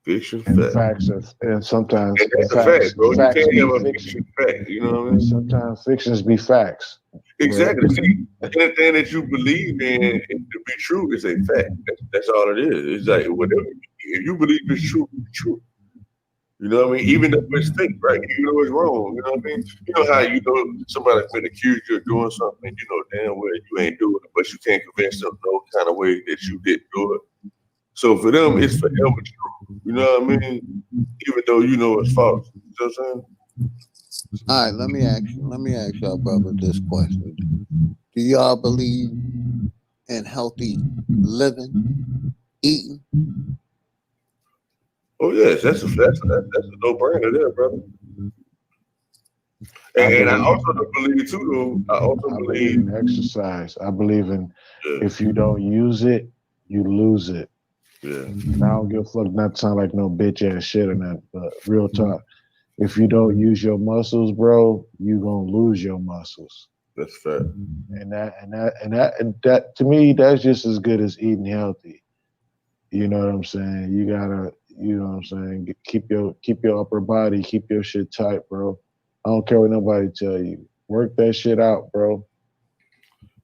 Fiction facts, and sometimes and that's facts, a fact, bro. facts You be can't have a fiction. fact. You know what I mean? Sometimes fictions be facts. Exactly. See, anything that you believe in to be true is a fact. That's all it is. It's like whatever. If you believe it's true, it's true. You know what I mean? Even if it's fake, right? Even though it's wrong. You know what I mean? You know how you know somebody's been accused you of doing something, you know damn well you ain't doing it, but you can't convince them no kind of way that you didn't do it. So for them, it's forever true. You know what I mean? Even though you know it's false. You know what I'm saying? All right, let me ask y'all brothers this question. Do y'all believe in healthy living, eating? Oh yes, that's a no-brainer there, brother. And I also believe too, though. I believe in exercise. I believe in if you don't use it, you lose it. Yeah. And I don't give a fuck. Not to sound like no bitch ass shit or that, but real talk. If you don't use your muscles, bro, you gonna lose your muscles. That's fair. And that to me, that's just as good as eating healthy. You know what I'm saying? You gotta, you know what I'm saying? Keep your upper body, keep your shit tight, bro. I don't care what nobody tell you. Work that shit out, bro.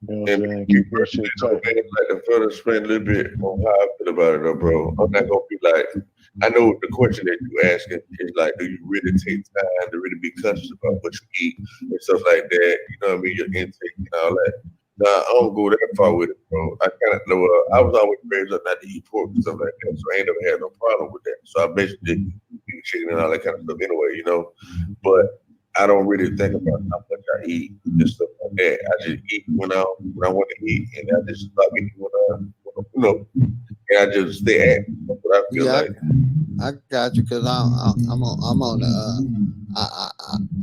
You know what I'm saying? Keep your shit tight. Man, like to further explain a little bit on how I feel about it, though, bro. I'm not gonna be like, I know the question that you asking is like, do you really take time to really be conscious about what you eat and stuff like that? You know what I mean? Your intake and all that. Nah, I don't go that far with it, bro. I kind of know. I was always raised up not to eat pork and stuff like that, so I ain't never had no problem with that. So I basically eat chicken and all that kind of stuff anyway, you know. But I don't really think about how much I eat and stuff like that. I just eat when I want to eat, and I just stop eating when you know, and I just stay active. That's what I feel like. I got you because I'm on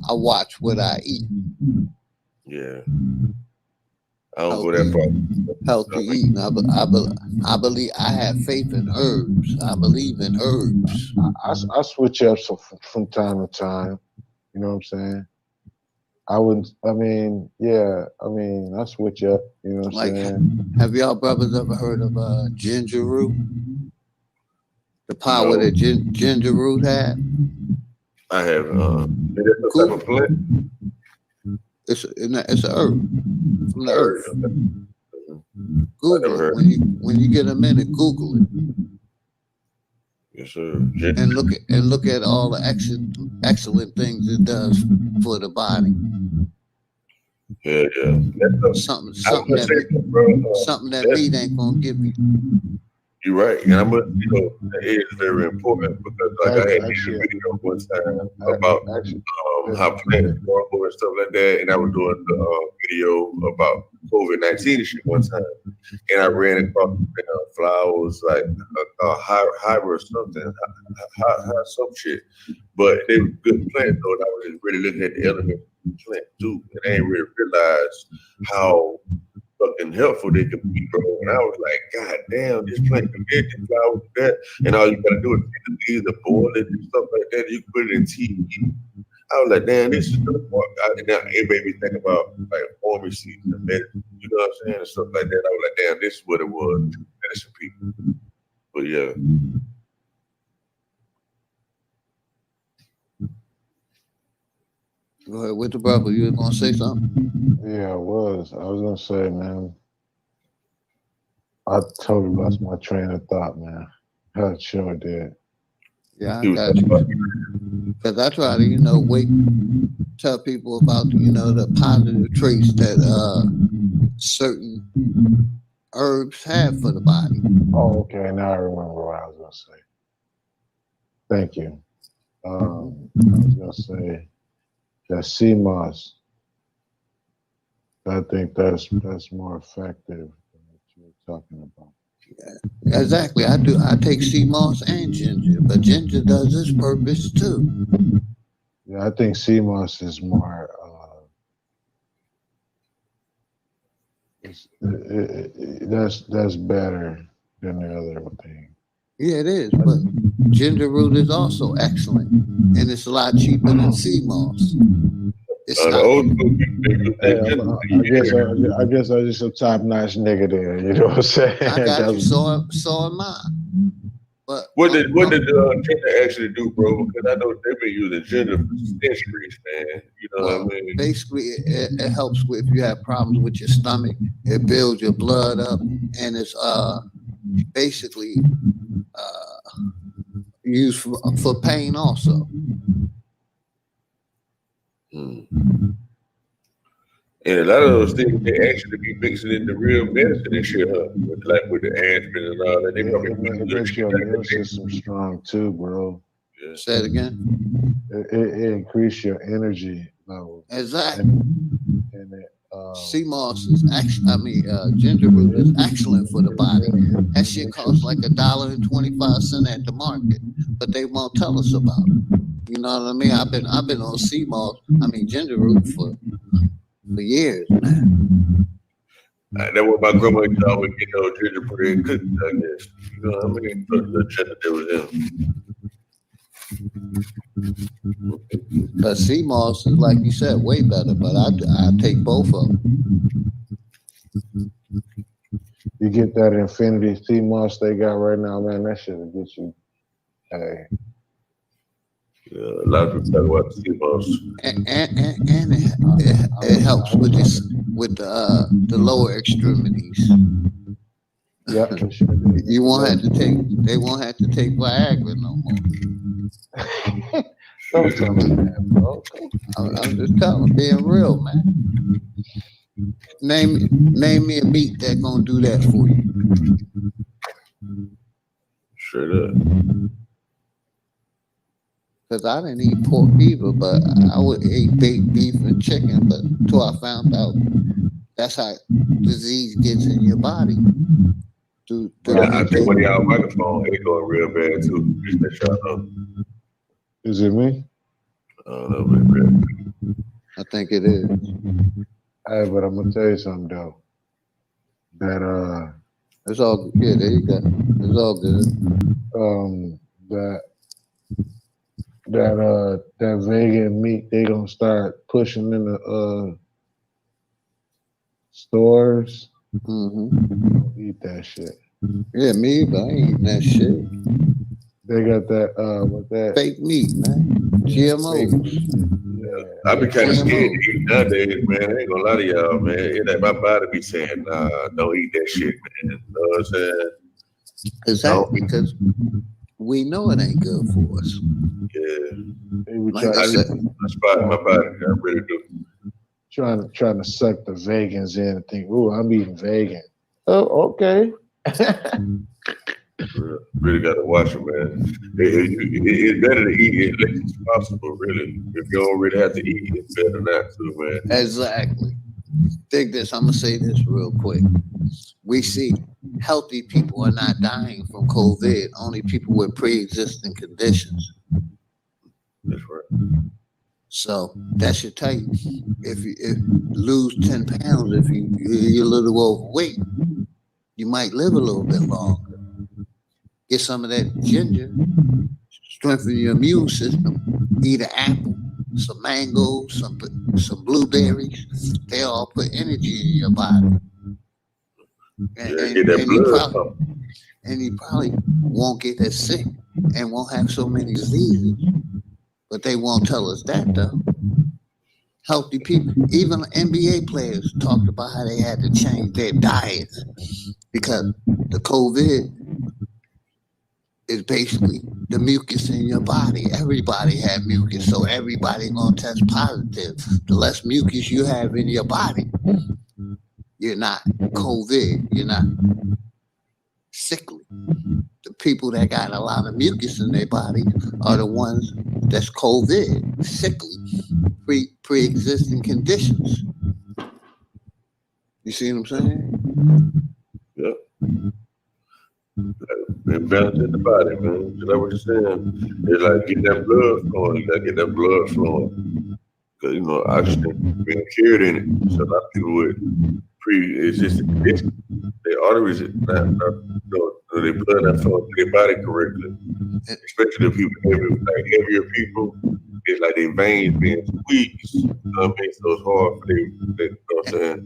I watch what I eat. Yeah. I don't go that far. Healthy eating. I believe I have faith in herbs. I believe in herbs. I switch up from time to time. You know what I'm saying? I switch up. You know what I'm saying? Have y'all brothers ever heard of ginger root? The power that ginger root had? I haven't. Is that some type of plant? It's an herb from the earth. Google it when you get a minute. Google it. Yes, sir. And look at all the excellent things it does for the body. Yeah. Something that meat ain't gonna give you. You're right, and I'm that is very important because like I had made a video one time about how plants grow and stuff like that, and I was doing the video about COVID-19 and shit one time, and I ran across flowers like a hybrid or something, some shit, but they were good plants though. And I was just really looking at the elements of the plant too, and I ain't really realized how fucking helpful they could be, bro. And I was like, God damn, this plant can get this flower with that. And all you gotta do is take the leaves and boil it and stuff like that. And you can put it in tea. I was like, damn, this is the part. Now it made me think about like army seeds and medicine, you know what I'm saying? And stuff like that. I was like, damn, this is what it was. Medicine people. But yeah. Go ahead with the brother. You were gonna say something? Yeah, I was gonna say, man. I totally lost my train of thought, man. I sure did. Yeah, I got you. Because I try to, tell people about, the positive traits that certain herbs have for the body. Oh, okay. Now I remember what I was gonna say. Thank you. I was gonna say that sea moss. I think that's more effective than what you were talking about. Yeah, exactly. I take sea moss and ginger, but ginger does its purpose too. Yeah, I think sea moss is more. That's better than the other thing. Yeah, it is. But ginger root is also excellent, and it's a lot cheaper than sea moss. It's not. I guess I'm just a top-notch nigga there. You know what I'm saying? I got you. So am I. But what did ginger actually do, bro? Because I know they've been using ginger for centuries, man. You know what I mean? Basically, it helps with if you have problems with your stomach. It builds your blood up, and it's basically used for pain also. And a lot of those things they actually be mixing into real medicine and shit, huh? With the aspirin and all that. They probably makes your immune system strong too, bro. Yeah. Say it again. It increase your energy level. Exactly. And sea moss is ginger root is excellent for the body. That shit costs like $1.25 at the market, but they won't tell us about it. You know what I mean? I've been on sea moss, ginger root for years, man. That's what my grandma used to always get those gingerbread cookies, I guess. You know what I mean? The ginger that was But sea moss is, like you said, way better. But I take both of them. You get that Infinity sea moss they got right now, man. That shit will get you. Hey. Yeah, a lot of people talk about the sea moss. And it helps with the lower extremities. Yeah, for sure. You won't have to take. They won't have to take Viagra no more. Don't tell me that, bro. I'm just telling, being real, man. Name me a meat that's gonna do that for you. Straight up. Because I didn't eat pork either, but I would eat baked beef and chicken. But until I found out that's how disease gets in your body. I think one of y'all microphone ain't going real bad too. Just let y'all know. Is it me? I don't know, man. I think it is. Hey, but I'm gonna tell you something though. That it's all good. Yeah, there you go. It's all good. That vegan meat they gonna start pushing in the stores. Don't eat that shit. Yeah, me, but I ain't eating that shit. They got that with that fake meat, man. GMOs. Yeah. I be kind of scared to eat nowadays, man. I ain't gonna lie to y'all, man. It like my body be saying, nah, don't eat that shit, man. You know what I'm saying? Exactly, because we know it ain't good for us. Yeah. Like I said, I spot my body. I really do. trying to suck the vegans in and think, "Oh, I'm eating vegan." Oh, okay. Really got to watch it, man. It's better to eat as less as possible, really. If you don't really have to eat, it's better not to, man. Exactly. Think this. I'm gonna say this real quick. We see healthy people are not dying from COVID. Only people with pre-existing conditions. That's right. So that should tell you if you lose 10 pounds, if you're a little overweight, you might live a little bit longer. Get some of that ginger, strengthen your immune system. Eat an apple, some mangoes, some blueberries. They all put energy in your body, Get that blood pumping. and you probably won't get as sick and won't have so many diseases. But they won't tell us that though. Healthy people, even NBA players talked about how they had to change their diets because the COVID is basically the mucus in your body. Everybody had mucus, so everybody gonna test positive. The less mucus you have in your body, you're not COVID. You're not sickly. The people that got a lot of mucus in their body are the ones that's COVID, sickly, pre-existing conditions. You see what I'm saying? Yep. Balance in the body, man. Just like what you're saying. It's like get that blood flowing. You gotta get that blood flowing. Because, you know, oxygen being cured in it. So a lot of people with pre-existing conditions, their arteries their blood not flowing to their body correctly. Especially the people heavier people, it's like their veins being squeezed. You know what I mean? So it's hard for them. You know what I'm saying?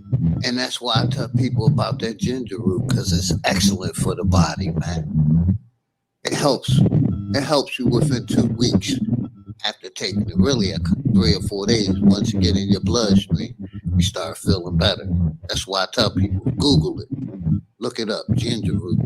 And that's why I tell people about that ginger root, because it's excellent for the body, man. It helps. It helps you within 2 weeks after taking it. Really, 3 or 4 days. Once you get in your bloodstream, you start feeling better. That's why I tell people, Google it, look it up, ginger root.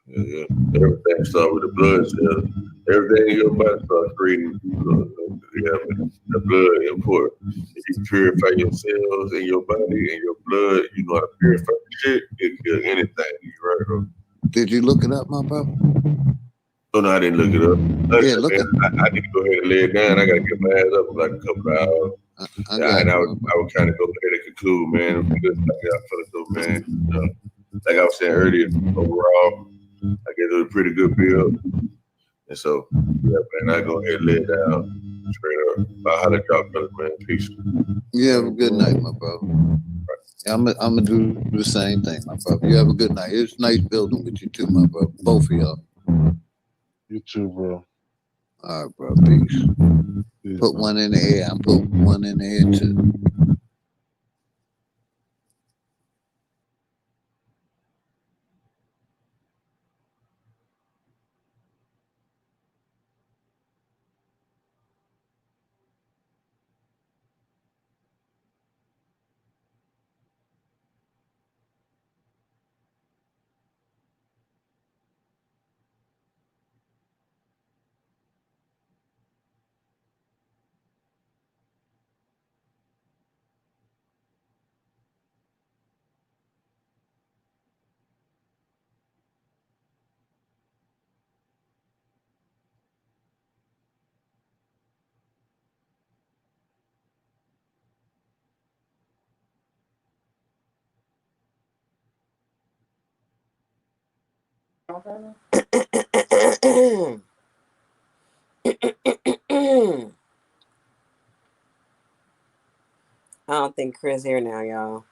Yeah. Everything starts with the blood cells. Everything in your body starts creating the blood important. If you purify your cells in your body and your blood, you know how to purify shit, it can kill anything. You right, bro. Did you look it up, my brother? Oh no, I didn't look it up. Yeah, look it. I need to go ahead and lay it down. I gotta get my ass up in like a couple of hours. I would kind of go ahead and conclude, man. Good stuff y'all fellas do, man. Like I was saying earlier, overall, I guess it was a pretty good build. And so, yeah, man, I go ahead and lay it down straight up. I'll holler at y'all fellas, man. Peace. You have a good night, my brother. I'm gonna do the same thing, my brother. You have a good night. It's nice building with you too, my brother. Both of y'all. You too, bro. All right, bro. Peace. Put one in the air. I put one in the air too. I don't think Chris here now, y'all.